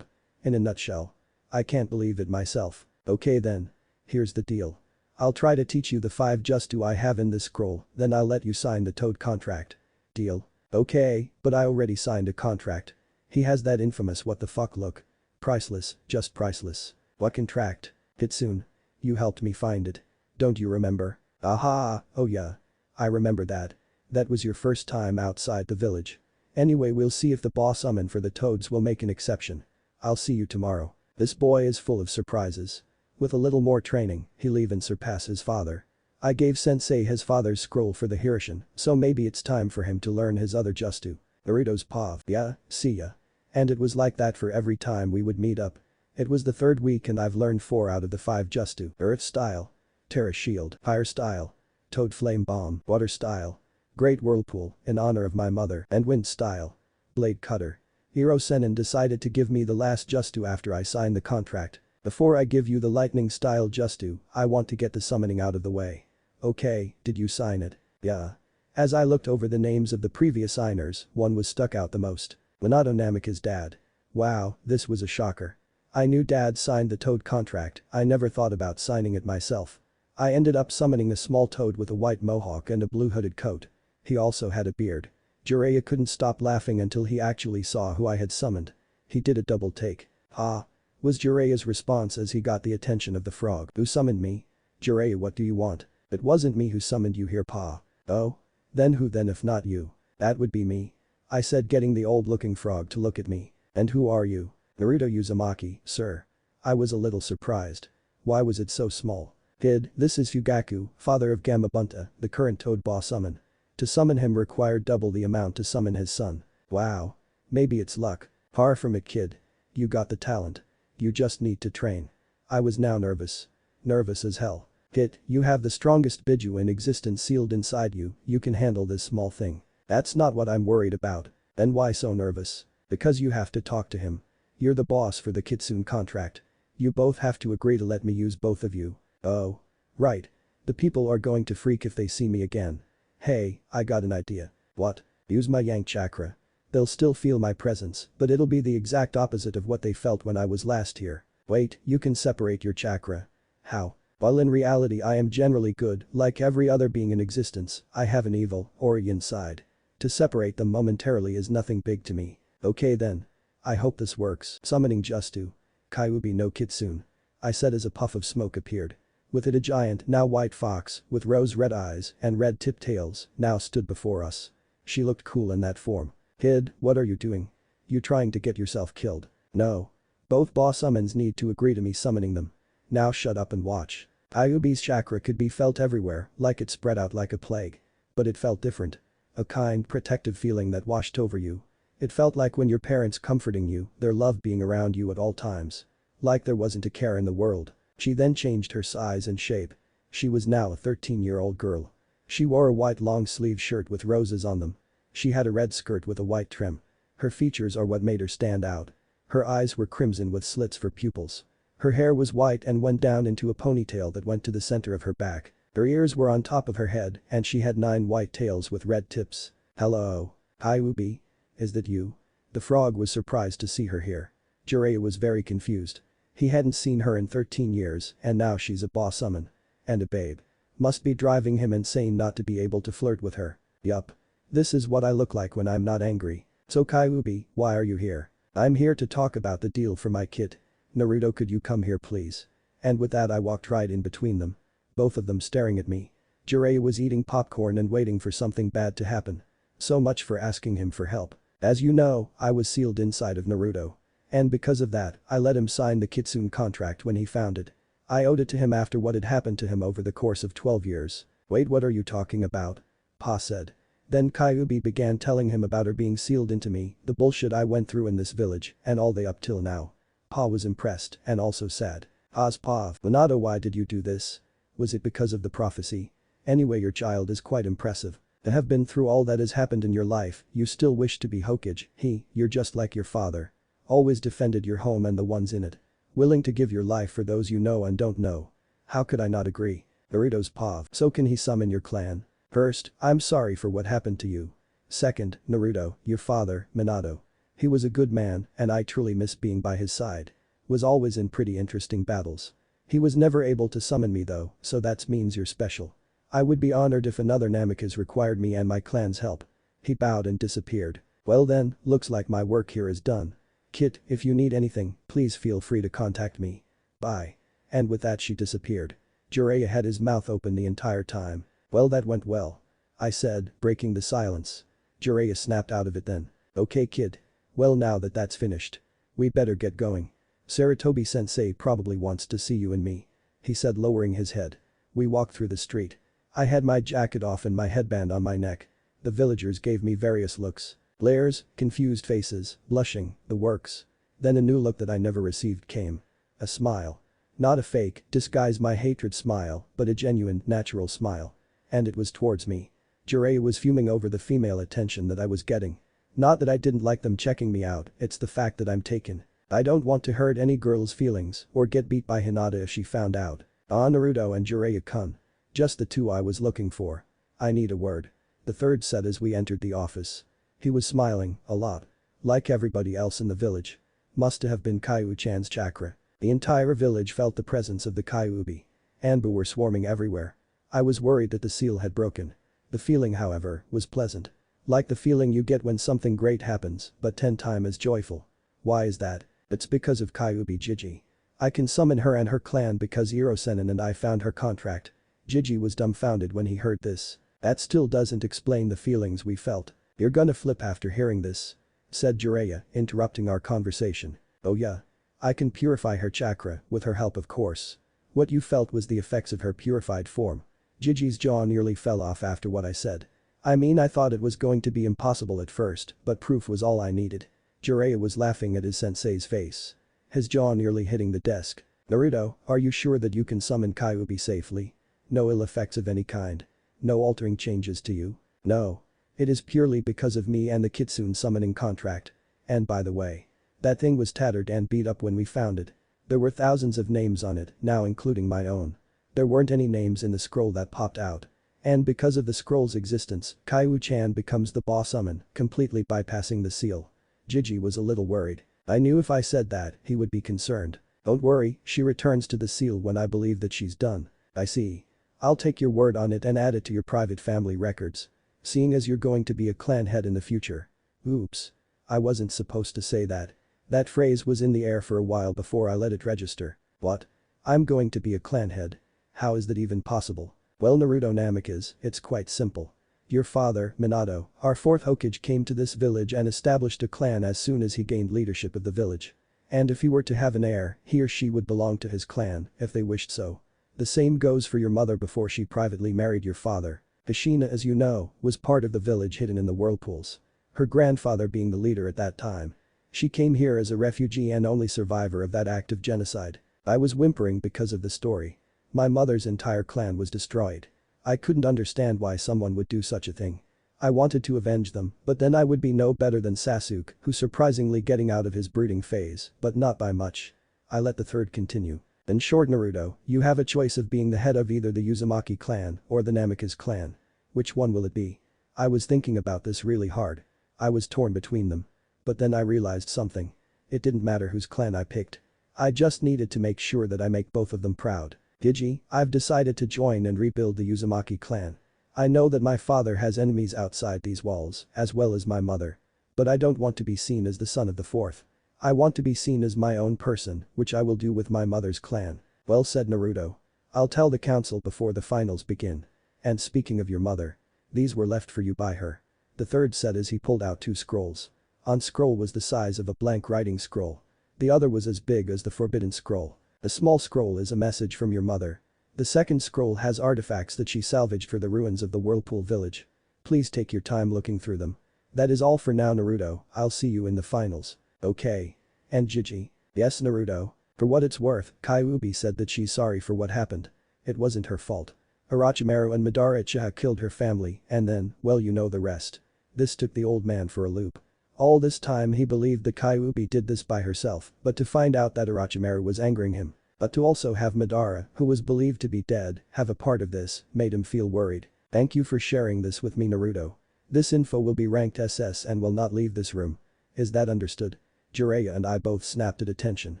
Speaker 1: In a nutshell. I can't believe it myself. Okay then. Here's the deal. I'll try to teach you the 5 jutsu I have in this scroll, then I'll let you sign the Toad contract. Deal? Okay, but I already signed a contract. He has that infamous what the fuck look. Priceless, just priceless. What contract? Hitsune. You helped me find it. Don't you remember? Aha, oh yeah. I remember that. That was your first time outside the village. Anyway, we'll see if the boss summon for the toads will make an exception. I'll see you tomorrow. This boy is full of surprises. With a little more training, he'll even surpass his father. I gave sensei his father's scroll for the Hirshin, so maybe it's time for him to learn his other jutsu. Naruto's pav. Yeah, see ya. And it was like that for every time we would meet up. It was the 3rd week and I've learned 4 out of the 5 jutsu. Earth style. Terra shield. Fire style. Toad flame bomb. Water style. Great whirlpool, in honor of my mother. And wind style. Blade cutter. Hiro Sennin decided to give me the last jutsu after I signed the contract. Before I give you the lightning style jutsu, I want to get the summoning out of the way. Okay, did you sign it? Yeah. As I looked over the names of the previous signers, one was stuck out the most. Minato Namika's dad. Wow, this was a shocker. I knew dad signed the toad contract, I never thought about signing it myself. I ended up summoning a small toad with a white mohawk and a blue hooded coat. He also had a beard. Jiraiya couldn't stop laughing until he actually saw who I had summoned. He did a double take. Ah. Was Jiraiya's response as he got the attention of the frog. Who summoned me? Jiraiya, what do you want? It wasn't me who summoned you here, Pa. Oh? Then who then if not you? That would be me. I said, getting the old-looking frog to look at me. And who are you? Naruto Uzumaki, sir. I was a little surprised. Why was it so small? Kid, this is Fugaku, father of Gamabunta, the current Toad boss summon. To summon him required double the amount to summon his son. Wow. Maybe it's luck. Far from it, kid. You got the talent. You just need to train. I was now nervous. Nervous as hell. Kid, you have the strongest Biju in existence sealed inside you, you can handle this small thing. That's not what I'm worried about. Then why so nervous? Because you have to talk to him. You're the boss for the Kitsune contract. You both have to agree to let me use both of you. Oh. Right. The people are going to freak if they see me again. Hey, I got an idea. What? Use my yang chakra. They'll still feel my presence, but it'll be the exact opposite of what they felt when I was last here. Wait, you can separate your chakra. How? Well, in reality I am generally good, like every other being in existence, I have an evil or yin side. To separate them momentarily is nothing big to me. Okay then. I hope this works. Summoning Justu. Kyuubi no Kitsune. I said as a puff of smoke appeared. With it a giant, now white fox, with rose-red eyes and red-tipped tails, now stood before us. She looked cool in that form. Kid, what are you doing? You trying to get yourself killed? No. Both boss summons need to agree to me summoning them. Now shut up and watch. Kyuubi's chakra could be felt everywhere, like it spread out like a plague. But it felt different. A kind, protective feeling that washed over you. It felt like when your parents comforting you, their love being around you at all times. Like there wasn't a care in the world. She then changed her size and shape. She was now a 13-year-old girl. She wore a white long-sleeve shirt with roses on them. She had a red skirt with a white trim. Her features are what made her stand out. Her eyes were crimson with slits for pupils. Her hair was white and went down into a ponytail that went to the center of her back. Her ears were on top of her head and she had 9 white tails with red tips. Hello. Kyuubi? Is that you? The frog was surprised to see her here. Jiraiya was very confused. He hadn't seen her in 13 years and now she's a boss summon. And a babe. Must be driving him insane not to be able to flirt with her. Yup. This is what I look like when I'm not angry. So Kyuubi, why are you here? I'm here to talk about the deal for my kid. Naruto, could you come here please? And with that I walked right in between them. Both of them staring at me. Jiraiya was eating popcorn and waiting for something bad to happen. So much for asking him for help. As you know, I was sealed inside of Naruto. And because of that, I let him sign the Kitsune contract when he found it. I owed it to him after what had happened to him over the course of 12 years. Wait, what are you talking about? Pa said. Then Kyuubi began telling him about her being sealed into me, the bullshit I went through in this village, and all the up till now. Pa was impressed and also sad. Pa, Minato, why did you do this? Was it because of the prophecy? Anyway, your child is quite impressive. To have been through all that has happened in your life, you still wish to be Hokage. You're just like your father. Always defended your home and the ones in it. Willing to give your life for those you know and don't know. How could I not agree? Naruto's pav. So can he summon your clan? First, I'm sorry for what happened to you. Second, Naruto, your father, Minato. He was a good man and I truly miss being by his side. Was always in pretty interesting battles. He was never able to summon me though, so that means you're special. I would be honored if another Namikaze required me and my clan's help. He bowed and disappeared. Well then, looks like my work here is done. Kid, if you need anything, please feel free to contact me. Bye. And with that she disappeared. Jiraiya had his mouth open the entire time. Well, that went well. I said, breaking the silence. Jiraiya snapped out of it then. Okay kid. Well, now that that's finished. We better get going. Sarutobi-sensei probably wants to see you and me. He said, lowering his head. We walked through the street. I had my jacket off and my headband on my neck. The villagers gave me various looks. Glares, confused faces, blushing, the works. Then a new look that I never received came. A smile. Not a fake, disguise my hatred smile, but a genuine, natural smile. And it was towards me. Jiraiya was fuming over the female attention that I was getting. Not that I didn't like them checking me out, it's the fact that I'm taken. I don't want to hurt any girl's feelings or get beat by Hinata if she found out. Naruto and Jiraiya-kun. Just the two I was looking for. I need a word. The third said as we entered the office. He was smiling, a lot. Like everybody else in the village. Must have been Kaiu-chan's chakra. The entire village felt the presence of the Kyuubi. Anbu were swarming everywhere. I was worried that the seal had broken. The feeling, however, was pleasant. Like the feeling you get when something great happens, but 10 times as joyful. Why is that? It's because of Kyuubi Jiji. I can summon her and her clan because Iro-senin and I found her contract. Jiji was dumbfounded when he heard this. That still doesn't explain the feelings we felt. You're gonna flip after hearing this. Said Jiraiya, interrupting our conversation. Oh yeah. I can purify her chakra, with her help of course. What you felt was the effects of her purified form. Jiji's jaw nearly fell off after what I said. I mean, I thought it was going to be impossible at first, but proof was all I needed. Jiraiya was laughing at his sensei's face. His jaw nearly hitting the desk. Naruto, are you sure that you can summon Kyuubi safely? No ill effects of any kind? No altering changes to you? No. It is purely because of me and the Kitsune summoning contract. And by the way. That thing was tattered and beat up when we found it. There were thousands of names on it, now including my own. There weren't any names in the scroll that popped out. And because of the scroll's existence, Kaiwu-chan becomes the boss summon, completely bypassing the seal. Gigi was a little worried. I knew if I said that, he would be concerned. Don't worry, she returns to the seal when I believe that she's done. I see. I'll take your word on it and add it to your private family records. Seeing as you're going to be a clan head in the future. Oops. I wasn't supposed to say that. That phrase was in the air for a while before I let it register. What? I'm going to be a clan head? How is that even possible? Well, Naruto Namikaze, it's quite simple. Your father, Minato, our fourth Hokage, came to this village and established a clan as soon as he gained leadership of the village. And if he were to have an heir, he or she would belong to his clan, if they wished so. The same goes for your mother before she privately married your father. Hashina, as you know, was part of the village hidden in the whirlpools. Her grandfather being the leader at that time. She came here as a refugee and only survivor of that act of genocide. I was whimpering because of the story. My mother's entire clan was destroyed. I couldn't understand why someone would do such a thing. I wanted to avenge them, but then I would be no better than Sasuke, who's surprisingly getting out of his brooding phase, but not by much. I let the third continue. In short, Naruto, you have a choice of being the head of either the Uzumaki clan or the Namikaze clan. Which one will it be? I was thinking about this really hard. I was torn between them. But then I realized something. It didn't matter whose clan I picked. I just needed to make sure that I make both of them proud. Gigi, I've decided to join and rebuild the Uzumaki clan. I know that my father has enemies outside these walls, as well as my mother. But I don't want to be seen as the son of the fourth. I want to be seen as my own person, which I will do with my mother's clan. Well said, Naruto. I'll tell the council before the finals begin. And speaking of your mother. These were left for you by her. The third said as he pulled out 2 scrolls. One scroll was the size of a blank writing scroll. The other was as big as the forbidden scroll. The small scroll is a message from your mother. The second scroll has artifacts that she salvaged for the ruins of the Whirlpool village. Please take your time looking through them. That is all for now, Naruto. I'll see you in the finals. Okay. And Gigi. Yes, Naruto. For what it's worth, Kyuubi said that she's sorry for what happened. It wasn't her fault. Orochimaru and Madara Uchiha killed her family and then, well, you know the rest. This took the old man for a loop. All this time he believed that Kyuubi did this by herself, but to find out that Orochimaru was angering him. But to also have Madara, who was believed to be dead, have a part of this, made him feel worried. Thank you for sharing this with me, Naruto. This info will be ranked SS and will not leave this room. Is that understood? Jiraiya and I both snapped at attention.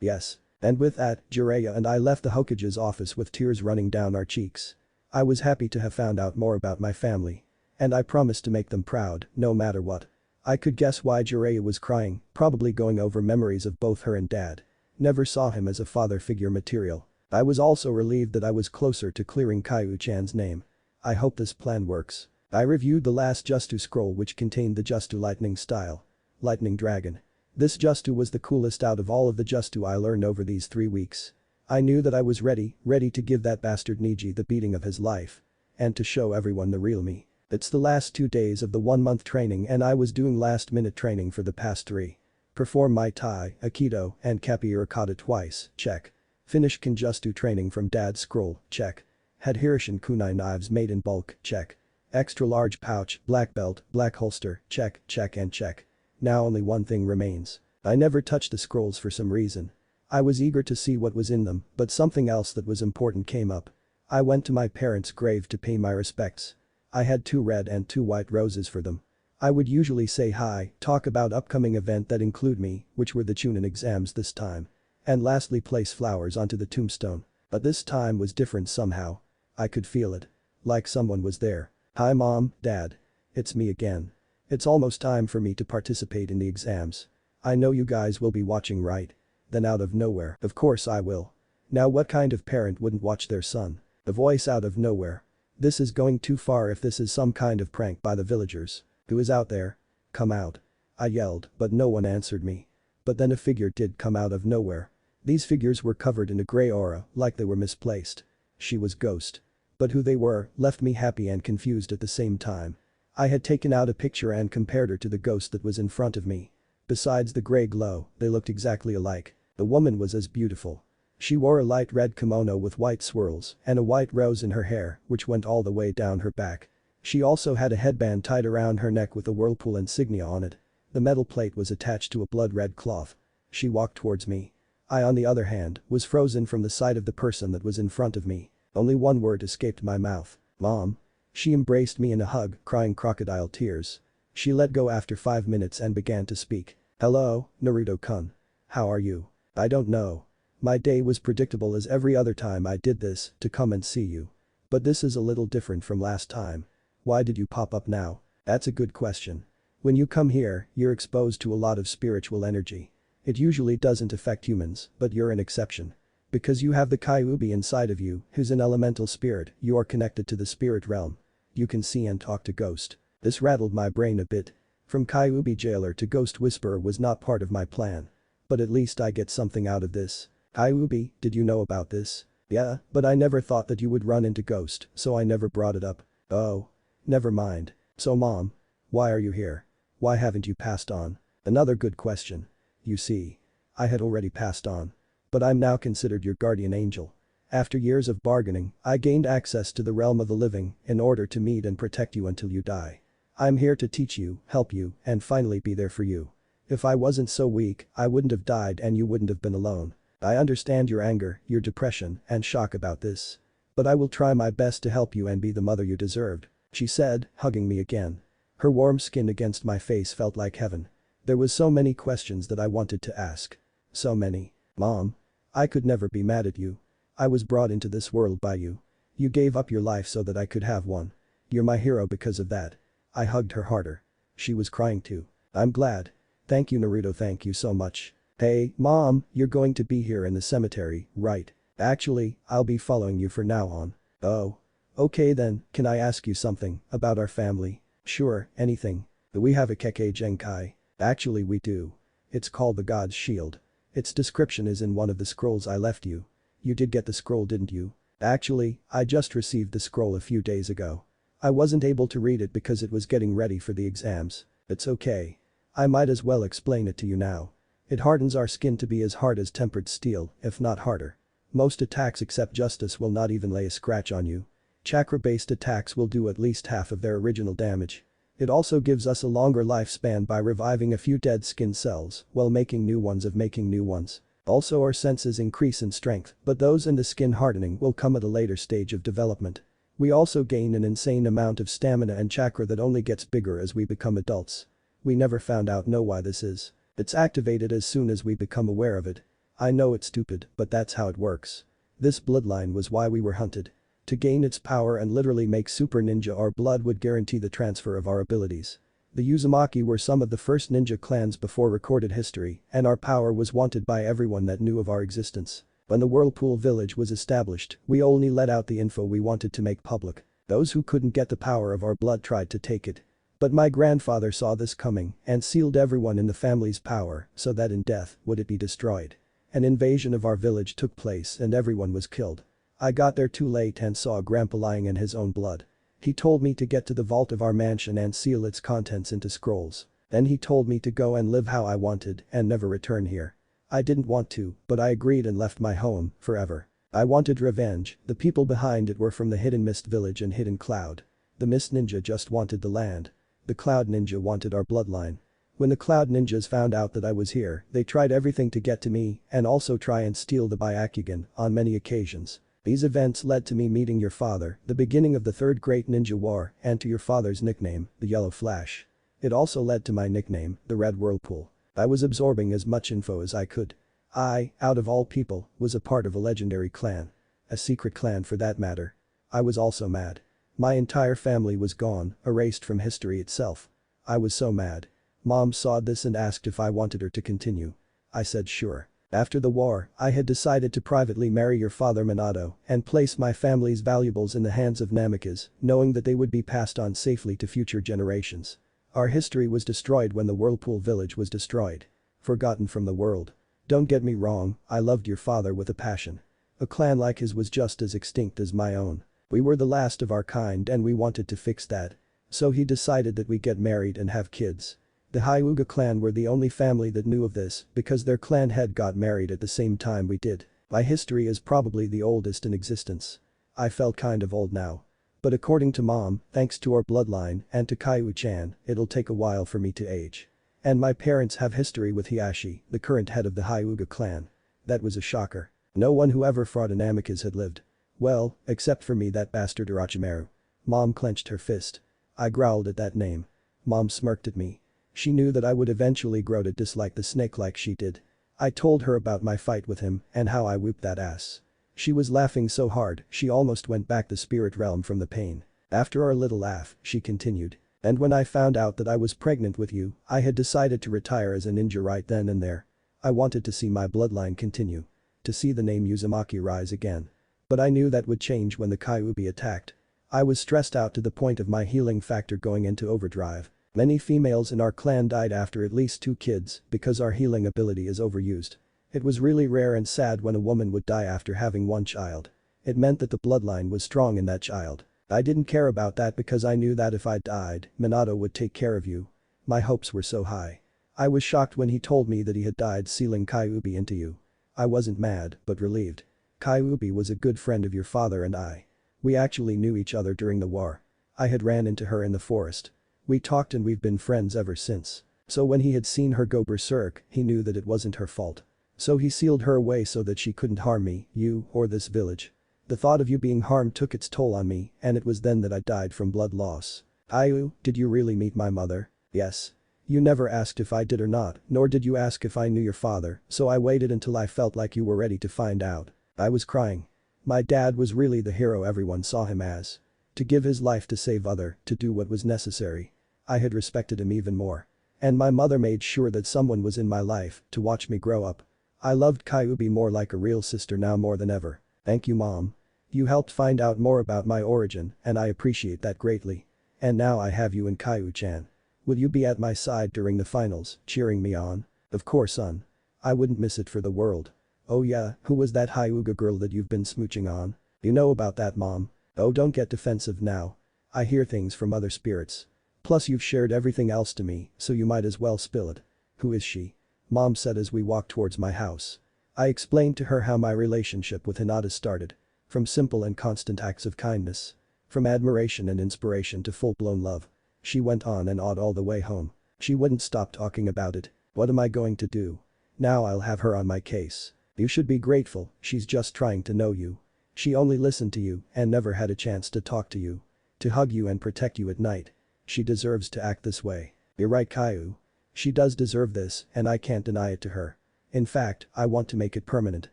Speaker 1: Yes. And with that, Jiraiya and I left the Hokage's office with tears running down our cheeks. I was happy to have found out more about my family. And I promised to make them proud, no matter what. I could guess why Jiraiya was crying, probably going over memories of both her and dad. Never saw him as a father figure material. I was also relieved that I was closer to clearing Kaiu-chan's name. I hope this plan works. I reviewed the last Justu scroll, which contained the Justu lightning style. Lightning Dragon. This Justu was the coolest out of all of the Justu I learned over these 3 weeks. I knew that I was ready to give that bastard Neji the beating of his life. And to show everyone the real me. It's the last 2 days of the 1-month training and I was doing last-minute training for the past 3. Perform Muay Thai, Aikido, and Capoeira kata twice, check. Finish Kenjutsu training from Dad's scroll, check. Had Hirishin kunai knives made in bulk, check. Extra large pouch, black belt, black holster, check, check and check. Now only one thing remains. I never touched the scrolls for some reason. I was eager to see what was in them, but something else that was important came up. I went to my parents' grave to pay my respects. I had 2 red and 2 white roses for them. I would usually say hi, talk about upcoming event that include me, which were the chunin exams this time. And lastly place flowers onto the tombstone. But this time was different somehow. I could feel it. Like someone was there. Hi mom, dad. It's me again. It's almost time for me to participate in the exams. I know you guys will be watching, right? Then out of nowhere, of course I will. Now what kind of parent wouldn't watch their son? The voice out of nowhere. This is going too far if this is some kind of prank by the villagers. Who is out there? Come out. I yelled, but no one answered me. But then a figure did come out of nowhere. These figures were covered in a gray aura, like they were misplaced. She was Ghost. But who they were left me happy and confused at the same time. I had taken out a picture and compared her to the ghost that was in front of me. Besides the gray glow, they looked exactly alike. The woman was as beautiful. She wore a light red kimono with white swirls and a white rose in her hair, which went all the way down her back. She also had a headband tied around her neck with a whirlpool insignia on it. The metal plate was attached to a blood-red cloth. She walked towards me. I, on the other hand, was frozen from the sight of the person that was in front of me. Only one word escaped my mouth. Mom. She embraced me in a hug, crying crocodile tears. She let go after 5 minutes and began to speak. "Hello, Naruto-kun. How are you? I don't know. My day was predictable as every other time I did this, to come and see you. But this is a little different from last time. Why did you pop up now? That's a good question. When you come here, you're exposed to a lot of spiritual energy. It usually doesn't affect humans, but you're an exception. Because you have the Kyuubi inside of you, who's an elemental spirit, you are connected to the spirit realm. You can see and talk to ghost." This rattled my brain a bit. From Kyuubi jailer to ghost whisperer was not part of my plan. But at least I get something out of this. "Kyuubi, did you know about this?" "Yeah, but I never thought that you would run into ghost, so I never brought it up." "Oh. Never mind. So mom. Why are you here? Why haven't you passed on?" "Another good question. You see. I had already passed on. But I'm now considered your guardian angel. After years of bargaining, I gained access to the realm of the living in order to meet and protect you until you die. I'm here to teach you, help you, and finally be there for you. If I wasn't so weak, I wouldn't have died and you wouldn't have been alone. I understand your anger, your depression, and shock about this. But I will try my best to help you and be the mother you deserved," she said, hugging me again. Her warm skin against my face felt like heaven. There was so many questions that I wanted to ask. So many. "Mom. I could never be mad at you. I was brought into this world by you. You gave up your life so that I could have one. You're my hero because of that." I hugged her harder. She was crying too. "I'm glad. Thank you Naruto, thank you so much." "Hey, Mom, you're going to be here in the cemetery, right? Actually, I'll be following you from now on." "Oh. Okay then, can I ask you something about our family?" "Sure, anything. We have a Kekkei Genkai." "Actually we do. It's called the God's Shield. Its description is in one of the scrolls I left you. You did get the scroll, didn't you?" "Actually, I just received the scroll a few days ago. I wasn't able to read it because it was getting ready for the exams." "It's okay. I might as well explain it to you now. It hardens our skin to be as hard as tempered steel, if not harder. Most attacks except justice will not even lay a scratch on you. Chakra-based attacks will do at least half of their original damage. It also gives us a longer lifespan by reviving a few dead skin cells while making new ones. Also our senses increase in strength, but those and the skin hardening will come at a later stage of development. We also gain an insane amount of stamina and chakra that only gets bigger as we become adults. We never found out why this is. It's activated as soon as we become aware of it. I know it's stupid, but that's how it works. This bloodline was why we were hunted. To gain its power and literally make super ninja, our blood would guarantee the transfer of our abilities. The Uzumaki were some of the first ninja clans before recorded history, and our power was wanted by everyone that knew of our existence. When the Whirlpool Village was established, we only let out the info we wanted to make public. Those who couldn't get the power of our blood tried to take it. But my grandfather saw this coming and sealed everyone in the family's power so that in death would it be destroyed. An invasion of our village took place and everyone was killed. I got there too late and saw Grandpa lying in his own blood. He told me to get to the vault of our mansion and seal its contents into scrolls. Then he told me to go and live how I wanted and never return here. I didn't want to, but I agreed and left my home, forever. I wanted revenge. The people behind it were from the Hidden Mist Village and Hidden Cloud. The Mist Ninja just wanted the land. The Cloud Ninja wanted our bloodline. When the Cloud Ninjas found out that I was here, they tried everything to get to me and also try and steal the Byakugan on many occasions. These events led to me meeting your father, the beginning of the Third Great Ninja War, and to your father's nickname, the Yellow Flash. It also led to my nickname, the Red Whirlpool. I was absorbing as much info as I could. I, out of all people, was a part of a legendary clan. A secret clan for that matter. I was also mad. My entire family was gone, erased from history itself. I was so mad. Mom saw this and asked if I wanted her to continue. I said sure. After the war, I had decided to privately marry your father Minato and place my family's valuables in the hands of Namikaze, knowing that they would be passed on safely to future generations. Our history was destroyed when the Whirlpool Village was destroyed. Forgotten from the world. Don't get me wrong, I loved your father with a passion. A clan like his was just as extinct as my own. We were the last of our kind and we wanted to fix that. So he decided that we get married and have kids. The Hyuga clan were the only family that knew of this because their clan head got married at the same time we did. My history is probably the oldest in existence. I felt kind of old now. But according to Mom, thanks to our bloodline and to Kaiu-chan, it'll take a while for me to age. And my parents have history with Hiashi, the current head of the Hyuga clan. That was a shocker. No one who ever fought an Namikaze had lived. Well, except for me, that bastard Orochimaru. Mom clenched her fist. I growled at that name. Mom smirked at me. She knew that I would eventually grow to dislike the snake like she did. I told her about my fight with him and how I whooped that ass. She was laughing so hard she almost went back the spirit realm from the pain. After our little laugh, she continued. And when I found out that I was pregnant with you, I had decided to retire as a ninja right then and there. I wanted to see my bloodline continue. To see the name Uzumaki rise again. But I knew that would change when the Kyuubi attacked. I was stressed out to the point of my healing factor going into overdrive. Many females in our clan died after at least 2 kids because our healing ability is overused. It was really rare and sad when a woman would die after having 1 child. It meant that the bloodline was strong in that child. I didn't care about that because I knew that if I died, Minato would take care of you. My hopes were so high. I was shocked when he told me that he had died sealing Kyuubi into you. I wasn't mad, but relieved. Kyuubi was a good friend of your father and I. We actually knew each other during the war. I had ran into her in the forest. We talked and we've been friends ever since. So when he had seen her go berserk, he knew that it wasn't her fault. So he sealed her away so that she couldn't harm me, you, or this village. The thought of you being harmed took its toll on me, and it was then that I died from blood loss. Ayu, did you really meet my mother? Yes. You never asked if I did or not, nor did you ask if I knew your father, so I waited until I felt like you were ready to find out. I was crying. My dad was really the hero everyone saw him as. To give his life to save other, to do what was necessary. I had respected him even more. And my mother made sure that someone was in my life to watch me grow up. I loved Kyuubi more like a real sister now more than ever. Thank you, Mom. You helped find out more about my origin, and I appreciate that greatly. And now I have you and Kyu-chan. Will you be at my side during the finals, cheering me on? Of course, son. I wouldn't miss it for the world. Oh yeah, who was that Hyuga girl that you've been smooching on? You know about that, Mom. Oh, don't get defensive now. I hear things from other spirits. Plus you've shared everything else to me, so you might as well spill it. Who is she? Mom said as we walked towards my house. I explained to her how my relationship with Hinata started. From simple and constant acts of kindness. From admiration and inspiration to full-blown love. She went on and on all the way home. She wouldn't stop talking about it. What am I going to do? Now I'll have her on my case. You should be grateful, she's just trying to know you. She only listened to you and never had a chance to talk to you. To hug you and protect you at night. She deserves to act this way. You're right, Caillou. She does deserve this and I can't deny it to her. In fact, I want to make it permanent.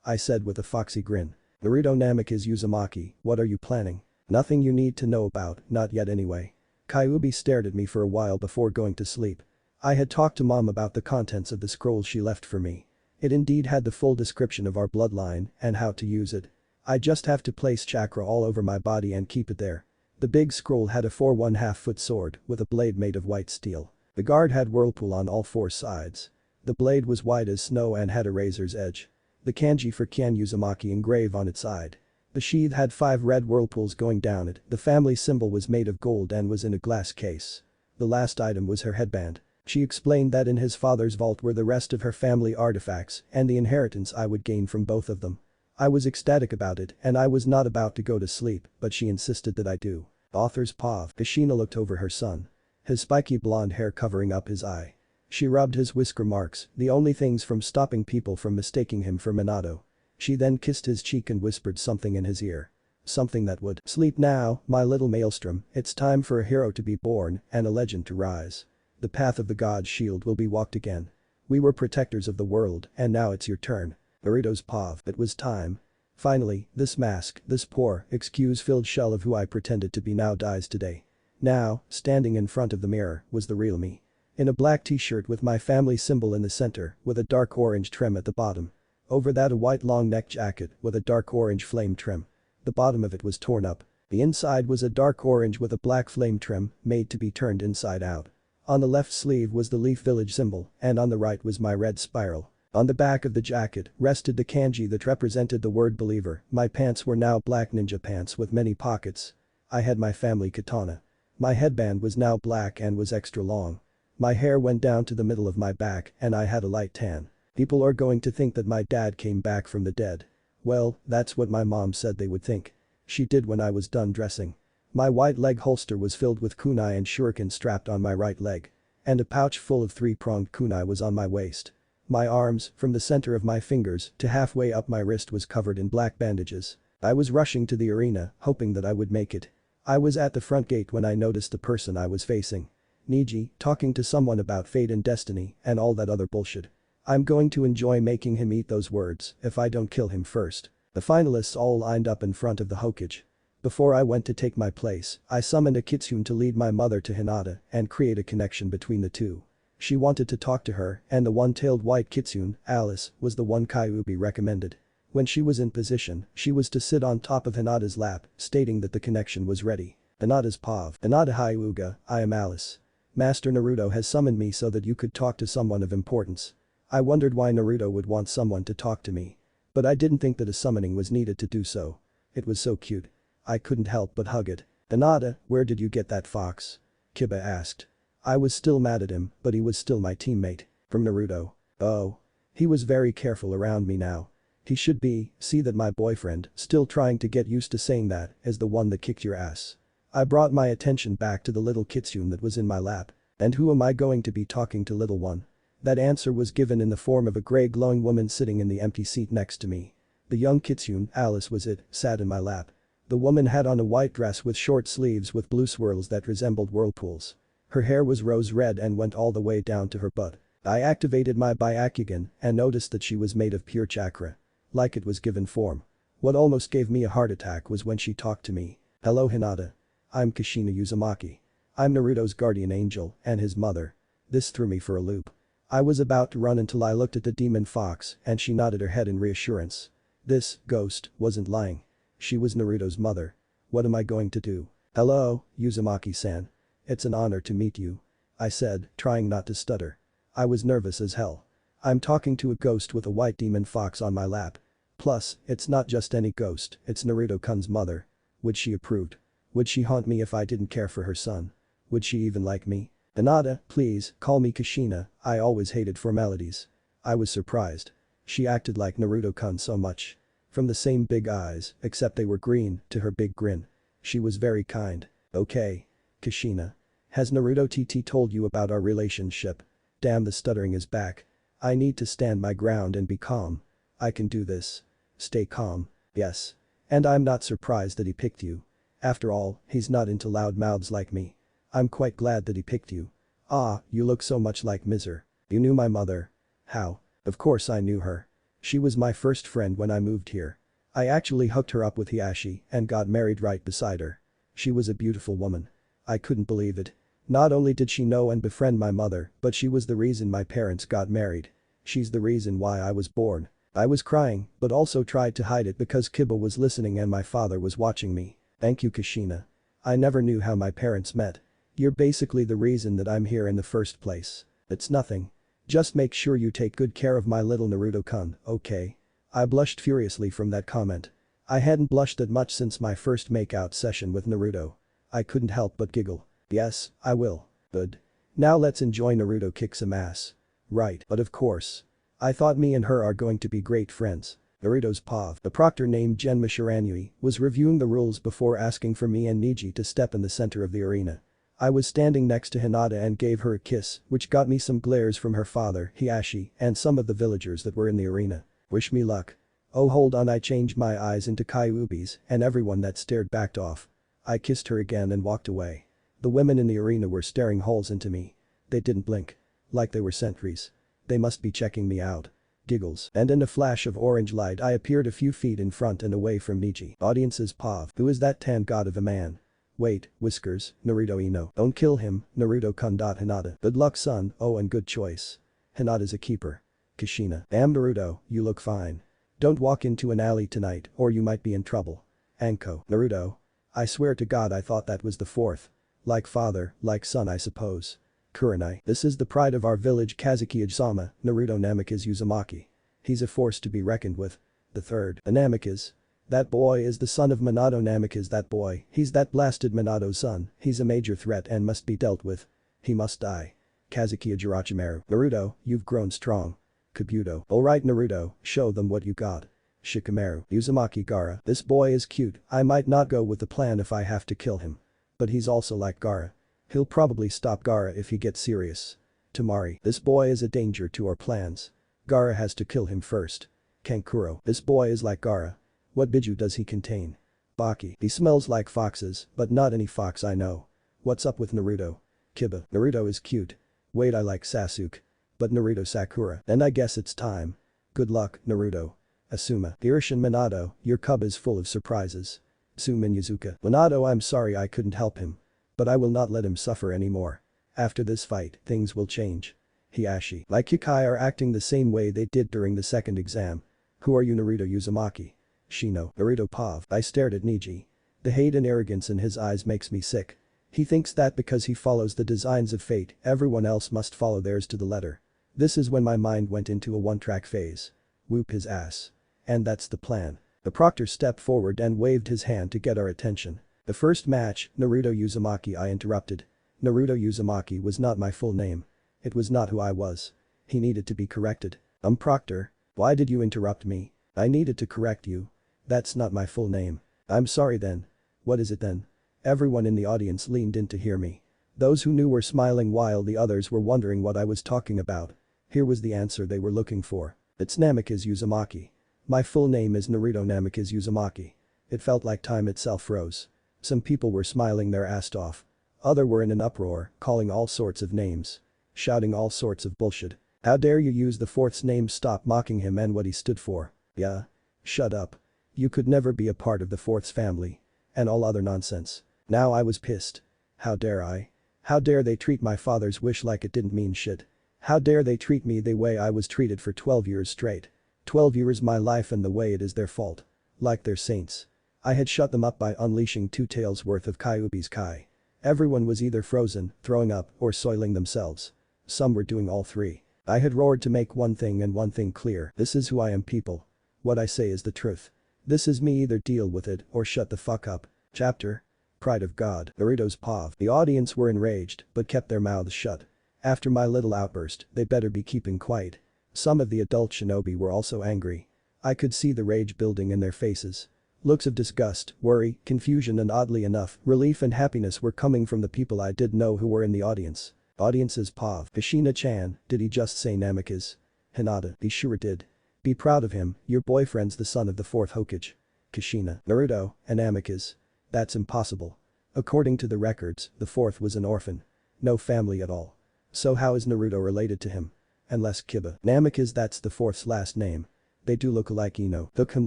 Speaker 1: I said with a foxy grin. Naruto Namek is Uzumaki, what are you planning? Nothing you need to know about, not yet anyway. Kyuubi stared at me for a while before going to sleep. I had talked to Mom about the contents of the scroll she left for me. It indeed had the full description of our bloodline and how to use it. I just have to place chakra all over my body and keep it there. The big scroll had a 4½ foot sword with a blade made of white steel. The guard had whirlpool on all 4 sides. The blade was white as snow and had a razor's edge. The kanji for Kyan Uzumaki engraved on its side. The sheath had 5 red whirlpools going down it, the family symbol was made of gold and was in a glass case. The last item was her headband. She explained that in his father's vault were the rest of her family artifacts and the inheritance I would gain from both of them. I was ecstatic about it and I was not about to go to sleep, but she insisted that I do. Author's Pav. Kashina looked over her son. His spiky blonde hair covering up his eye. She rubbed his whisker marks, the only things from stopping people from mistaking him for Minato. She then kissed his cheek and whispered something in his ear. Something that would sleep now, my little maelstrom, it's time for a hero to be born and a legend to rise. The path of the god's shield will be walked again. We were protectors of the world and now it's your turn. Naruto's Pav. It was time. Finally, this mask, this poor, excuse-filled shell of who I pretended to be now dies today. Now, standing in front of the mirror, was the real me. In a black t-shirt with my family symbol in the center, with a dark orange trim at the bottom. Over that a white long neck jacket with a dark orange flame trim. The bottom of it was torn up. The inside was a dark orange with a black flame trim, made to be turned inside out. On the left sleeve was the Leaf Village symbol, and on the right was my red spiral. On the back of the jacket rested the kanji that represented the word believer. My pants were now black ninja pants with many pockets. I had my family katana. My headband was now black and was extra long. My hair went down to the middle of my back and I had a light tan. People are going to think that my dad came back from the dead. Well, that's what my mom said they would think. She did when I was done dressing. My white leg holster was filled with kunai and shuriken strapped on my right leg. And a pouch full of 3-pronged kunai was on my waist. My arms, from the center of my fingers to halfway up my wrist was covered in black bandages. I was rushing to the arena, hoping that I would make it. I was at the front gate when I noticed the person I was facing. Niji, talking to someone about fate and destiny and all that other bullshit. I'm going to enjoy making him eat those words if I don't kill him first. The finalists all lined up in front of the Hokage. Before I went to take my place, I summoned a kitsune to lead my mother to Hinata and create a connection between the two. She wanted to talk to her and the one-tailed white kitsune, Alice, was the one Kyuubi recommended. When she was in position, she was to sit on top of Hinata's lap, stating that the connection was ready. Hinata's pav. Hinata Hyuga, I am Alice. Master Naruto has summoned me so that you could talk to someone of importance. I wondered why Naruto would want someone to talk to me. But I didn't think that a summoning was needed to do so. It was so cute. I couldn't help but hug it. Hinata, where did you get that fox? Kiba asked. I was still mad at him, but he was still my teammate. From Naruto. Oh. He was very careful around me now. He should be, see that my boyfriend, still trying to get used to saying that, is the one that kicked your ass. I brought my attention back to the little kitsune that was in my lap. And who am I going to be talking to, little one? That answer was given in the form of a grey glowing woman sitting in the empty seat next to me. The young kitsune, Alice was it, sat in my lap. The woman had on a white dress with short sleeves with blue swirls that resembled whirlpools. Her hair was rose red and went all the way down to her butt. I activated my Byakugan and noticed that she was made of pure chakra. Like it was given form. What almost gave me a heart attack was when she talked to me. Hello Hinata. I'm Kushina Uzumaki. I'm Naruto's guardian angel and his mother. This threw me for a loop. I was about to run until I looked at the demon fox and she nodded her head in reassurance. This ghost wasn't lying. She was Naruto's mother. What am I going to do? Hello, Uzumaki-san. It's an honor to meet you. I said, trying not to stutter. I was nervous as hell. I'm talking to a ghost with a white demon fox on my lap. Plus, it's not just any ghost, it's Naruto-kun's mother. Would she approve? Would she haunt me if I didn't care for her son? Would she even like me? Hinata, please, call me Kushina, I always hated formalities. I was surprised. She acted like Naruto-kun so much. From the same big eyes, except they were green, to her big grin. She was very kind. Okay. Kushina. Has Naruto TT told you about our relationship? Damn, the stuttering is back. I need to stand my ground and be calm. I can do this. Stay calm. Yes. And I'm not surprised that he picked you. After all, he's not into loud mouths like me. I'm quite glad that he picked you. Ah, you look so much like Miser. You knew my mother. How? Of course I knew her. She was my first friend when I moved here. I actually hooked her up with Hiashi and got married right beside her. She was a beautiful woman. I couldn't believe it. Not only did she know and befriend my mother, but she was the reason my parents got married. She's the reason why I was born. I was crying, but also tried to hide it because Kiba was listening and my father was watching me. Thank you Kushina. I never knew how my parents met. You're basically the reason that I'm here in the first place. It's nothing. Just make sure you take good care of my little Naruto-kun, okay? I blushed furiously from that comment. I hadn't blushed that much since my first makeout session with Naruto. I couldn't help but giggle. Yes, I will. Good. Now let's enjoy Naruto kick some ass. Right, but of course. I thought me and her are going to be great friends. Naruto's pav, the proctor named Genma Shiranui, was reviewing the rules before asking for me and Niji to step in the center of the arena. I was standing next to Hinata and gave her a kiss, which got me some glares from her father, Hiashi, and some of the villagers that were in the arena. Wish me luck. Oh hold on, I changed my eyes into Kyuubi's and everyone that stared backed off. I kissed her again and walked away. The women in the arena were staring holes into me. They didn't blink. Like they were sentries. They must be checking me out. Giggles. And in a flash of orange light I appeared a few feet in front and away from Niji. Audience's pav. Who is that tan god of a man? Wait, Whiskers, Naruto Ino. Don't kill him, Naruto-kun. Hinata. Good luck son, oh and good choice. Hinata's a keeper. Kushina. Damn Naruto, you look fine. Don't walk into an alley tonight or you might be in trouble. Anko. Naruto. I swear to God I thought that was the fourth. Like father, like son I suppose. Kurenai. This is the pride of our village Kazuki Ijzama, Naruto Namikaze Uzumaki. He's a force to be reckoned with. The third. The Namikaze. That boy is the son of Minato Namikaze. That boy, he's that blasted Minato's son, he's a major threat and must be dealt with. He must die. Kazuki Urachimaru. Naruto, you've grown strong. Kabuto. Alright Naruto, show them what you got. Shikamaru. Uzumaki Gaara. This boy is cute, I might not go with the plan if I have to kill him. But he's also like Gaara. He'll probably stop Gaara if he gets serious. Temari. This boy is a danger to our plans. Gaara has to kill him first. Kankuro. This boy is like Gaara. What biju does he contain? Baki. He smells like foxes, but not any fox I know. What's up with Naruto? Kiba. Naruto is cute. Wait, I like Sasuke. But Naruto Sakura. And I guess it's time. Good luck, Naruto. Asuma. Hirshin Minato, your cub is full of surprises. Sumin Yazuka. Minato, I'm sorry I couldn't help him. But I will not let him suffer anymore. After this fight, things will change. Hiashi. Like Yukai are acting the same way they did during the second exam. Who are you, Naruto Uzumaki? Shino. Naruto Pav. I stared at Niji. The hate and arrogance in his eyes makes me sick. He thinks that because he follows the designs of fate, everyone else must follow theirs to the letter. This is when my mind went into a one-track phase. Whoop his ass. And that's the plan. The proctor stepped forward and waved his hand to get our attention. The first match, Naruto Uzumaki, I interrupted. Naruto Uzumaki was not my full name. It was not who I was. He needed to be corrected. Proctor. Why did you interrupt me? I needed to correct you. That's not my full name. I'm sorry then. What is it then? Everyone in the audience leaned in to hear me. Those who knew were smiling while the others were wondering what I was talking about. Here was the answer they were looking for. It's Namikaze Uzumaki. My full name is Naruto Namikaze Uzumaki. It felt like time itself froze. Some people were smiling their ass off. Others were in an uproar, calling all sorts of names. Shouting all sorts of bullshit. How dare you use the fourth's name, stop mocking him and what he stood for. Yeah. Shut up. You could never be a part of the fourth's family. And all other nonsense. Now I was pissed. How dare I? How dare they treat my father's wish like it didn't mean shit. How dare they treat me the way I was treated for 12 years straight. 12 years my life and the way it is their fault. Like they're saints. I had shut them up by unleashing 2 tails worth of Kyuubi's Kai. Everyone was either frozen, throwing up, or soiling themselves. Some were doing all three. I had roared to make one thing and one thing clear. This is who I am, people. What I say is the truth. This is me, either deal with it or shut the fuck up. Chapter. Pride of God. Naruto's Pav. The audience were enraged but kept their mouths shut. After my little outburst, they better be keeping quiet. Some of the adult shinobi were also angry. I could see the rage building in their faces. Looks of disgust, worry, confusion and oddly enough, relief and happiness were coming from the people I did know who were in the audience. Audience's Pav. Hashina-chan, did he just say Namikaze? Hinata. He sure did. Be proud of him, your boyfriend's the son of the 4th Hokage. Kushina. Naruto, an Namikaze. That's impossible. According to the records, the 4th was an orphan. No family at all. So how is Naruto related to him? Unless Kiba. Namikaze, that's the 4th's last name. They do look alike, Took him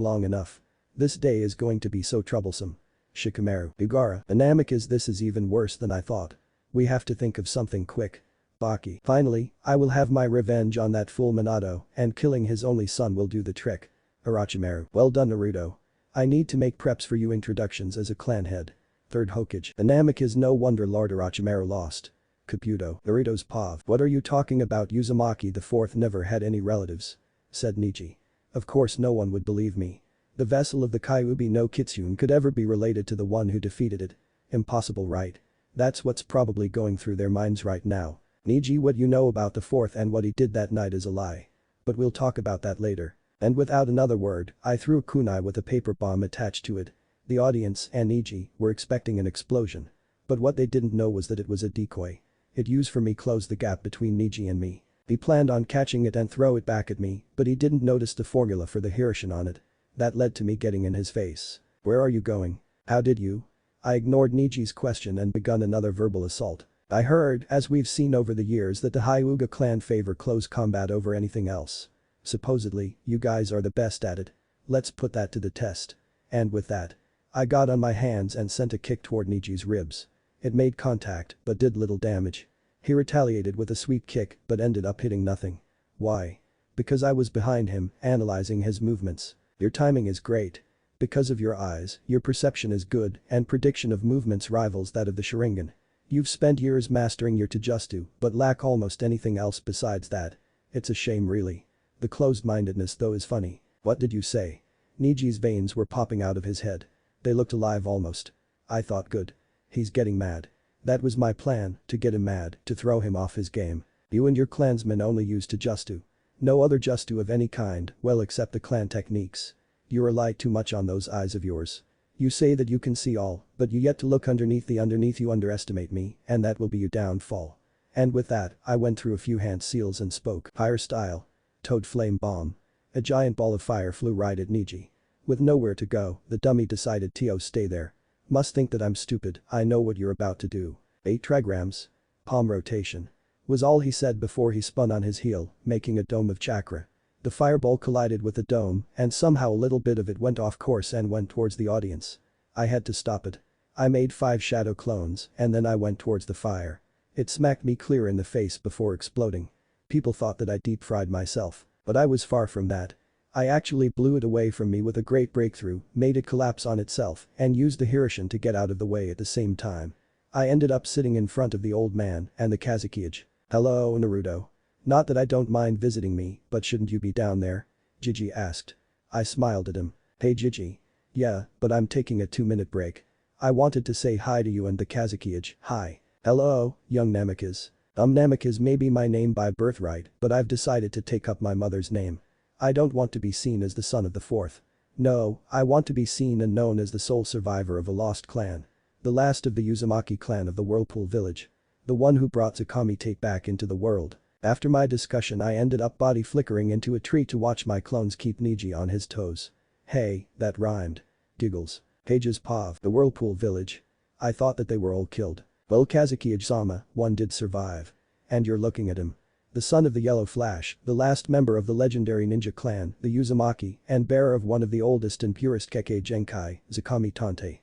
Speaker 1: long enough. This day is going to be so troublesome. Shikamaru. Ugara. A Namikaze, this is even worse than I thought. We have to think of something quick. Baki. Finally, I will have my revenge on that fool Minato, and killing his only son will do the trick. Orochimaru. Well done, Naruto. I need to make preps for you introductions as a clan head. 3rd Hokage. The Namikaze, no wonder Lord Orochimaru lost. Kabuto. Naruto's Pav. What are you talking about? Uzumaki the 4th never had any relatives. Said Niji. Of course no one would believe me. The vessel of the Kyuubi no Kitsune could ever be related to the one who defeated it. Impossible, right? That's what's probably going through their minds right now. Niji, what you know about the 4th and what he did that night is a lie. But we'll talk about that later. And without another word, I threw a kunai with a paper bomb attached to it. The audience and Niji were expecting an explosion. But what they didn't know was that it was a decoy. It used for me close the gap between Niji and me. He planned on catching it and throw it back at me, but he didn't notice the formula for the Hirshin on it. That led to me getting in his face. Where are you going? How did you? I ignored Niji's question and begun another verbal assault. I heard, as we've seen over the years, that the Hyuga clan favor close combat over anything else. Supposedly, you guys are the best at it. Let's put that to the test. And with that, I got on my hands and sent a kick toward Niji's ribs. It made contact, but did little damage. He retaliated with a sweep kick, but ended up hitting nothing. Why? Because I was behind him, analyzing his movements. Your timing is great. Because of your eyes, your perception is good, and prediction of movements rivals that of the Sharingan. You've spent years mastering your Taijutsu, but lack almost anything else besides that. It's a shame, really. The closed-mindedness though is funny. What did you say? Niji's veins were popping out of his head. They looked alive almost. I thought, good. He's getting mad. That was my plan, to get him mad, to throw him off his game. You and your clansmen only use Taijutsu. No other jutsu of any kind, well except the clan techniques. You rely too much on those eyes of yours. You say that you can see all, but you yet to look underneath you underestimate me, and that will be your downfall. And with that, I went through a few hand seals and spoke. Fire style. Toad flame bomb. A giant ball of fire flew right at Niji. With nowhere to go, the dummy decided to stay there. Must think that I'm stupid, I know what you're about to do. 8 trigrams. Palm rotation. Was all he said before he spun on his heel, making a dome of chakra. The fireball collided with the dome, and somehow a little bit of it went off course and went towards the audience. I had to stop it. I made 5 shadow clones, and then I went towards the fire. It smacked me clear in the face before exploding. People thought that I deep-fried myself, but I was far from that. I actually blew it away from me with a great breakthrough, made it collapse on itself, and used the Hirishin to get out of the way at the same time. I ended up sitting in front of the old man and the Kazekage. "Hello, Naruto. Not that I don't mind visiting me, but shouldn't you be down there?" Gigi asked. I smiled at him. "Hey Gigi. Yeah, but I'm taking a 2-minute break. I wanted to say hi to you and the Kazekage." "Hi. Hello, young Namikaze. Namikaze may be my name by birthright, but I've decided to take up my mother's name. I don't want to be seen as the son of the fourth. No, I want to be seen and known as the sole survivor of a lost clan. The last of the Uzumaki clan of the Whirlpool village. The one who brought Tsukami Tate back into the world." After my discussion I ended up body flickering into a tree to watch my clones keep Niji on his toes. "Hey, that rhymed." Giggles. Pages Pav. The Whirlpool village. I thought that they were all killed. Well, Kazuki-sama, one did survive. And you're looking at him. The son of the Yellow Flash, the last member of the legendary ninja clan, the Uzumaki, and bearer of one of the oldest and purest Kekkei Genkai, Zakami Tante.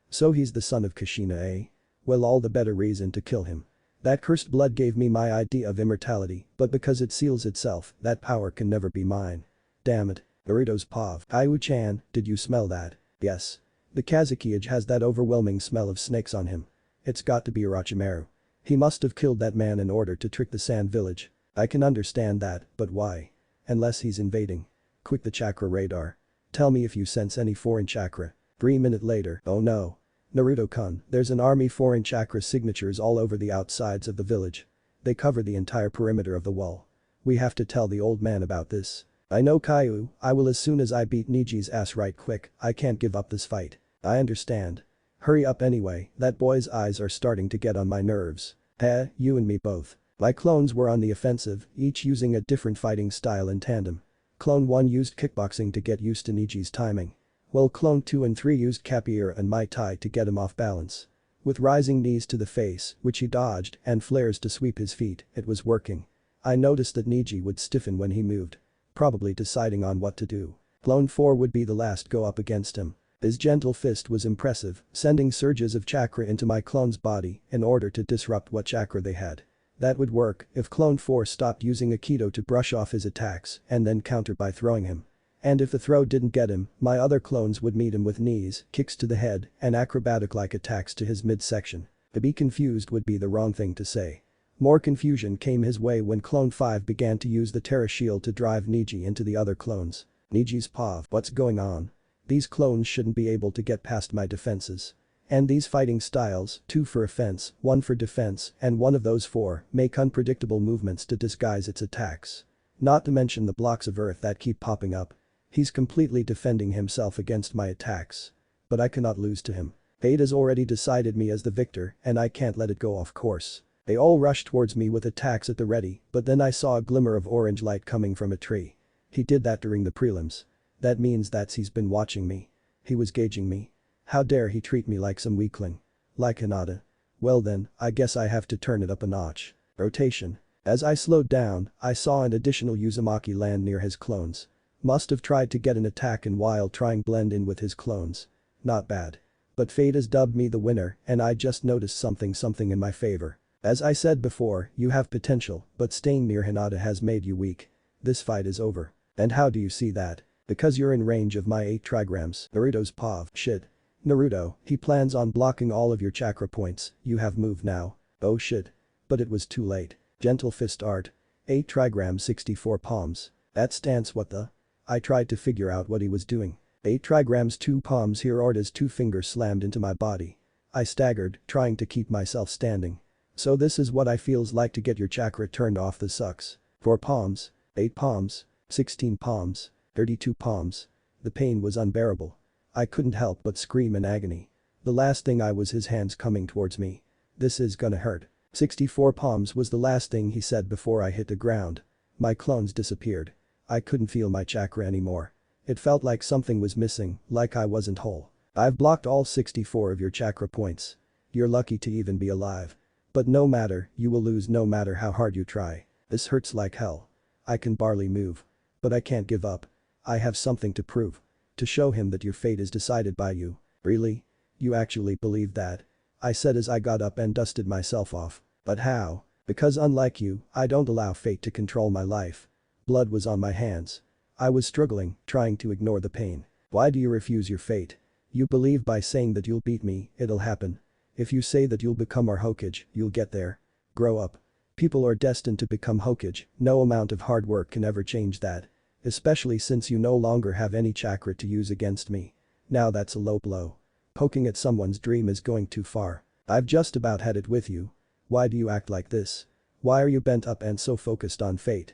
Speaker 1: So he's the son of Kushina, eh? Well, all the better reason to kill him. That cursed blood gave me my idea of immortality, but because it seals itself, that power can never be mine. Damn it. Naruto's Pav. "Ayu-chan, did you smell that?" "Yes. The Kazekage has that overwhelming smell of snakes on him. It's got to be Orochimaru. He must have killed that man in order to trick the Sand Village. I can understand that, but why? Unless he's invading. Quick, the chakra radar. Tell me if you sense any foreign chakra." 3 minutes later. "Oh no. Naruto-kun, there's an army foreign chakra signatures all over the outsides of the village. They cover the entire perimeter of the wall. We have to tell the old man about this." "I know, Caillou, I will as soon as I beat Niji's ass right quick. I can't give up this fight." "I understand. Hurry up anyway, that boy's eyes are starting to get on my nerves." You and me both." My clones were on the offensive, each using a different fighting style in tandem. Clone 1 used kickboxing to get used to Niji's timing. While Clone 2 and 3 used capoeira and Muay Thai to get him off balance. With rising knees to the face, which he dodged, and flares to sweep his feet, it was working. I noticed that Niji would stiffen when he moved. Probably deciding on what to do. Clone 4 would be the last go up against him. His gentle fist was impressive, sending surges of chakra into my clone's body in order to disrupt what chakra they had. That would work if Clone 4 stopped using Aikido to brush off his attacks and then counter by throwing him. And if the throw didn't get him, my other clones would meet him with knees, kicks to the head, and acrobatic-like attacks to his midsection. To be confused would be the wrong thing to say. More confusion came his way when Clone 5 began to use the Terra Shield to drive Niji into the other clones. Niji's Pav. What's going on? These clones shouldn't be able to get past my defenses. And these fighting styles, 2 for offense, 1 for defense, and one of those 4, make unpredictable movements to disguise its attacks. Not to mention the blocks of earth that keep popping up. He's completely defending himself against my attacks. But I cannot lose to him. Fate has already decided me as the victor, and I can't let it go off course. They all rushed towards me with attacks at the ready, but then I saw a glimmer of orange light coming from a tree. He did that during the prelims. That means that he's been watching me. He was gauging me. How dare he treat me like some weakling? Like Hinata. Well then, I guess I have to turn it up a notch. Rotation. As I slowed down, I saw an additional Uzumaki land near his clones. Must have tried to get an attack in while trying blend in with his clones. Not bad. But fate has dubbed me the winner, and I just noticed something in my favor. As I said before, you have potential, but staying near Hinata has made you weak. This fight is over. And how do you see that? Because you're in range of my 8 trigrams. Naruto's Pav. Shit. Naruto, he plans on blocking all of your chakra points. You have moved now. Oh shit. But it was too late. Gentle fist art. 8 trigrams 64 palms. That stance, what the? I tried to figure out what he was doing. 8 trigrams 2 palms here, or his 2 fingers slammed into my body. I staggered, trying to keep myself standing. So this is what I feels like to get your chakra turned off. This sucks. 4 palms. 8 palms. 16 palms. 32 palms. The pain was unbearable. I couldn't help but scream in agony. The last thing I was his hands coming towards me. This is gonna hurt. 64 palms was the last thing he said before I hit the ground. My clones disappeared. I couldn't feel my chakra anymore. It felt like something was missing, like I wasn't whole. I've blocked all 64 of your chakra points. You're lucky to even be alive. But no matter, you will lose no matter how hard you try. This hurts like hell. I can barely move. But I can't give up. I have something to prove. To show him that your fate is decided by you. Really? You actually believe that? I said as I got up and dusted myself off. But how? Because unlike you, I don't allow fate to control my life. Blood was on my hands. I was struggling, trying to ignore the pain. Why do you refuse your fate? You believe by saying that you'll beat me, it'll happen. If you say that you'll become our Hokage, you'll get there. Grow up. People are destined to become Hokage, no amount of hard work can ever change that. Especially since you no longer have any chakra to use against me. Now that's a low blow. Poking at someone's dream is going too far. I've just about had it with you. Why do you act like this? Why are you bent up and so focused on fate?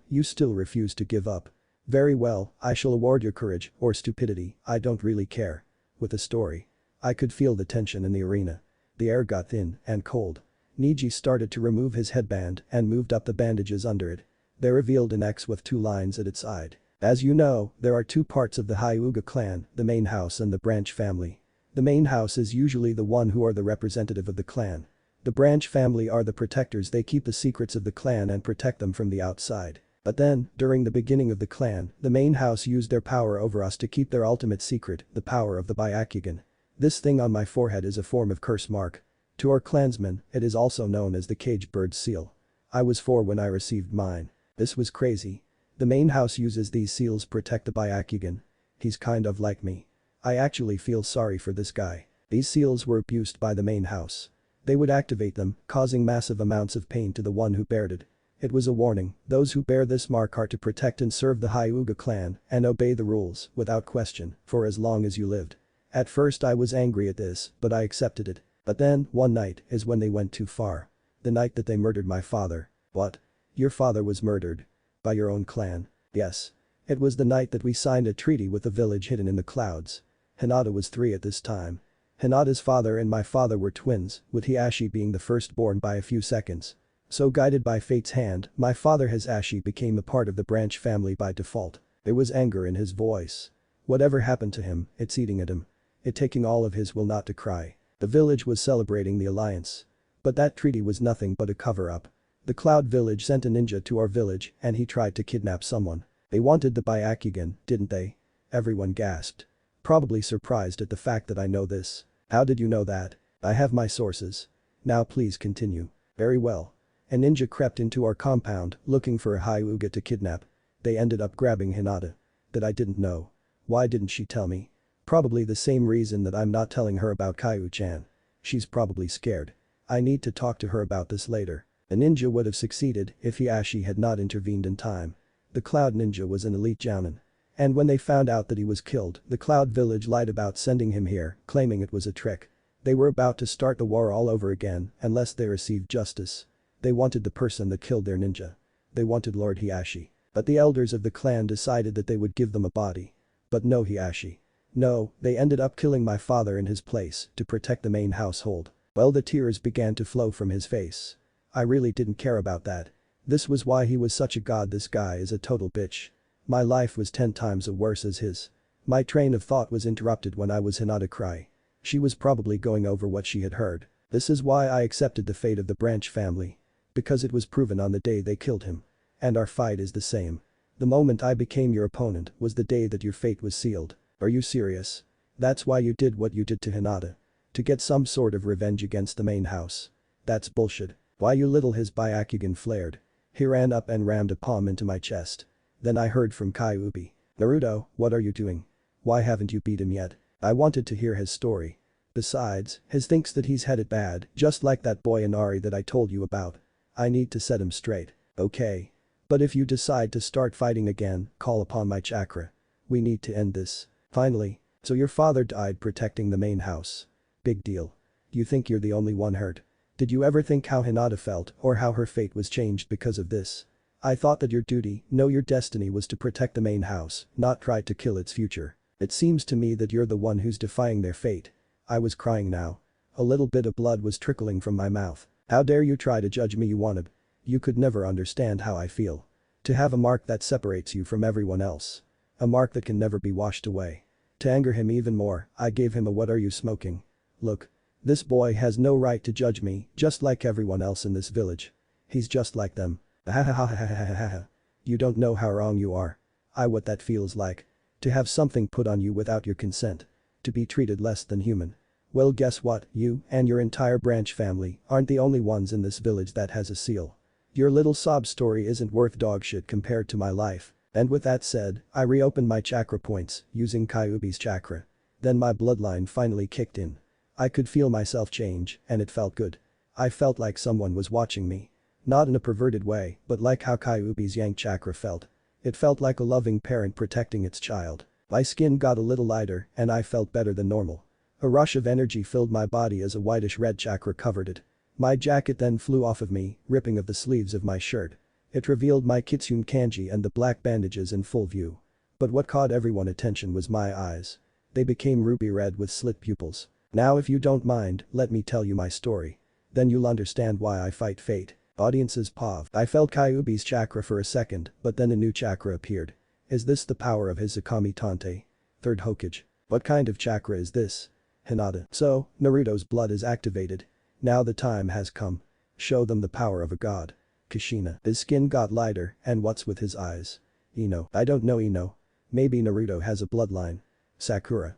Speaker 1: You still refuse to give up. Very well, I shall award your courage, or stupidity, I don't really care. With a story. I could feel the tension in the arena. The air got thin and cold. Neji started to remove his headband and moved up the bandages under it. They revealed an X with 2 lines at its side. As you know, there are 2 parts of the Hyuga clan, the main house and the branch family. The main house is usually the one who are the representative of the clan. The branch family are the protectors, they keep the secrets of the clan and protect them from the outside. But then, during the beginning of the clan, the main house used their power over us to keep their ultimate secret, the power of the Byakugan. This thing on my forehead is a form of curse mark. To our clansmen, it is also known as the caged bird seal. I was 4 when I received mine. This was crazy. The main house uses these seals to protect the Byakugan. He's kind of like me. I actually feel sorry for this guy. These seals were abused by the main house. They would activate them, causing massive amounts of pain to the one who bared it. It was a warning, those who bear this mark are to protect and serve the Hyuga clan and obey the rules, without question, for as long as you lived. At first I was angry at this, but I accepted it. But then, one night, is when they went too far. The night that they murdered my father. What? Your father was murdered? By your own clan? Yes. It was the night that we signed a treaty with the village hidden in the clouds. Hinata was 3 at this time. Hinata's father and my father were twins, with Hiashi being the firstborn by a few seconds. So guided by fate's hand, my father Hisashi became a part of the branch family by default. There was anger in his voice. Whatever happened to him, it's eating at him. It taking all of his will not to cry. The village was celebrating the alliance. But that treaty was nothing but a cover-up. The Cloud village sent a ninja to our village and he tried to kidnap someone. They wanted the Byakugan, didn't they? Everyone gasped. Probably surprised at the fact that I know this. How did you know that? I have my sources. Now please continue. Very well. A ninja crept into our compound looking for a Hyuga to kidnap. They ended up grabbing Hinata. That I didn't know. Why didn't she tell me? Probably the same reason that I'm not telling her about Kaiu-chan. She's probably scared. I need to talk to her about this later. The ninja would have succeeded if Hiashi had not intervened in time. The Cloud ninja was an elite jounin. And when they found out that he was killed, the Cloud village lied about sending him here, claiming it was a trick. They were about to start the war all over again unless they received justice. They wanted the person that killed their ninja. They wanted Lord Hiashi. But the elders of the clan decided that they would give them a body. But no Hiashi. No, they ended up killing my father in his place to protect the main household. Well, the tears began to flow from his face. I really didn't care about that. This was why he was such a god. This guy is a total bitch. My life was 10 times worse as his. My train of thought was interrupted when I was Hinata cry. She was probably going over what she had heard. This is why I accepted the fate of the branch family. Because it was proven on the day they killed him. And our fight is the same. The moment I became your opponent was the day that your fate was sealed. Are you serious? That's why you did what you did to Hinata. To get some sort of revenge against the main house. That's bullshit. Why you little his Byakugan flared. He ran up and rammed a palm into my chest. Then I heard from Kyuubi. Naruto, what are you doing? Why haven't you beat him yet? I wanted to hear his story. Besides, his thinks that he's had it bad, just like that boy Inari that I told you about. I need to set him straight. Okay. But if you decide to start fighting again, call upon my chakra. We need to end this. Finally. So your father died protecting the main house. Big deal. You think you're the only one hurt? Did you ever think how Hinata felt or how her fate was changed because of this? I thought that your duty, no your destiny was to protect the main house, not try to kill its future. It seems to me that you're the one who's defying their fate. I was crying now. A little bit of blood was trickling from my mouth. How dare you try to judge me, you wanted. You could never understand how I feel. To have a mark that separates you from everyone else. A mark that can never be washed away. To anger him even more, I gave him a "what are you smoking? Look. This boy has no right to judge me, just like everyone else in this village. He's just like them. Ha. You don't know how wrong you are. What that feels like. To have something put on you without your consent. To be treated less than human. Well, guess what, you and your entire branch family aren't the only ones in this village that has a seal. Your little sob story isn't worth dog shit compared to my life." And with that said, I reopened my chakra points, using Kyuubi's chakra. Then my bloodline finally kicked in. I could feel myself change, and it felt good. I felt like someone was watching me. Not in a perverted way, but like how Kyuubi's yang chakra felt. It felt like a loving parent protecting its child. My skin got a little lighter, and I felt better than normal. A rush of energy filled my body as a whitish-red chakra covered it. My jacket then flew off of me, ripping of the sleeves of my shirt. It revealed my kitsune kanji and the black bandages in full view. But what caught everyone's attention was my eyes. They became ruby red with slit pupils. Now if you don't mind, let me tell you my story. Then you'll understand why I fight fate. Audiences paused. I felt Kyuubi's chakra for a second, but then a new chakra appeared. Is this the power of his Zakami Tante? Third Hokage. What kind of chakra is this? Hinata. So, Naruto's blood is activated. Now the time has come. Show them the power of a god. Kushina. His skin got lighter, and what's with his eyes? Ino. I don't know Ino. Maybe Naruto has a bloodline. Sakura.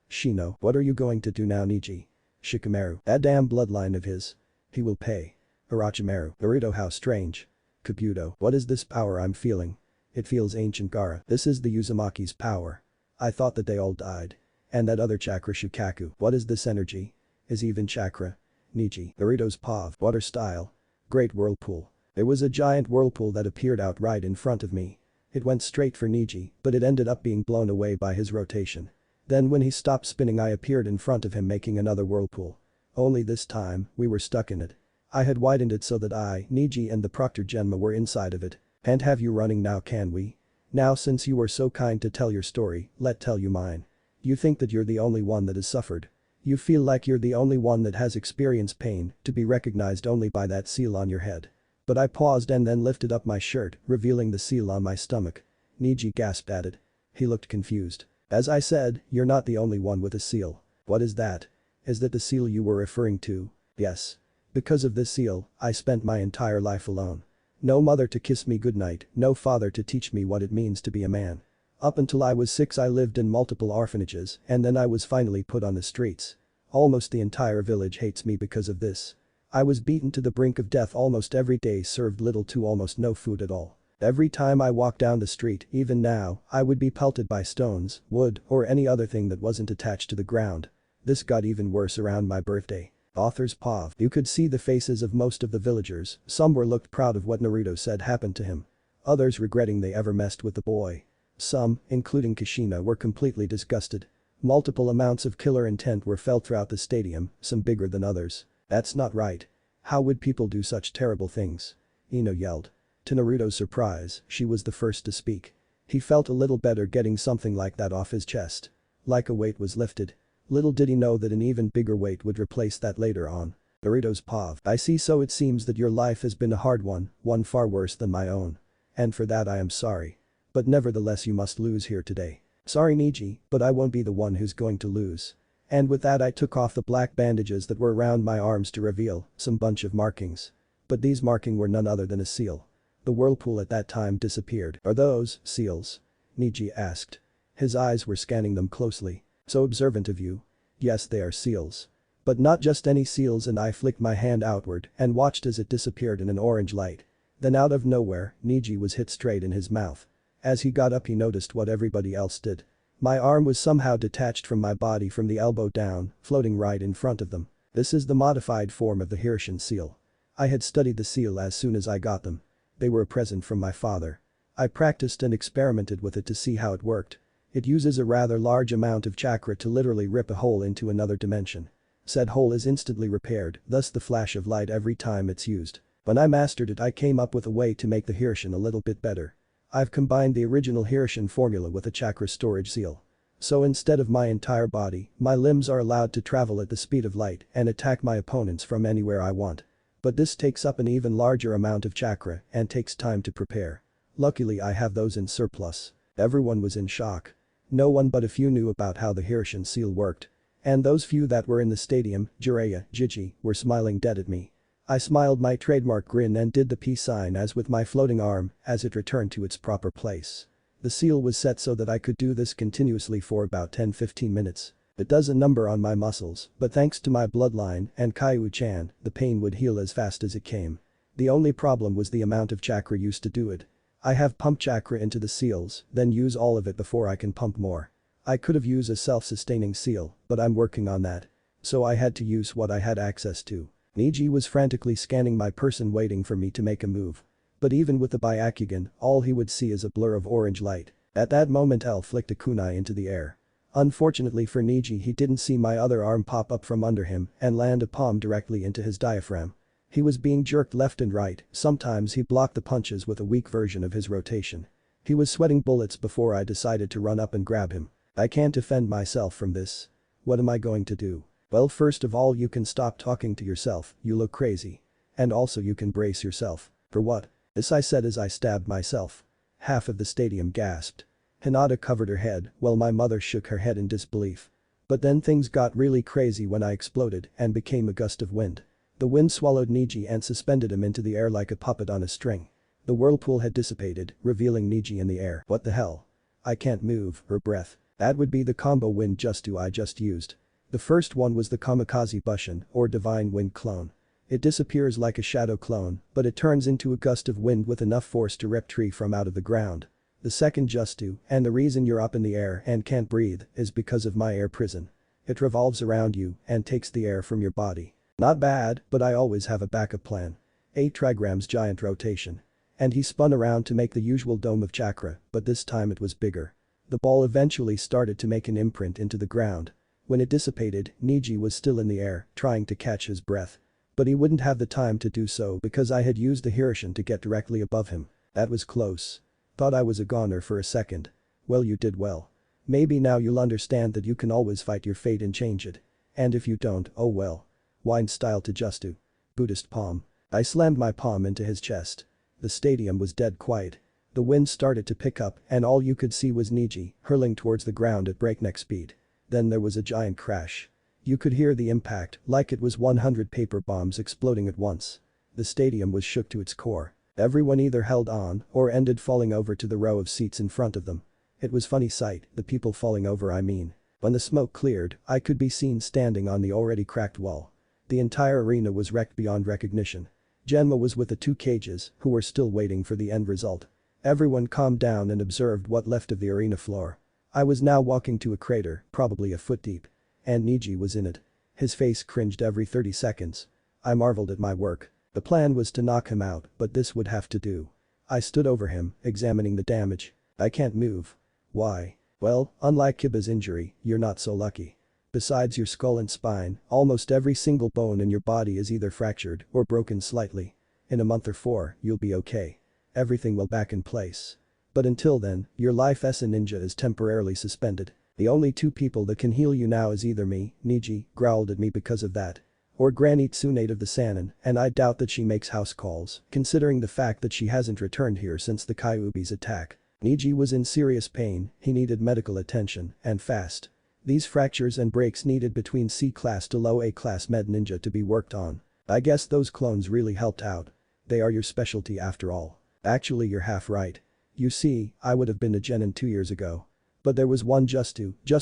Speaker 1: Shino. What are you going to do now, Niji? Shikamaru. That damn bloodline of his. He will pay. Orochimaru. Naruto, how strange. Kabuto. What is this power I'm feeling? It feels ancient. Gaara. This is the Uzumaki's power. I thought that they all died. And that other chakra Shukaku. What is this energy? Is even chakra? Niji. Naruto's paw. Water style. Great whirlpool. There was a giant whirlpool that appeared out right in front of me. It went straight for Niji, but it ended up being blown away by his rotation. Then when he stopped spinning, I appeared in front of him, making another whirlpool. Only this time, we were stuck in it. I had widened it so that I, Niji and the Proctor Genma were inside of it. And have you running now, can we? Now since you were so kind to tell your story, let tell you mine. You think that you're the only one that has suffered. You feel like you're the only one that has experienced pain, to be recognized only by that seal on your head. But I paused and then lifted up my shirt, revealing the seal on my stomach. Niji gasped at it. He looked confused. As I said, you're not the only one with a seal. What is that? Is that the seal you were referring to? Yes. Because of this seal, I spent my entire life alone. No mother to kiss me goodnight, no father to teach me what it means to be a man. Up until I was 6 I lived in multiple orphanages, and then I was finally put on the streets. Almost the entire village hates me because of this. I was beaten to the brink of death almost every day, served little to almost no food at all. Every time I walked down the street, even now, I would be pelted by stones, wood, or any other thing that wasn't attached to the ground. This got even worse around my birthday. Author's POV. You could see the faces of most of the villagers, some were looked proud of what Naruto said happened to him. Others regretting they ever messed with the boy. Some, including Kushina, were completely disgusted. Multiple amounts of killer intent were felt throughout the stadium, some bigger than others. That's not right. How would people do such terrible things? Ino yelled. To Naruto's surprise, she was the first to speak. He felt a little better getting something like that off his chest. Like a weight was lifted. Little did he know that an even bigger weight would replace that later on. Naruto's POV. I see, so it seems that your life has been a hard one far worse than my own. And for that I am sorry. But nevertheless you must lose here today. Sorry Niji, but I won't be the one who's going to lose. And with that I took off the black bandages that were around my arms to reveal some bunch of markings. But these markings were none other than a seal. The whirlpool at that time disappeared. Are those seals? Niji asked. His eyes were scanning them closely. So observant of you. Yes, they are seals. But not just any seals, and I flicked my hand outward and watched as it disappeared in an orange light. Then out of nowhere, Niji was hit straight in his mouth. As he got up he noticed what everybody else did. My arm was somehow detached from my body from the elbow down, floating right in front of them. This is the modified form of the Hirshin seal. I had studied the seal as soon as I got them. They were a present from my father. I practiced and experimented with it to see how it worked. It uses a rather large amount of chakra to literally rip a hole into another dimension. Said hole is instantly repaired, thus the flash of light every time it's used. When I mastered it I came up with a way to make the Hirshin a little bit better. I've combined the original Hirshin formula with a chakra storage seal. So instead of my entire body, my limbs are allowed to travel at the speed of light and attack my opponents from anywhere I want. But this takes up an even larger amount of chakra and takes time to prepare. Luckily I have those in surplus. Everyone was in shock. No one but a few knew about how the Hirshin seal worked. And those few that were in the stadium, Jiraiya, Gigi, were smiling dead at me. I smiled my trademark grin and did the peace sign as with my floating arm as it returned to its proper place. The seal was set so that I could do this continuously for about 10-15 minutes. It does a number on my muscles, but thanks to my bloodline and Kaiu-chan, the pain would heal as fast as it came. The only problem was the amount of chakra used to do it. I have pumped chakra into the seals, then use all of it before I can pump more. I could have used a self-sustaining seal, but I'm working on that. So I had to use what I had access to. Niji was frantically scanning my person waiting for me to make a move. But even with the Byakugan, all he would see is a blur of orange light. At that moment L flicked a kunai into the air. Unfortunately for Niji, he didn't see my other arm pop up from under him and land a palm directly into his diaphragm. He was being jerked left and right, sometimes he blocked the punches with a weak version of his rotation. He was sweating bullets before I decided to run up and grab him. I can't defend myself from this. What am I going to do? Well, first of all, you can stop talking to yourself, you look crazy. And also you can brace yourself. For what? This I said as I stabbed myself. Half of the stadium gasped. Hinata covered her head while my mother shook her head in disbelief. But then things got really crazy when I exploded and became a gust of wind. The wind swallowed Niji and suspended him into the air like a puppet on a string. The whirlpool had dissipated, revealing Niji in the air. What the hell? I can't move, her breath. That would be the combo wind Justu I just used. The first one was the Kamikaze Bushin, or Divine Wind clone. It disappears like a shadow clone, but it turns into a gust of wind with enough force to rip tree from out of the ground. The second Justu, and the reason you're up in the air and can't breathe, is because of my air prison. It revolves around you and takes the air from your body. Not bad, but I always have a backup plan. 8 trigrams giant rotation. And he spun around to make the usual dome of chakra, but this time it was bigger. The ball eventually started to make an imprint into the ground. When it dissipated, Niji was still in the air, trying to catch his breath. But he wouldn't have the time to do so because I had used the Hirshin to get directly above him. That was close. Thought I was a goner for a second. Well, you did well. Maybe now you'll understand that you can always fight your fate and change it. And if you don't, oh well. Wine style to Justu. Buddhist palm. I slammed my palm into his chest. The stadium was dead quiet. The wind started to pick up and all you could see was Niji hurling towards the ground at breakneck speed. Then there was a giant crash. You could hear the impact like it was 100 paper bombs exploding at once. The stadium was shook to its core. Everyone either held on or ended falling over to the row of seats in front of them. It was funny sight, the people falling over I mean. When the smoke cleared, I could be seen standing on the already cracked wall. The entire arena was wrecked beyond recognition. Genma was with the 2 cages, who were still waiting for the end result. Everyone calmed down and observed what left of the arena floor. I was now walking to a crater, probably a foot deep. And Niji was in it. His face cringed every 30 seconds. I marveled at my work. The plan was to knock him out, but this would have to do. I stood over him, examining the damage. I can't move. Why? Well, unlike Kiba's injury, you're not so lucky. Besides your skull and spine, almost every single bone in your body is either fractured or broken slightly. In a month or 4, you'll be okay. Everything will back in place. But until then, your life as a ninja is temporarily suspended. The only 2 people that can heal you now is either me, Niji, growled at me because of that. Or Granny Tsunade of the Sannin, and I doubt that she makes house calls, considering the fact that she hasn't returned here since the Kyuubi's attack. Niji was in serious pain, he needed medical attention, and fast. These fractures and breaks needed between C-class to low A-class med ninja to be worked on. I guess those clones really helped out. They are your specialty after all. Actually, you're half right. You see, I would have been a genin 2 years ago. But there was one just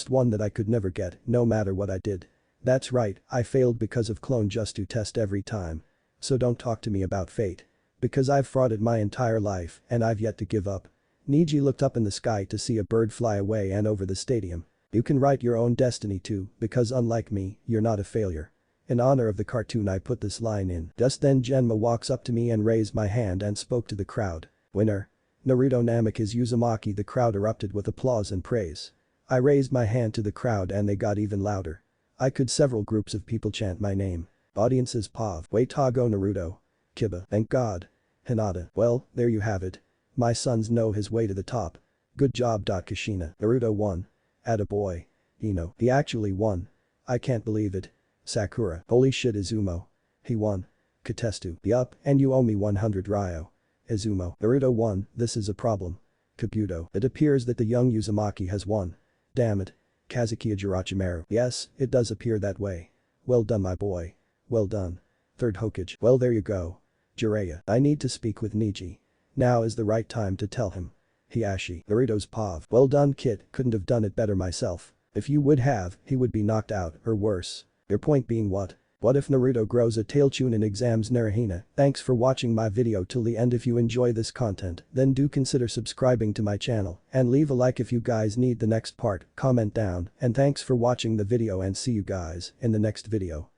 Speaker 1: one that I could never get, no matter what I did. That's right, I failed because of clone Justu test every time. So don't talk to me about fate. Because I've frauded my entire life and I've yet to give up. Niji looked up in the sky to see a bird fly away and over the stadium. You can write your own destiny too, because unlike me, you're not a failure. In honor of the cartoon I put this line in. Just then Genma walks up to me and raised my hand and spoke to the crowd. Winner. Naruto Namek is Uzumaki. The crowd erupted with applause and praise. I raised my hand to the crowd and they got even louder. I could several groups of people chant my name. Audiences pav. Wait go Naruto. Kiba. Thank God. Hinata. Well, there you have it. My sons know his way to the top. Good job. Kashina. Naruto won. Attaboy. Ino. He actually won. I can't believe it. Sakura. Holy shit Izumo. He won. Katestu. Yup, and you owe me 100 Ryo. Izumo. Naruto won, this is a problem. Kabuto. It appears that the young Uzumaki has won. Damn it. Kazukiya Jirachimaru. Yes, it does appear that way. Well done my boy. Well done. Third Hokage. Well there you go. Jiraiya. I need to speak with Niji. Now is the right time to tell him. Hiashi. Naruto's Pav. Well done kid, couldn't have done it better myself. If you would have, he would be knocked out, or worse. Your point being what? What if Naruto grows a tail chunin exams naruhina? Thanks for watching my video till the end. If you enjoy this content, then do consider subscribing to my channel and leave a like if you guys need the next part, comment down, and thanks for watching the video and see you guys in the next video.